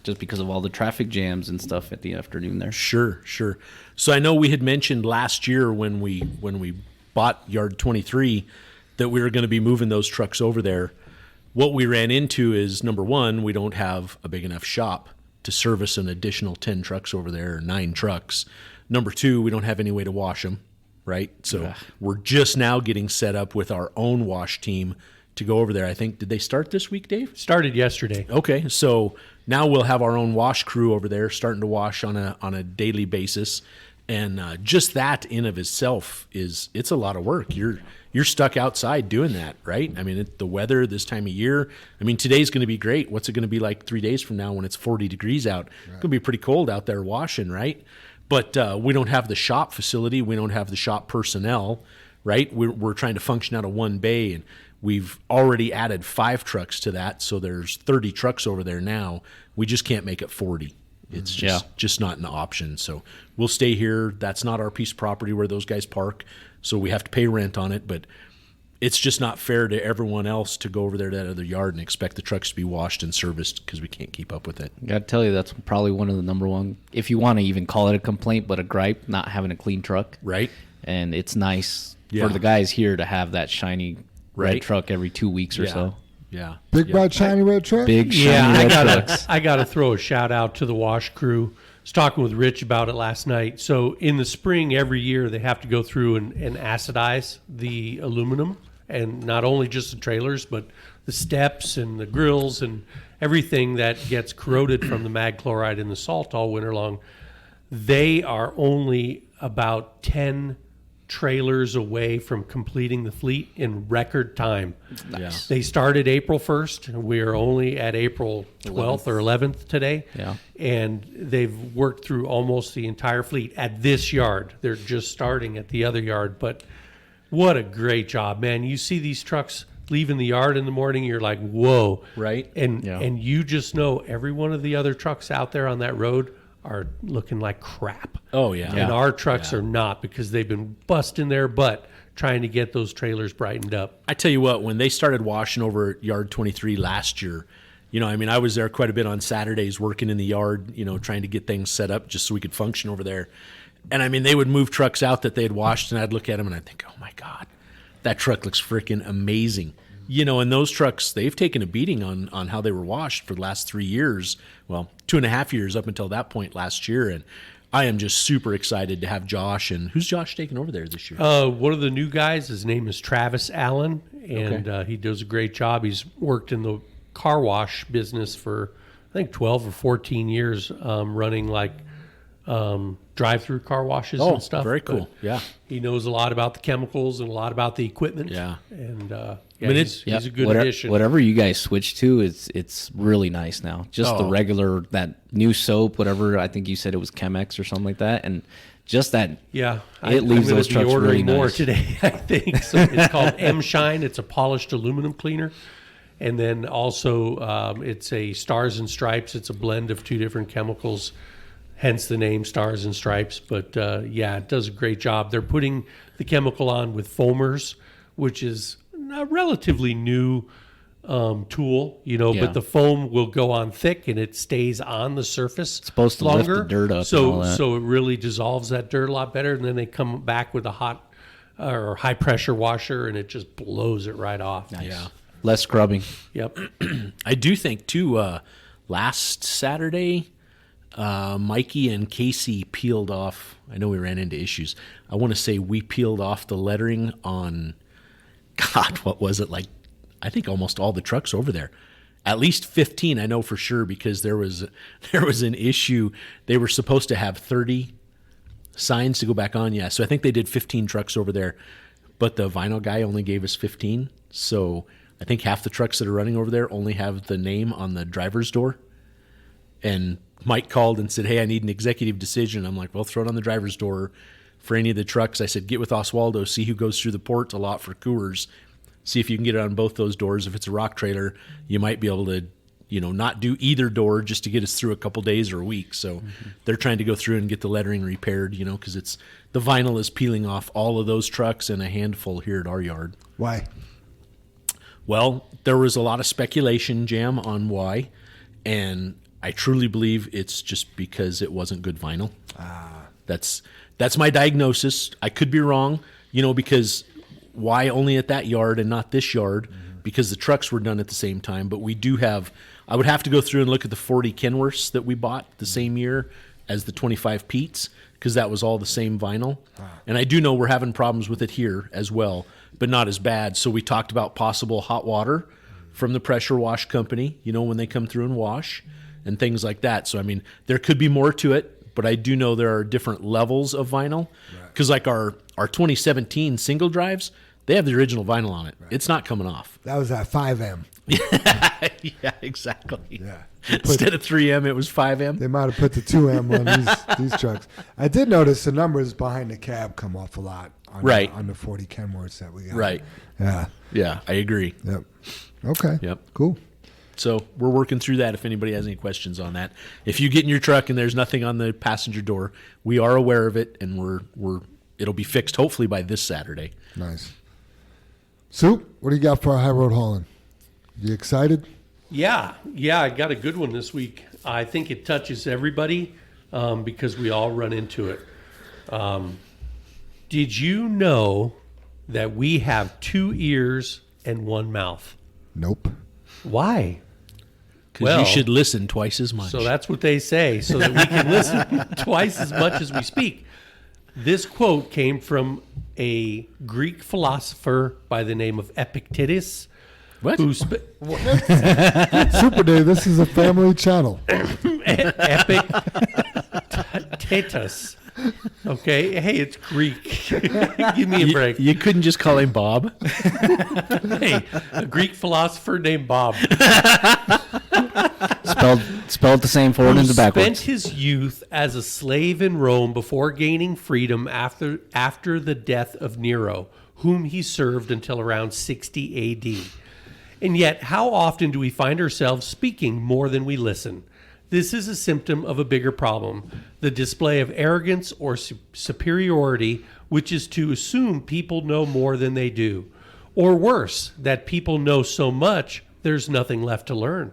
[SPEAKER 4] Just because of all the traffic jams and stuff at the afternoon there.
[SPEAKER 3] Sure. So I know we had mentioned last year when we bought Yard 23 that we were going to be moving those trucks over there. What we ran into is, number one, we don't have a big enough shop to service an additional 10 trucks over there, or 9 trucks. Number two, we don't have any way to wash them, right? So we're just now getting set up with our own wash team to go over there. I think, did they start this week, Dave?
[SPEAKER 5] Started yesterday.
[SPEAKER 3] Okay, so now we'll have our own wash crew over there starting to wash on a daily basis. And just that in of itself it's a lot of work. You're stuck outside doing that, right? I mean, the weather this time of year. I mean, today's going to be great. What's it going to be like 3 days from now when it's 40 degrees out? Right. It's going to be pretty cold out there washing, right? But we don't have the shop facility. We don't have the shop personnel, right? We're trying to function out of one bay, and we've already added 5 trucks to that, so there's 30 trucks over there now. We just can't make it 40. It's just not an option. So we'll stay here. That's not our piece of property where those guys park, so we have to pay rent on it. But it's just not fair to everyone else to go over there to that other yard and expect the trucks to be washed and serviced because we can't keep up with it.
[SPEAKER 4] I gotta tell you, that's probably one of the number one, if you want to even call it a complaint, but a gripe, not having a clean truck.
[SPEAKER 3] Right.
[SPEAKER 4] And it's nice for the guys here to have that shiny red truck every 2 weeks or so.
[SPEAKER 3] Yeah.
[SPEAKER 2] Big bright shiny red truck?
[SPEAKER 4] Big shiny red trucks.
[SPEAKER 5] I got to throw a shout out to the wash crew. I was talking with Rich about it last night. So in the spring, every year, they have to go through and acidize the aluminum, and not only just the trailers, but the steps and the grills and everything that gets corroded from the mag chloride and the salt all winter long. They are only about 10 trailers away from completing the fleet in record time.
[SPEAKER 3] Nice.
[SPEAKER 5] They started April 1st. We are only at April 12th or 11th today.
[SPEAKER 4] Yeah.
[SPEAKER 5] And they've worked through almost the entire fleet at this yard. They're just starting at the other yard. But what a great job, man. You see these trucks leaving the yard in the morning, you're like, whoa.
[SPEAKER 3] Right.
[SPEAKER 5] And you just know every one of the other trucks out there on that road are looking like crap.
[SPEAKER 3] Oh, yeah.
[SPEAKER 5] And our trucks are not, because they've been busting their butt trying to get those trailers brightened up.
[SPEAKER 3] I tell you what, when they started washing over at Yard 23 last year, I mean, I was there quite a bit on Saturdays working in the yard, trying to get things set up just so we could function over there. And I mean, they would move trucks out that they had washed, and I'd look at them and I'd think, oh my God, that truck looks freaking amazing. You know, and those trucks, they've taken a beating on how they were washed for the last 3 years. Well, 2.5 years up until that point last year. And I am just super excited to have Josh. And who's Josh taking over there this year?
[SPEAKER 5] One of the new guys, his name is Travis Allen, and he does a great job. He's worked in the car wash business for, I think, 12 or 14 years, running like drive-through car washes and stuff.
[SPEAKER 3] Very cool.
[SPEAKER 5] But
[SPEAKER 3] yeah.
[SPEAKER 5] he knows a lot about the chemicals and a lot about the equipment.
[SPEAKER 3] Yeah.
[SPEAKER 5] And
[SPEAKER 3] I mean,
[SPEAKER 5] he's a good addition.
[SPEAKER 4] Whatever you guys switch to, it's really nice now. Just the regular, that new soap, whatever. I think you said it was Chemex or something like that, and just that.
[SPEAKER 5] Yeah,
[SPEAKER 4] it leaves those trucks really
[SPEAKER 5] ordering more
[SPEAKER 4] nice.
[SPEAKER 5] today. I think so. It's called M Shine. It's a polished aluminum cleaner, and then also it's a Stars and Stripes. It's a blend of two different chemicals. Hence the name Stars and Stripes. But yeah, it does a great job. They're putting the chemical on with foamers, which is a relatively new tool, you know, but the foam will go on thick and it stays on the surface. It's
[SPEAKER 4] supposed to lift the dirt up.
[SPEAKER 5] So,
[SPEAKER 4] and all that.
[SPEAKER 5] so it really dissolves that dirt a lot better. And then they come back with a hot or high pressure washer and it just blows it right off.
[SPEAKER 4] Nice. Yeah. Less scrubbing.
[SPEAKER 5] Yep.
[SPEAKER 3] I do think, too, last Saturday, Mikey and Casey peeled off. I know we ran into issues. I want to say we peeled off the lettering on, God, what was it? Like, I think almost all the trucks over there. At least 15, I know for sure, because there was an issue. They were supposed to have 30 signs to go back on. Yeah, so I think they did 15 trucks over there, but the vinyl guy only gave us 15. So I think half the trucks that are running over there only have the name on the driver's door. And Mike called and said, hey, I need an executive decision. I'm like, well, throw it on the driver's door for any of the trucks. I said, get with Oswaldo, see who goes through the port a lot for Coors. See if you can get it on both those doors. If it's a rock trailer, you might be able to, you know, not do either door just to get us through a couple days or a week. So they're trying to go through and get the lettering repaired, you know, because it's the vinyl is peeling off all of those trucks and a handful here at our yard.
[SPEAKER 2] Why?
[SPEAKER 3] Well, there was a lot of speculation, Jam, on why, and I truly believe it's just because it wasn't good vinyl. That's my diagnosis. I could be wrong, you know, because why only at that yard and not this yard? Because the trucks were done at the same time. But we do have, I would have to go through and look at the 40 Kenworths that we bought the same year as the 25 Pete's, because that was all the same vinyl. And I do know we're having problems with it here as well, but not as bad. So we talked about possible hot water from the pressure wash company, you know, when they come through and wash and things like that. So, I mean, there could be more to it, but I do know there are different levels of vinyl. Because like our 2017 single drives, they have the original vinyl on it. Right. It's not coming off.
[SPEAKER 2] That was at 5M.
[SPEAKER 3] Yeah, exactly.
[SPEAKER 2] Yeah.
[SPEAKER 3] Instead of 3M, it was 5M.
[SPEAKER 2] They might have put the 2M on these trucks. I did notice the numbers behind the cab come off a lot on, on the 40 Kenworths that we got.
[SPEAKER 3] Right.
[SPEAKER 2] Yeah.
[SPEAKER 3] Yeah, I agree.
[SPEAKER 2] Yep. Okay.
[SPEAKER 3] Yep.
[SPEAKER 2] Cool.
[SPEAKER 3] So we're working through that if anybody has any questions on that. If you get in your truck and there's nothing on the passenger door, we are aware of it, and it'll be fixed hopefully by this Saturday.
[SPEAKER 2] Nice. Soup, what do you got for our high road hauling? You excited?
[SPEAKER 5] Yeah, I got a good one this week. I think it touches everybody because we all run into it. Did you know that we have 2 ears and 1 mouth?
[SPEAKER 2] Nope.
[SPEAKER 5] Why?
[SPEAKER 3] Because you should listen twice as much.
[SPEAKER 5] So that's what they say, so that we can listen twice as much as we speak. This quote came from a Greek philosopher by the name of Epictetus.
[SPEAKER 3] What?
[SPEAKER 2] Super Dave, this is a family channel.
[SPEAKER 5] Epictetus. Okay, hey, it's Greek. Give me a break.
[SPEAKER 3] You couldn't just call him Bob?
[SPEAKER 5] Hey, a Greek philosopher named Bob.
[SPEAKER 4] Spelled the same forward and backwards.
[SPEAKER 5] Spent his youth as a slave in Rome before gaining freedom after the death of Nero, whom he served until around 60 A.D. And yet, how often do we find ourselves speaking more than we listen? This is a symptom of a bigger problem, the display of arrogance or superiority, which is to assume people know more than they do. Or worse, that people know so much, there's nothing left to learn.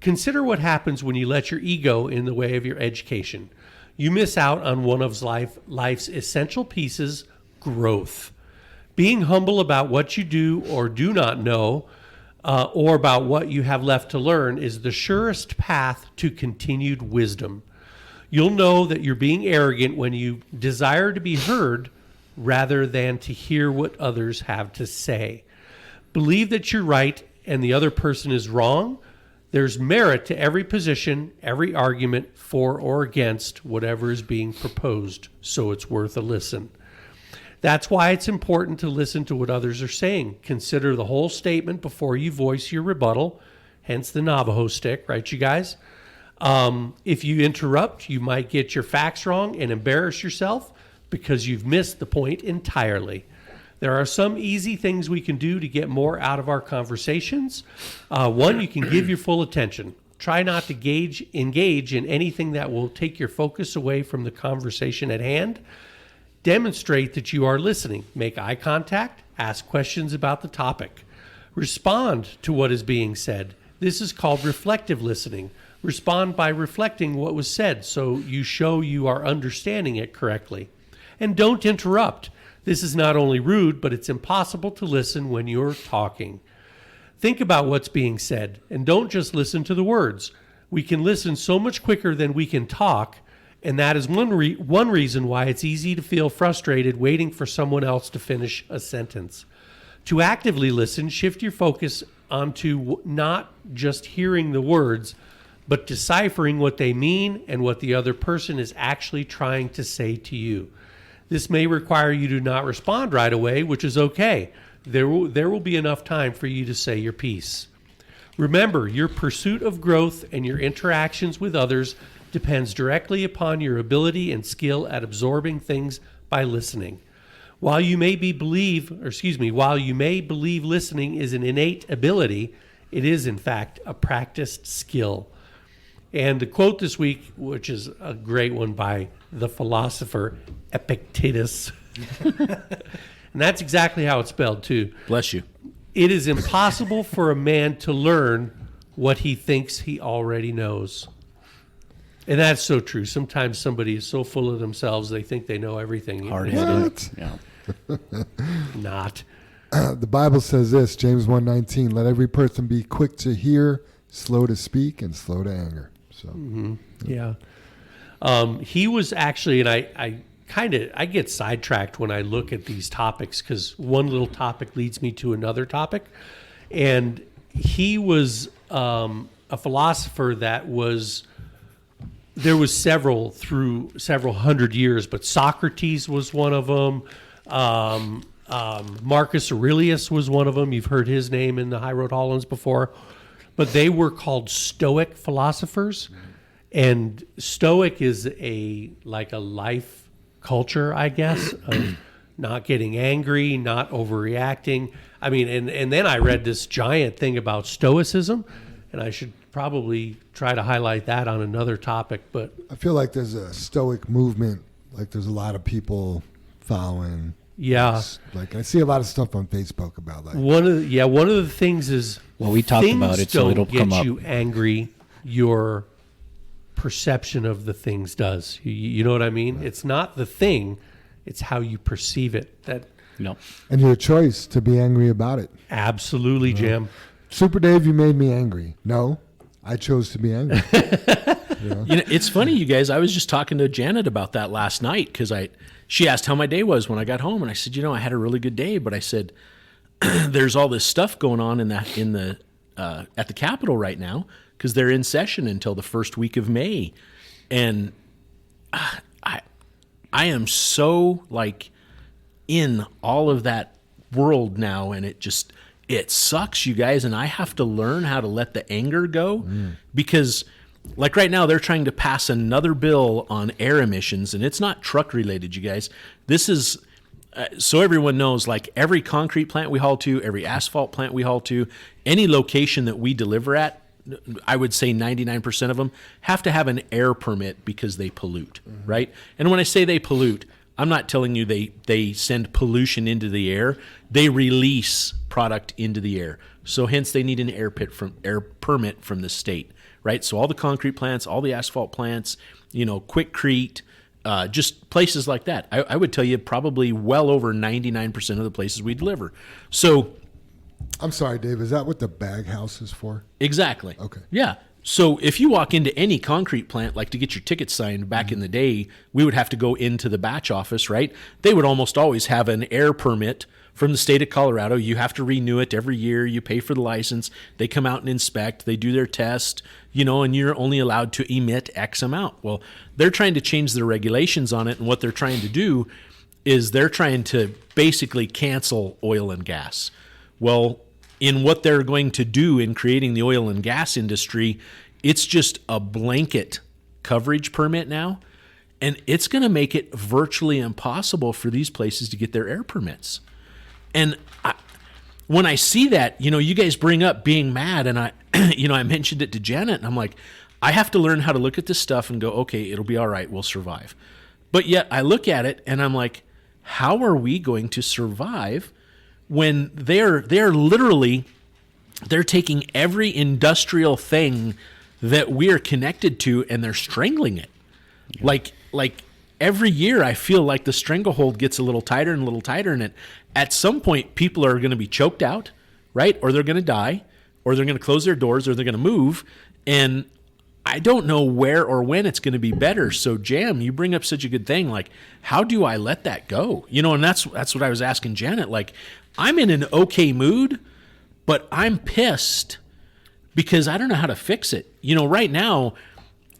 [SPEAKER 5] Consider what happens when you let your ego in the way of your education. you miss out on one of life's essential pieces, growth. Being humble about what you do or do not know, or about what you have left to learn, is the surest path to continued wisdom. You'll know that you're being arrogant when you desire to be heard rather than to hear what others have to say. Believe that you're right and the other person is wrong. There's merit to every position, every argument for or against whatever is being proposed, so it's worth a listen. That's why it's important to listen to what others are saying. Consider the whole statement before you voice your rebuttal, hence the Navajo stick, right, you guys? If you interrupt, you might get your facts wrong and embarrass yourself because you've missed the point entirely. There are some easy things we can do to get more out of our conversations. One, you can give your full attention. Try not to engage in anything that will take your focus away from the conversation at hand. Demonstrate that you are listening. Make eye contact. Ask questions about the topic. Respond to what is being said. This is called reflective listening. Respond by reflecting what was said so you show you are understanding it correctly. And don't interrupt. This is not only rude, but it's impossible to listen when you're talking. Think about what's being said and don't just listen to the words. We can listen so much quicker than we can talk, and that is one reason why it's easy to feel frustrated waiting for someone else to finish a sentence. To actively listen, shift your focus onto not just hearing the words, but deciphering what they mean and what the other person is actually trying to say to you. This may require you to not respond right away, which is okay. There will be enough time for you to say your piece. Remember, your pursuit of growth and your interactions with others depends directly upon your ability and skill at absorbing things by listening. While you may believe listening is an innate ability, it is in fact a practiced skill. And the quote this week, which is a great one by the philosopher Epictetus, and that's exactly how it's spelled too.
[SPEAKER 3] Bless you.
[SPEAKER 5] It is impossible for a man to learn what he thinks he already knows. And that's so true. Sometimes somebody is so full of themselves they think they know everything.
[SPEAKER 4] Hard-headed. Yeah.
[SPEAKER 5] Not.
[SPEAKER 2] The Bible says this, James 1:19, let every person be quick to hear, slow to speak, and slow to anger. So,
[SPEAKER 5] Yeah. He was actually, and I get sidetracked when I look at these topics because one little topic leads me to another topic. And he was a philosopher that there was several through several hundred years, but Socrates was one of them. Marcus Aurelius was one of them. You've heard his name in the High Road Hollands before. But they were called Stoic philosophers. And Stoic is a life culture, I guess, of not getting angry, not overreacting. I mean, and then I read this giant thing about Stoicism, and I should probably try to highlight that on another topic. But
[SPEAKER 2] I feel like there's a Stoic movement. Like there's a lot of people following.
[SPEAKER 5] yeah,
[SPEAKER 2] Like I see a lot of stuff on Facebook about like
[SPEAKER 5] one of the things is
[SPEAKER 4] Well, we talked about it, so it'll come up.
[SPEAKER 5] Things don't get you angry. Your perception of the things does. You know what I mean? Right. It's not the thing; it's how you perceive it. That
[SPEAKER 4] No.
[SPEAKER 2] and your choice to be angry about it.
[SPEAKER 5] absolutely, Jim.
[SPEAKER 2] Super Dave, you made me angry. No, I chose to be angry.
[SPEAKER 3] It's funny, you guys. I was just talking to Janet about that last night because she asked how my day was when I got home, and I said, I had a really good day, but I said, there's all this stuff going on at the Capitol right now because they're in session until the first week of May, and I am so in all of that world now, and it sucks, you guys, and I have to learn how to let the anger go because right now they're trying to pass another bill on air emissions, and it's not truck related, you guys. This is so everyone knows, every concrete plant we haul to, every asphalt plant we haul to, any location that we deliver at, I would say 99% of them have to have an air permit because they pollute, right? And when I say they pollute, I'm not telling you they send pollution into the air. They release product into the air. So hence they need an air permit from the state, right? So all the concrete plants, all the asphalt plants, Quickcrete, just places like that. I would tell you probably well over 99% of the places we deliver. So
[SPEAKER 2] I'm sorry, Dave. Is that what the bag house is for?
[SPEAKER 3] exactly.
[SPEAKER 2] Okay.
[SPEAKER 3] Yeah. So if you walk into any concrete plant, like to get your ticket signed back in the day, we would have to go into the batch office, right? They would almost always have an air permit from the state of Colorado. You have to renew it every year. You pay for the license. They come out and inspect. They do their test, and you're only allowed to emit X amount. Well, they're trying to change the regulations on it, and what they're trying to do is they're trying to basically cancel oil and gas. Well, in what they're going to do in creating the oil and gas industry, it's just a blanket coverage permit now, and it's going to make it virtually impossible for these places to get their air permits. And when I see that, you guys bring up being mad, and I mentioned it to Janet, and I'm like, I have to learn how to look at this stuff and go, okay, it'll be all right, we'll survive. But yet I look at it and I'm like, how are we going to survive when they're literally taking every industrial thing that we're connected to and they're strangling it? Like every year I feel like the stranglehold gets a little tighter and a little tighter, and at some point people are going to be choked out, right? Or they're going to die, or they're going to close their doors, or they're going to move. And I don't know where or when it's going to be better. So Jam, you bring up such a good thing. Like, how do I let that go? And that's what I was asking Janet. Like, I'm in an okay mood, but I'm pissed because I don't know how to fix it. Right now,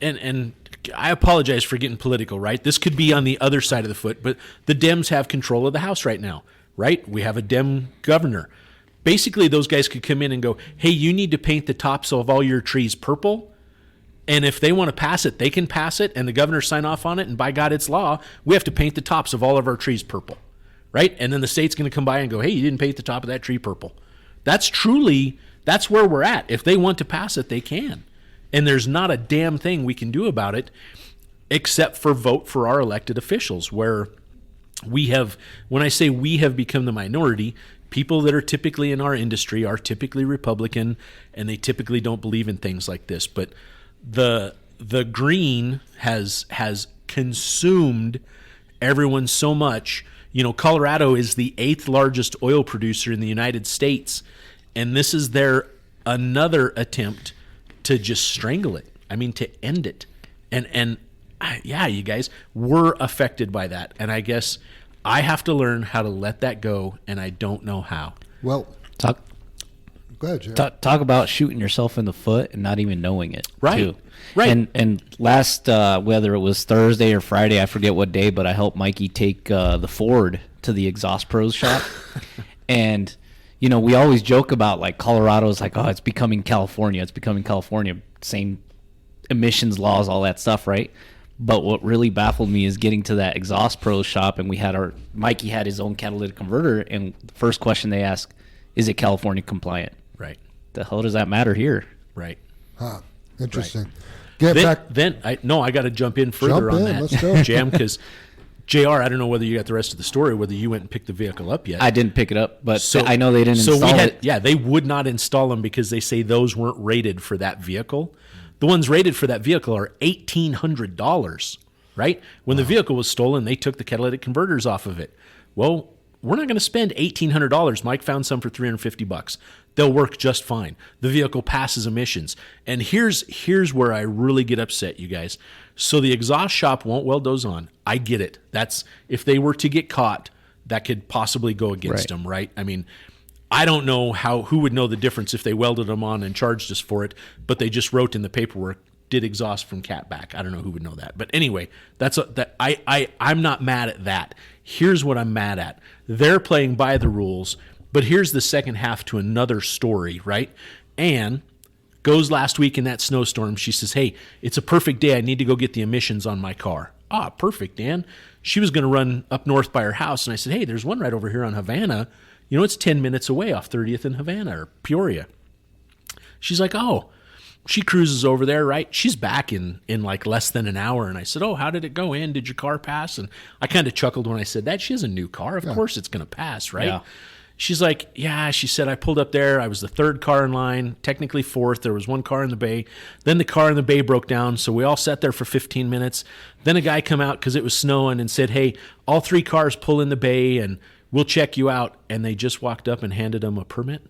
[SPEAKER 3] and I apologize for getting political, right? This could be on the other side of the foot, but the Dems have control of the House right now, right? We have a Dem governor. Basically, those guys could come in and go, hey, you need to paint the tops of all your trees purple. And if they want to pass it, they can pass it, and the governor sign off on it, and by God, it's law. We have to paint the tops of all of our trees purple, right? And then the state's going to come by and go, hey, you didn't paint the top of that tree purple. That's where we're at. If they want to pass it, they can. And there's not a damn thing we can do about it except for vote for our elected officials, where when I say we have become the minority, people that are typically in our industry are typically Republican, and they typically don't believe in things like this. But the green has consumed everyone so much. Colorado is the 8th largest oil producer in the United States, and this is their another attempt to just strangle it. I mean, to end it. And yeah, you guys, we're affected by that. And I guess I have to learn how to let that go, and I don't know how.
[SPEAKER 2] Well,
[SPEAKER 4] Talk
[SPEAKER 2] go ahead, Jerry.
[SPEAKER 4] talk about shooting yourself in the foot and not even knowing it.
[SPEAKER 3] Right.
[SPEAKER 4] Too.
[SPEAKER 3] Right.
[SPEAKER 4] And last, whether it was Thursday or Friday, I forget what day, but I helped Mikey take the Ford to the Exhaust Pros shop. And, we always joke about, like, Colorado's like, oh, it's becoming California. It's becoming California. Same emissions laws, all that stuff, right? But what really baffled me is getting to that Exhaust Pros shop, and Mikey had his own catalytic converter, and the first question they ask, is it California compliant?
[SPEAKER 3] Right.
[SPEAKER 4] The hell does that matter here?
[SPEAKER 3] Right.
[SPEAKER 2] Huh. Interesting.
[SPEAKER 3] Right.
[SPEAKER 2] Get back.
[SPEAKER 3] I got to jump in further on that,
[SPEAKER 2] let's go.
[SPEAKER 3] Jam, because JR, I don't know whether you got the rest of the story, whether you went and picked the vehicle up yet.
[SPEAKER 4] I didn't pick it up, but I know they didn't install it.
[SPEAKER 3] Yeah, they would not install them because they say those weren't rated for that vehicle. The ones rated for that vehicle are $1,800, right? When the vehicle was stolen, they took the catalytic converters off of it. Well, we're not going to spend $1,800. Mike found some for $350. They'll work just fine. The vehicle passes emissions. And here's where I really get upset, you guys. So the exhaust shop won't weld those on. I get it. That's, if they were to get caught, that could possibly go against them, right? I mean, I don't know who would know the difference if they welded them on and charged us for it, but they just wrote in the paperwork, did exhaust from catback. I don't know who would know that. But anyway, I'm not mad at that. Here's what I'm mad at. They're playing by the rules, but here's the second half to another story, right? Anne goes last week in that snowstorm. She says, hey, it's a perfect day. I need to go get the emissions on my car. Ah, perfect, Anne. She was going to run up north by her house, and I said, hey, there's one right over here on Havana. It's 10 minutes away off 30th and Havana or Peoria. She's like, oh. She cruises over there, right? She's back in like less than an hour. And I said, oh, how did it go in? Did your car pass? And I kind of chuckled when I said that. She has a new car. Of course it's going to pass, right? Yeah. She's like, yeah, she said, I pulled up there. I was the third car in line, technically fourth. There was one car in the bay. Then the car in the bay broke down, so we all sat there for 15 minutes. Then a guy come out because it was snowing and said, hey, all 3 cars pull in the bay and we'll check you out. And they just walked up and handed them a permit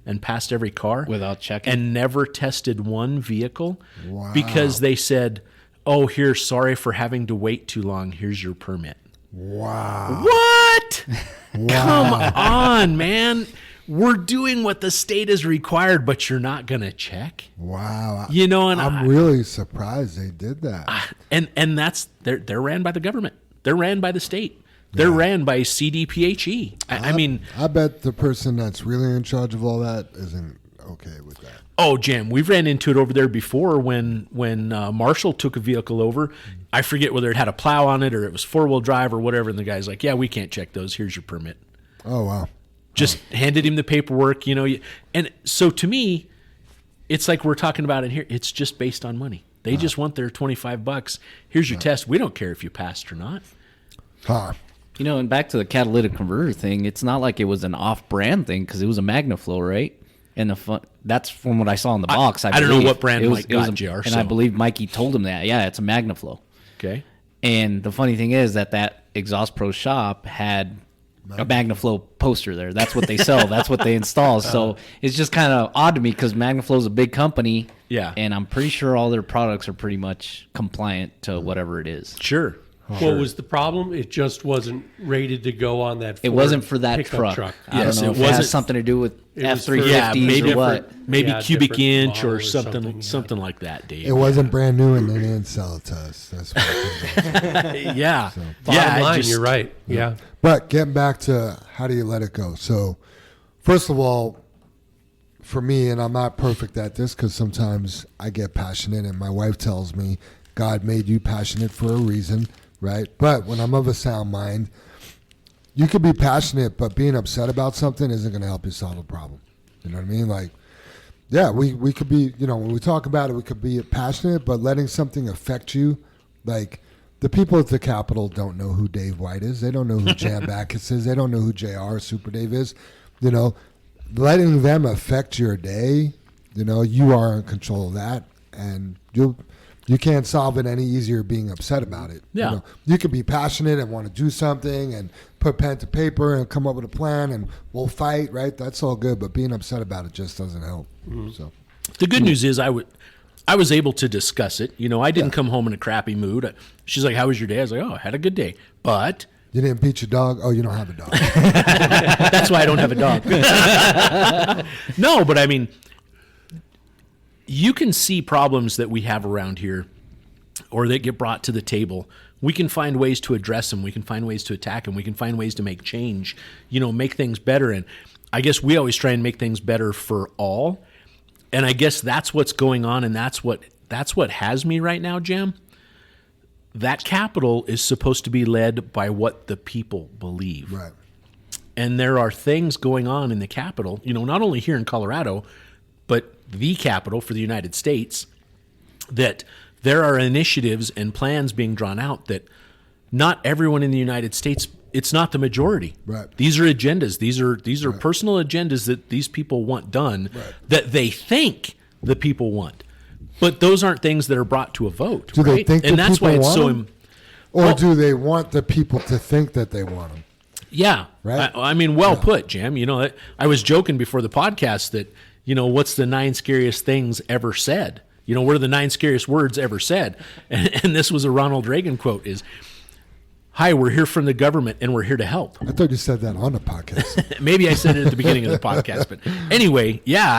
[SPEAKER 3] and passed every car.
[SPEAKER 4] Without checking?
[SPEAKER 3] And never tested one vehicle.
[SPEAKER 2] Wow.
[SPEAKER 3] Because they said, oh, here, sorry for having to wait too long. Here's your permit.
[SPEAKER 2] Wow.
[SPEAKER 3] What? Come on, man. We're doing what the state has required, but you're not going to check.
[SPEAKER 2] Wow.
[SPEAKER 3] You know, and
[SPEAKER 2] I'm really surprised they did that.
[SPEAKER 3] And that's they're ran by the government. They're ran by the state. They're ran by CDPHE. I mean,
[SPEAKER 2] I bet the person that's really in charge of all that isn't okay with that.
[SPEAKER 3] oh, Jim, we've ran into it over there before when Marshall took a vehicle over. I forget whether it had a plow on it or it was 4-wheel drive or whatever. And the guy's like, yeah, we can't check those. Here's your permit.
[SPEAKER 2] Oh, wow.
[SPEAKER 3] Just handed him the paperwork, you know. And so to me, it's like we're talking about it here. It's just based on money. They just want their $25. Here's your test. We don't care if you passed or not.
[SPEAKER 2] Huh.
[SPEAKER 4] You know, and back to the catalytic converter thing, it's not like it was an off-brand thing because it was a MagnaFlow, right? And that's from what I saw in the box.
[SPEAKER 3] I don't know what brand Mike got, JR.
[SPEAKER 4] And I believe Mikey told him that. Yeah, it's a MagnaFlow.
[SPEAKER 3] Okay.
[SPEAKER 4] And the funny thing is that Exhaust Pro shop had a MagnaFlow poster there. That's what they sell. That's what they install. So it's just kind of odd to me because MagnaFlow is a big company.
[SPEAKER 3] Yeah.
[SPEAKER 4] And I'm pretty sure all their products are pretty much compliant to whatever it is.
[SPEAKER 3] Sure.
[SPEAKER 5] What was the problem? It just wasn't rated to go on that.
[SPEAKER 4] It wasn't for that
[SPEAKER 5] pickup
[SPEAKER 4] truck. I
[SPEAKER 3] Yes,
[SPEAKER 4] don't know
[SPEAKER 3] it
[SPEAKER 4] if it has
[SPEAKER 3] wasn't-
[SPEAKER 4] something to do with
[SPEAKER 5] It was for-
[SPEAKER 4] F-350s or what.
[SPEAKER 3] Maybe
[SPEAKER 5] Yeah,
[SPEAKER 3] cubic
[SPEAKER 5] different
[SPEAKER 3] inch
[SPEAKER 5] model
[SPEAKER 3] or
[SPEAKER 5] or
[SPEAKER 3] something
[SPEAKER 5] something,
[SPEAKER 3] like that, Dave.
[SPEAKER 2] It wasn't brand new and they didn't sell it to us. That's what it was.
[SPEAKER 3] Yeah.
[SPEAKER 5] Bottom line,
[SPEAKER 3] just-
[SPEAKER 5] you're right. Yeah.
[SPEAKER 2] But getting back to how do you let it go? So, first of all, for me, and I'm not perfect at this because sometimes I get passionate, and my wife tells me, God made you passionate for a reason, right? But when I'm of a sound mind, you could be passionate, but being upset about something isn't going to help you solve a problem. You know what I mean? Like, yeah, we could be, you know, when we talk about it, we could be passionate, but letting something affect you, like, the people at the Capitol don't know who Dave White is. They don't know who Jan Backus is. They don't know who JR Super Dave is. You know, letting them affect your day, you know, you are in control of that, and you can't solve it any easier being upset about it.
[SPEAKER 3] Yeah.
[SPEAKER 2] You know, you could be passionate and want to do something and put pen to paper and come up with a plan and we'll fight, right? That's all good, but being upset about it just doesn't help. So
[SPEAKER 3] The good news is I was able to discuss it. You know, I didn't come home in a crappy mood. She's like, how was your day? I was like, oh, I had a good day. But
[SPEAKER 2] you didn't beat your dog? Oh, you don't have a dog.
[SPEAKER 3] that's why I don't have a dog. No, but I mean, you can see problems that we have around here or that get brought to the table. We can find ways to address them. We can find ways to attack them. We can find ways to make change, you know, make things better. And I guess we always try and make things better for all. And I guess that's what's going on. And that's what has me right now, Jam. That Capitol is supposed to be led by what the people believe.
[SPEAKER 2] Right.
[SPEAKER 3] And there are things going on in the Capitol, you know, not only here in Colorado, but the Capitol for the United States, that there are initiatives and plans being drawn out that not everyone in the United States, it's not the majority.
[SPEAKER 2] Right. These
[SPEAKER 3] These are agendas. These are personal agendas that these people want done that they think the people want. But those aren't things that are brought to a vote.
[SPEAKER 2] Do they
[SPEAKER 3] right?
[SPEAKER 2] think
[SPEAKER 3] and
[SPEAKER 2] the
[SPEAKER 3] that's why
[SPEAKER 2] people
[SPEAKER 3] it's
[SPEAKER 2] want
[SPEAKER 3] so
[SPEAKER 2] them? Or
[SPEAKER 3] well-
[SPEAKER 2] do they want the people to think that they want them?
[SPEAKER 3] Yeah.
[SPEAKER 2] Right?
[SPEAKER 3] I mean, well put, Jim. You know, I was joking before the podcast that, you know, what's the 9 scariest things ever said? You know, what are the 9 scariest words ever said? And this was a Ronald Reagan quote is, hi, we're here from the government and we're here to help.
[SPEAKER 2] I thought you said that on the podcast.
[SPEAKER 3] Maybe I said it at the beginning of the podcast. But anyway, yeah,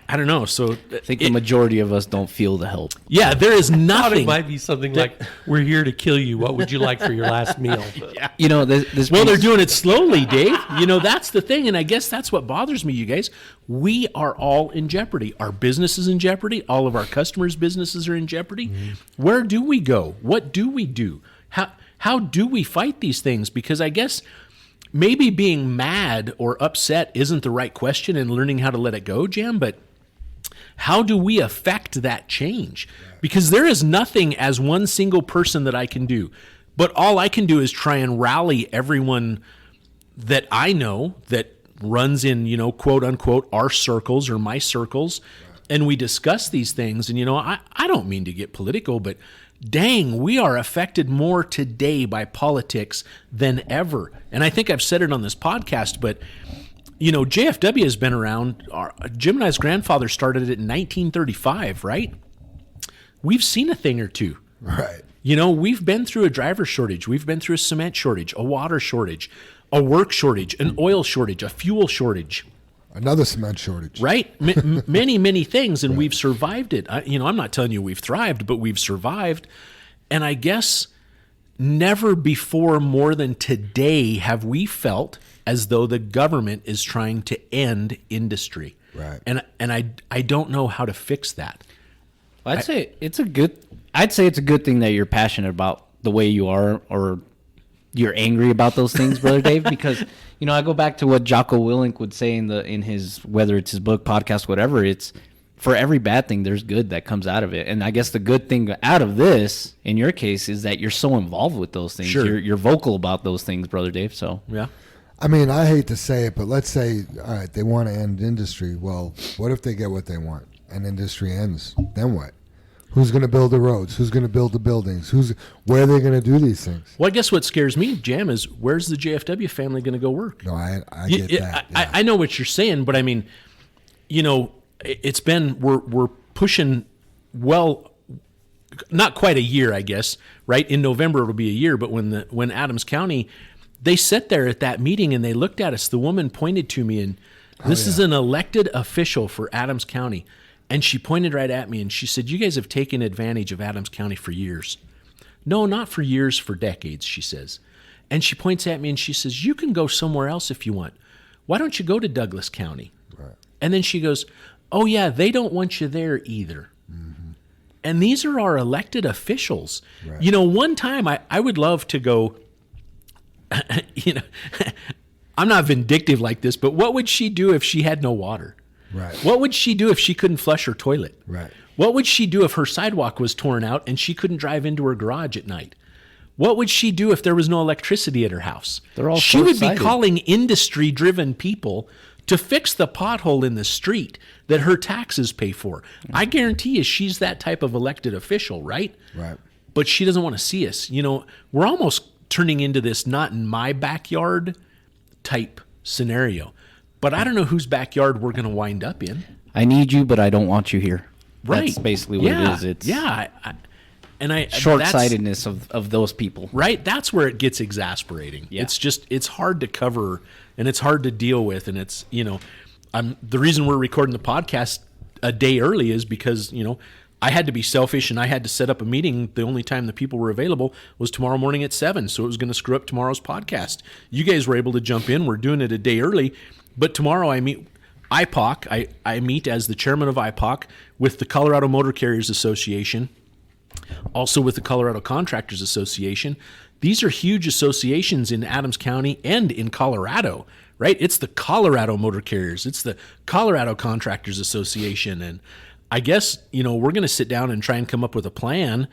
[SPEAKER 3] I don't know. So
[SPEAKER 4] I think the majority of us don't feel the help.
[SPEAKER 3] yeah, there is
[SPEAKER 5] I thought it
[SPEAKER 3] nothing.
[SPEAKER 5] might be something like, we're here to kill you. What would you like for your last meal?
[SPEAKER 4] You know, this
[SPEAKER 3] Well, they're
[SPEAKER 4] piece-
[SPEAKER 3] doing it slowly, Dave. You know, that's the thing. And I guess that's what bothers me, you guys. We are all in jeopardy. Our business is in jeopardy. All of our customers' businesses are in jeopardy. Where do we go? What do we do? How do we fight these things? Because I guess maybe being mad or upset isn't the right question and learning how to let it go, Jam, but how do we affect that change? Because there is nothing as one single person that I can do. But all I can do is try and rally everyone that I know that runs in, quote unquote, our circles or my circles. And we discuss these things. And, I don't mean to get political, but dang, we are affected more today by politics than ever. And I think I've said it on this podcast, but, JFW has been around. Jim and I's grandfather started it in 1935, right? We've seen a thing or two.
[SPEAKER 2] Right.
[SPEAKER 3] We've been through a driver shortage. We've been through a cement shortage, a water shortage, a work shortage, an oil shortage, a fuel shortage.
[SPEAKER 2] Another cement shortage.
[SPEAKER 3] Right. Many, many things. And we've survived it. I'm not telling you we've thrived, but we've survived. And I guess never before more than today have we felt as though the government is trying to end industry.
[SPEAKER 2] Right.
[SPEAKER 3] And I don't know how to fix that.
[SPEAKER 4] I'd say it's a good thing that you're passionate about the way you are, or you're angry about those things, Brother Dave, because I go back to what Jocko Willink would say in his, whether it's his book, podcast, whatever, it's for every bad thing there's good that comes out of it. And I guess the good thing out of this, in your case, is that you're so involved with those things.
[SPEAKER 3] Sure.
[SPEAKER 4] You're vocal about those things, Brother Dave. So
[SPEAKER 3] Yeah.
[SPEAKER 2] I mean, I hate to say it, but let's say, all right, they want to end industry. Well, what if they get what they want and industry ends? Then what? Who's going to build the roads? Who's going to build the buildings? Where are they going to do these things?
[SPEAKER 3] Well, I guess what scares me, Jam, is where's the JFW family going to go work?
[SPEAKER 2] No, I get that. Yeah.
[SPEAKER 3] I know what you're saying, but I mean, it's been, we're pushing, well, not quite a year, I guess, right? In November it'll be a year, but when Adams County, they sat there at that meeting and they looked at us. The woman pointed to me, and this is an elected official for Adams County. And she pointed right at me and she said, "You guys have taken advantage of Adams County for years." "No, not for years, for decades," she says. And she points at me and she says, "You can go somewhere else if you want. Why don't you go to Douglas County?"
[SPEAKER 2] Right.
[SPEAKER 3] And then she goes, "Oh yeah, they don't want you there either." Mm-hmm. And these are our elected officials.
[SPEAKER 2] Right.
[SPEAKER 3] One time I would love to go, I'm not vindictive like this, but what would she do if she had no water?
[SPEAKER 2] Right.
[SPEAKER 3] What would she do if she couldn't flush her toilet?
[SPEAKER 2] Right.
[SPEAKER 3] What would she do if her sidewalk was torn out and she couldn't drive into her garage at night? What would she do if there was no electricity at her house?
[SPEAKER 4] They're all
[SPEAKER 3] She would be
[SPEAKER 4] short-sighted.
[SPEAKER 3] calling industry-driven people to fix the pothole in the street that her taxes pay for. I guarantee you she's that type of elected official, right?
[SPEAKER 2] Right.
[SPEAKER 3] But she doesn't want to see us. We're almost turning into this not in my backyard type scenario. But I don't know whose backyard we're going to wind up in.
[SPEAKER 4] I need you, but I don't want you here.
[SPEAKER 3] Right.
[SPEAKER 4] That's basically what it is. It's short-sightedness of those people.
[SPEAKER 3] Right. That's where it gets exasperating.
[SPEAKER 4] Yeah.
[SPEAKER 3] It's hard to cover and it's hard to deal with. And it's, the reason we're recording the podcast a day early is because, I had to be selfish and I had to set up a meeting. The only time the people were available was tomorrow morning at 7. So it was going to screw up tomorrow's podcast. You guys were able to jump in. We're doing it a day early. But tomorrow I meet IPOC. I meet as the chairman of IPOC with the Colorado Motor Carriers Association, also with the Colorado Contractors Association. These are huge associations in Adams County and in Colorado, right? It's the Colorado Motor Carriers. It's the Colorado Contractors Association. And I guess, we're going to sit down and try and come up with a plan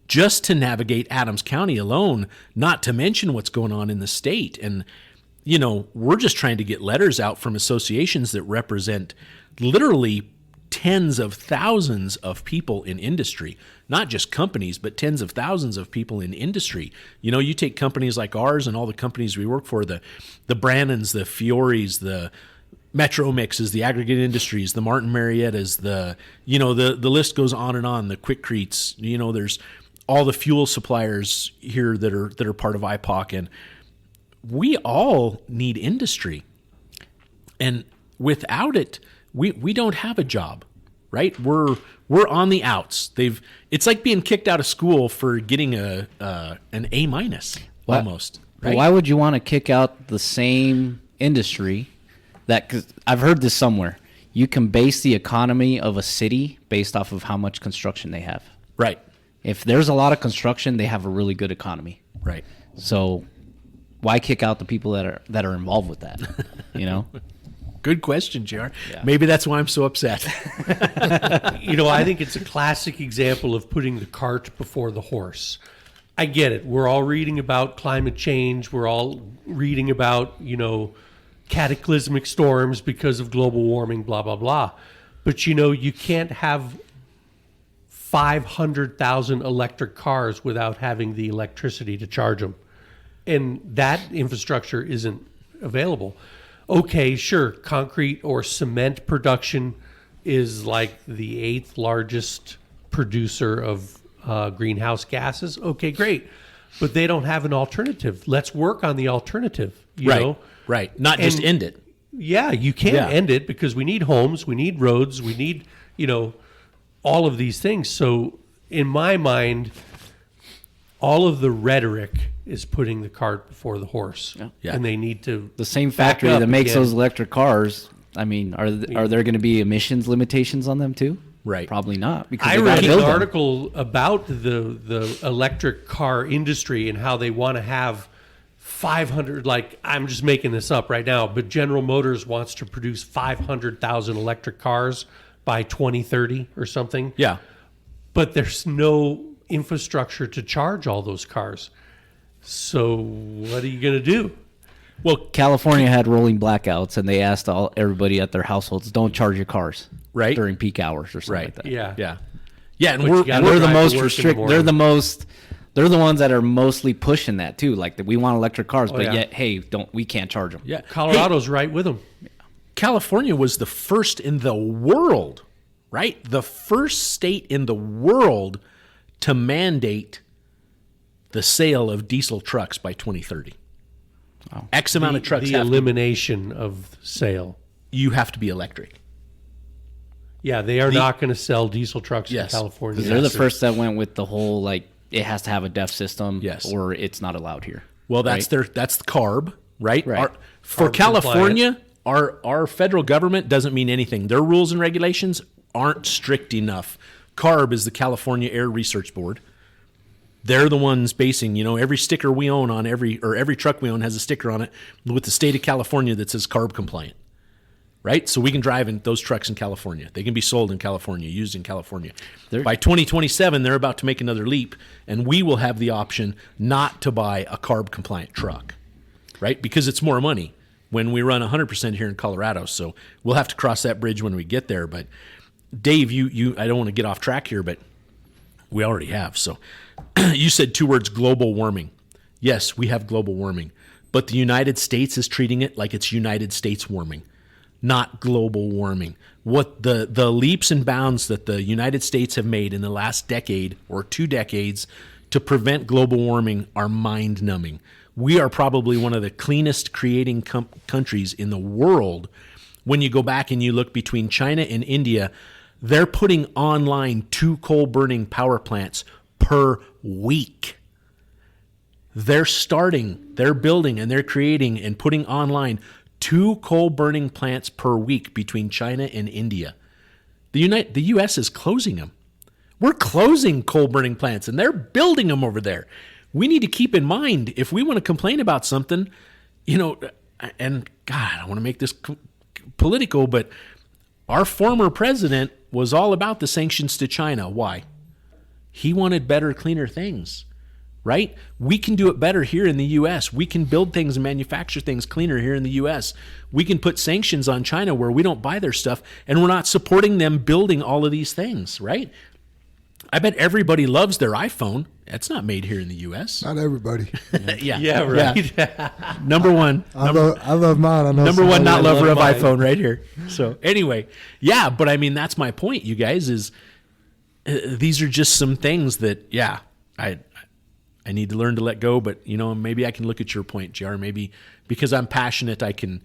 [SPEAKER 3] just to navigate Adams County alone, not to mention what's going on in the state. And we're just trying to get letters out from associations that represent literally tens of thousands of people in industry, not just companies, but tens of thousands of people in industry. You take companies like ours and all the companies we work for, the Brannons, the Fioris, the Metro Mixes, the Aggregate Industries, the Martin Mariettas, the list goes on and on, the Quickcretes, there's all the fuel suppliers here that are part of IPOC, and we all need industry. And without it, we don't have a job, right? We're on the outs. It's like being kicked out of school for getting an A- almost. Right?
[SPEAKER 4] Why would you want to kick out the same industry cause I've heard this somewhere. You can base the economy of a city based off of how much construction they have.
[SPEAKER 3] Right.
[SPEAKER 4] If there's a lot of construction, they have a really good economy.
[SPEAKER 3] Right.
[SPEAKER 4] So why kick out the people that are involved with that?
[SPEAKER 3] Good question, JR.
[SPEAKER 4] Yeah.
[SPEAKER 3] Maybe that's why I'm so upset.
[SPEAKER 5] I think it's a classic example of putting the cart before the horse. I get it. We're all reading about climate change. We're all reading about, cataclysmic storms because of global warming, blah, blah, blah. But, you can't have 500,000 electric cars without having the electricity to charge them. And that infrastructure isn't available. Okay, sure, concrete or cement production is like the 8th largest producer of greenhouse gases. Okay, great. But they don't have an alternative. Let's work on the alternative, you know?
[SPEAKER 3] Right. Not just end it.
[SPEAKER 5] Yeah, you can't end it because we need homes, we need roads, we need, all of these things. So in my mind, all of the rhetoric is putting the cart before the horse.
[SPEAKER 3] Yeah.
[SPEAKER 5] And they need to
[SPEAKER 4] The same factory that makes those electric cars, I mean, are there going to be emissions limitations on them too?
[SPEAKER 3] Right.
[SPEAKER 4] Probably not. Because
[SPEAKER 5] I
[SPEAKER 4] they gotta
[SPEAKER 5] read
[SPEAKER 4] build
[SPEAKER 5] an
[SPEAKER 4] them.
[SPEAKER 5] article about the electric car industry and how they want to have 500, like, I'm just making this up right now, but General Motors wants to produce 500,000 electric cars by 2030 or something.
[SPEAKER 3] Yeah.
[SPEAKER 5] But there's no infrastructure to charge all those cars. So what are you going to do?
[SPEAKER 3] Well,
[SPEAKER 4] California had rolling blackouts, and they asked everybody at their households, don't charge your cars during peak hours or something like that.
[SPEAKER 5] Yeah.
[SPEAKER 3] yeah. And
[SPEAKER 5] But you gotta
[SPEAKER 4] We're the
[SPEAKER 5] drive
[SPEAKER 4] most
[SPEAKER 5] to work in the
[SPEAKER 4] restrict.
[SPEAKER 5] morning.
[SPEAKER 4] They're the ones that are mostly pushing that too. Like that, we want electric cars, but
[SPEAKER 5] yeah.
[SPEAKER 4] yet, hey, we can't charge them.
[SPEAKER 3] Yeah.
[SPEAKER 5] Colorado's right with them.
[SPEAKER 3] California was the first in the world, right? The first state in the world to mandate the sale of diesel trucks by 2030. X amount of trucks.
[SPEAKER 5] The elimination of sale.
[SPEAKER 3] You have to be electric.
[SPEAKER 5] Yeah, they are not going to sell diesel trucks in
[SPEAKER 3] Yes.
[SPEAKER 5] California.
[SPEAKER 4] They're the first that went with the whole it has to have a DEF system,
[SPEAKER 3] Yes.
[SPEAKER 4] or it's not allowed here.
[SPEAKER 3] Well, that's the CARB, right?
[SPEAKER 4] Right.
[SPEAKER 3] For
[SPEAKER 5] CARB
[SPEAKER 3] California, our federal government doesn't mean anything. Their rules and regulations aren't strict enough. CARB is the California Air Research Board. They're the ones basing, every sticker we own on every truck we own has a sticker on it with the state of California that says CARB compliant, right? So we can drive in those trucks in California. They can be sold in California, used in California. By 2027, they're about to make another leap, and we will have the option not to buy a CARB compliant truck, right? Because it's more money when we run 100% here in Colorado. So we'll have to cross that bridge when we get there. But Dave, I don't want to get off track here, but we already have. So you said 2 words, global warming. Yes, we have global warming, but the United States is treating it like it's United States warming, not global warming. What the leaps and bounds that the United States have made in the last decade or 2 decades to prevent global warming are mind-numbing. We are probably one of the cleanest creating countries in the world. When you go back and you look between China and India, they're putting online 2 coal-burning power plants per week. They're building, and they're creating and putting online 2 coal-burning plants per week between China and India. The U.S. is closing them. We're closing coal-burning plants, and they're building them over there. We need to keep in mind, if we want to complain about something, and God, I don't want to make this political, but our former president was all about the sanctions to China. Why? He wanted better, cleaner things, right? We can do it better here in the U.S. We can build things and manufacture things cleaner here in the U.S. We can put sanctions on China where we don't buy their stuff, and we're not supporting them building all of these things, right? I bet everybody loves their iPhone. It's not made here in the U.S.
[SPEAKER 2] Not everybody.
[SPEAKER 5] Yeah, right.
[SPEAKER 3] Number one.
[SPEAKER 2] I love mine. I know
[SPEAKER 3] Number one, not
[SPEAKER 5] love
[SPEAKER 3] lover of
[SPEAKER 5] mine.
[SPEAKER 3] iPhone right here. So anyway, yeah, but I mean, that's my point, you guys, is these are just some things that, I need to learn to let go, but maybe I can look at your point, JR. Maybe because I'm passionate, I can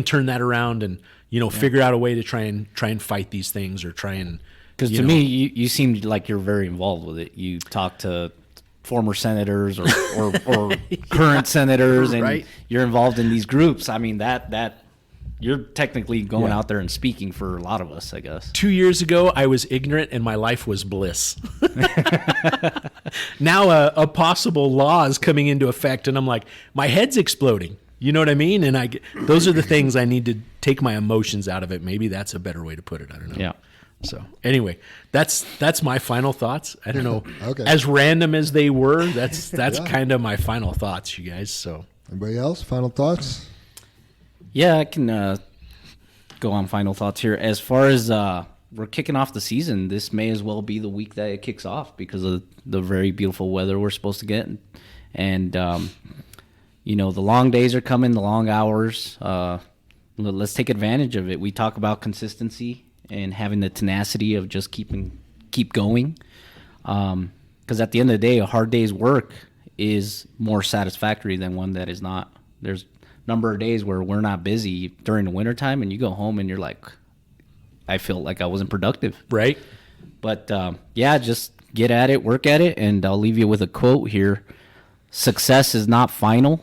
[SPEAKER 3] turn that around and, figure out a way to try and fight these things or try and,
[SPEAKER 4] Because to me, you seem like you're very involved with it. You talk to former senators or current senators, and
[SPEAKER 3] Right.
[SPEAKER 4] you're involved in these groups. I mean, that you're technically going out there and speaking for a lot of us, I guess.
[SPEAKER 3] 2 years ago, I was ignorant and my life was bliss. Now a possible law is coming into effect, and I'm like, my head's exploding. You know what I mean? And those are the things I need to take my emotions out of it. Maybe that's a better way to put it. I don't know.
[SPEAKER 4] Yeah.
[SPEAKER 3] So anyway, that's my final thoughts. I don't know,
[SPEAKER 2] Okay.
[SPEAKER 3] as random as they were, that's kind of my final thoughts, you guys. So
[SPEAKER 2] Anybody else? Final thoughts?
[SPEAKER 4] Yeah, I can go on final thoughts here. As far as we're kicking off the season, this may as well be the week that it kicks off because of the very beautiful weather we're supposed to get. And, the long days are coming, the long hours. Let's take advantage of it. We talk about consistency and having the tenacity of just keep going. Because at the end of the day, a hard day's work is more satisfactory than one that is not. There's number of days where we're not busy during the wintertime and you go home and you're like, I feel like I wasn't productive.
[SPEAKER 3] right.
[SPEAKER 4] But just get at it, work at it, and I'll leave you with a quote here. Success is not final.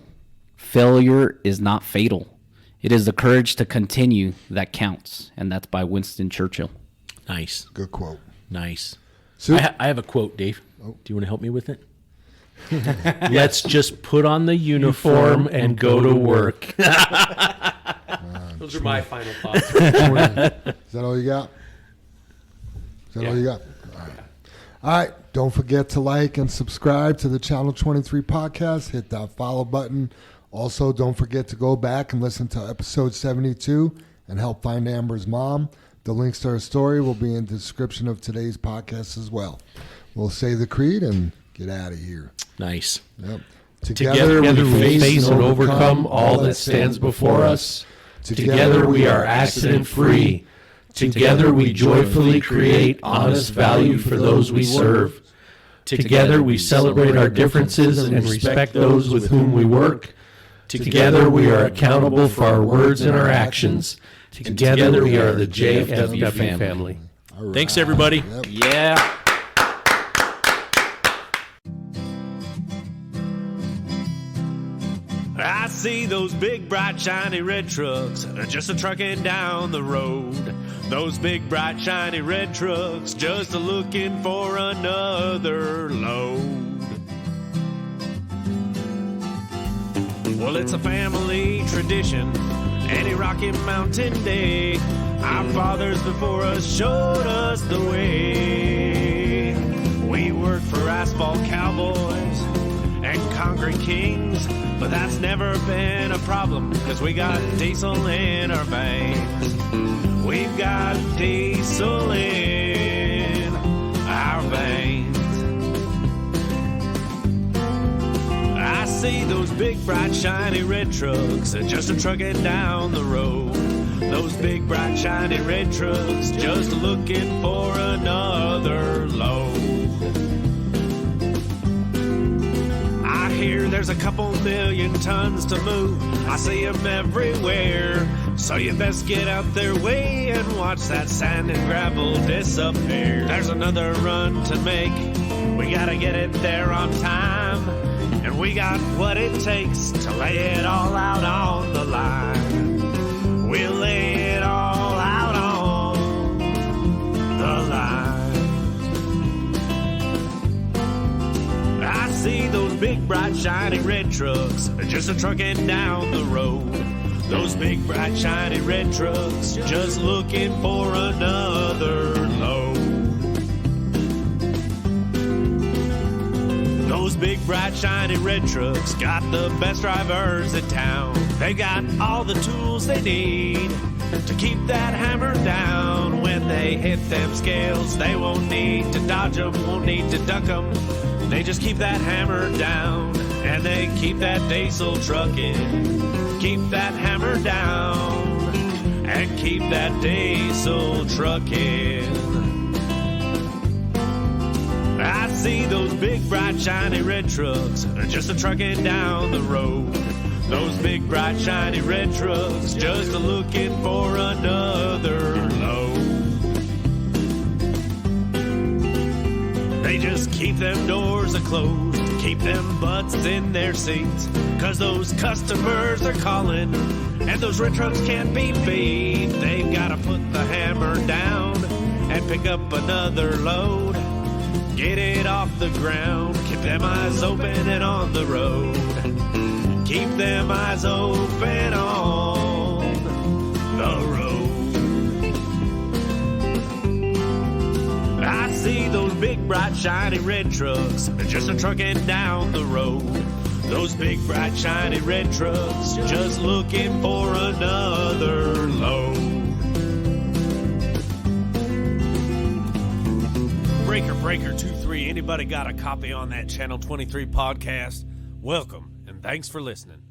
[SPEAKER 4] Failure is not fatal. It is the courage to continue that counts. And that's by Winston Churchill.
[SPEAKER 3] Nice.
[SPEAKER 2] Good quote.
[SPEAKER 3] Nice.
[SPEAKER 2] So,
[SPEAKER 3] I have a quote, Dave. Do you want to help me with it? Let's just put on the uniform and go to work.
[SPEAKER 5] Those are my final thoughts.
[SPEAKER 2] is that all you got? Is that all you got? All right. Don't forget to like and subscribe to the Channel 23 podcast. Hit that follow button. Also, don't forget to go back and listen to episode 72 and help find Ambyr's mom. The links to her story will be in the description of today's podcast as well. We'll say the creed and get out of here.
[SPEAKER 3] Nice.
[SPEAKER 2] Yep.
[SPEAKER 5] Together we face and overcome all that stands before us. Together we are accident-free. Together we joyfully create honest value for those we serve. Together we celebrate our differences and respect those with whom we work. Together we are accountable for our words and our actions. Together we are the JFW family.
[SPEAKER 2] All right.
[SPEAKER 3] Thanks, everybody.
[SPEAKER 2] Yep.
[SPEAKER 4] Yeah.
[SPEAKER 1] I see those big, bright, shiny red trucks just a-trucking down the road. Those big, bright, shiny red trucks just a-looking for another load. Well, it's a family tradition, any Rocky Mountain day. Our fathers before us showed us the way. We worked for asphalt cowboys and concrete kings, but that's never been a problem, cause we got diesel in our veins. We've got diesel in our veins. I see those big, bright, shiny red trucks just a-trucking down the road. Those big, bright, shiny red trucks just looking for another load. I hear there's a couple million tons to move. I see them everywhere. So you best get out their way and watch that sand and gravel disappear. There's another run to make. We gotta get it there on time. And we got what it takes to lay it all out on the line. We'll lay it all out on the line. I see those big, bright, shiny red trucks just a-trucking down the road. Those big, bright, shiny red trucks just looking for another load. Those big, bright, shiny red trucks got the best drivers in town. They got all the tools they need to keep that hammer down. When they hit them scales, they won't need to dodge them, won't need to duck them. They just keep that hammer down, and they keep that diesel trucking. Keep that hammer down, and keep that diesel trucking. I see those big, bright, shiny red trucks just a-trucking down the road. Those big, bright, shiny red trucks just a-looking for another load. They just keep them doors a-closed, keep them butts in their seats, 'cause those customers are calling, and those red trucks can't be beat. They've gotta put the hammer down and pick up another load. Get it off the ground, keep them eyes open and on the road. Keep them eyes open on the road. big, bright, shiny red trucks, they're just a trucking down the road. Those big, bright, shiny red trucks, just looking for another load. Breaker 23, anybody got a copy on that Channel 23 podcast? Welcome, and thanks for listening.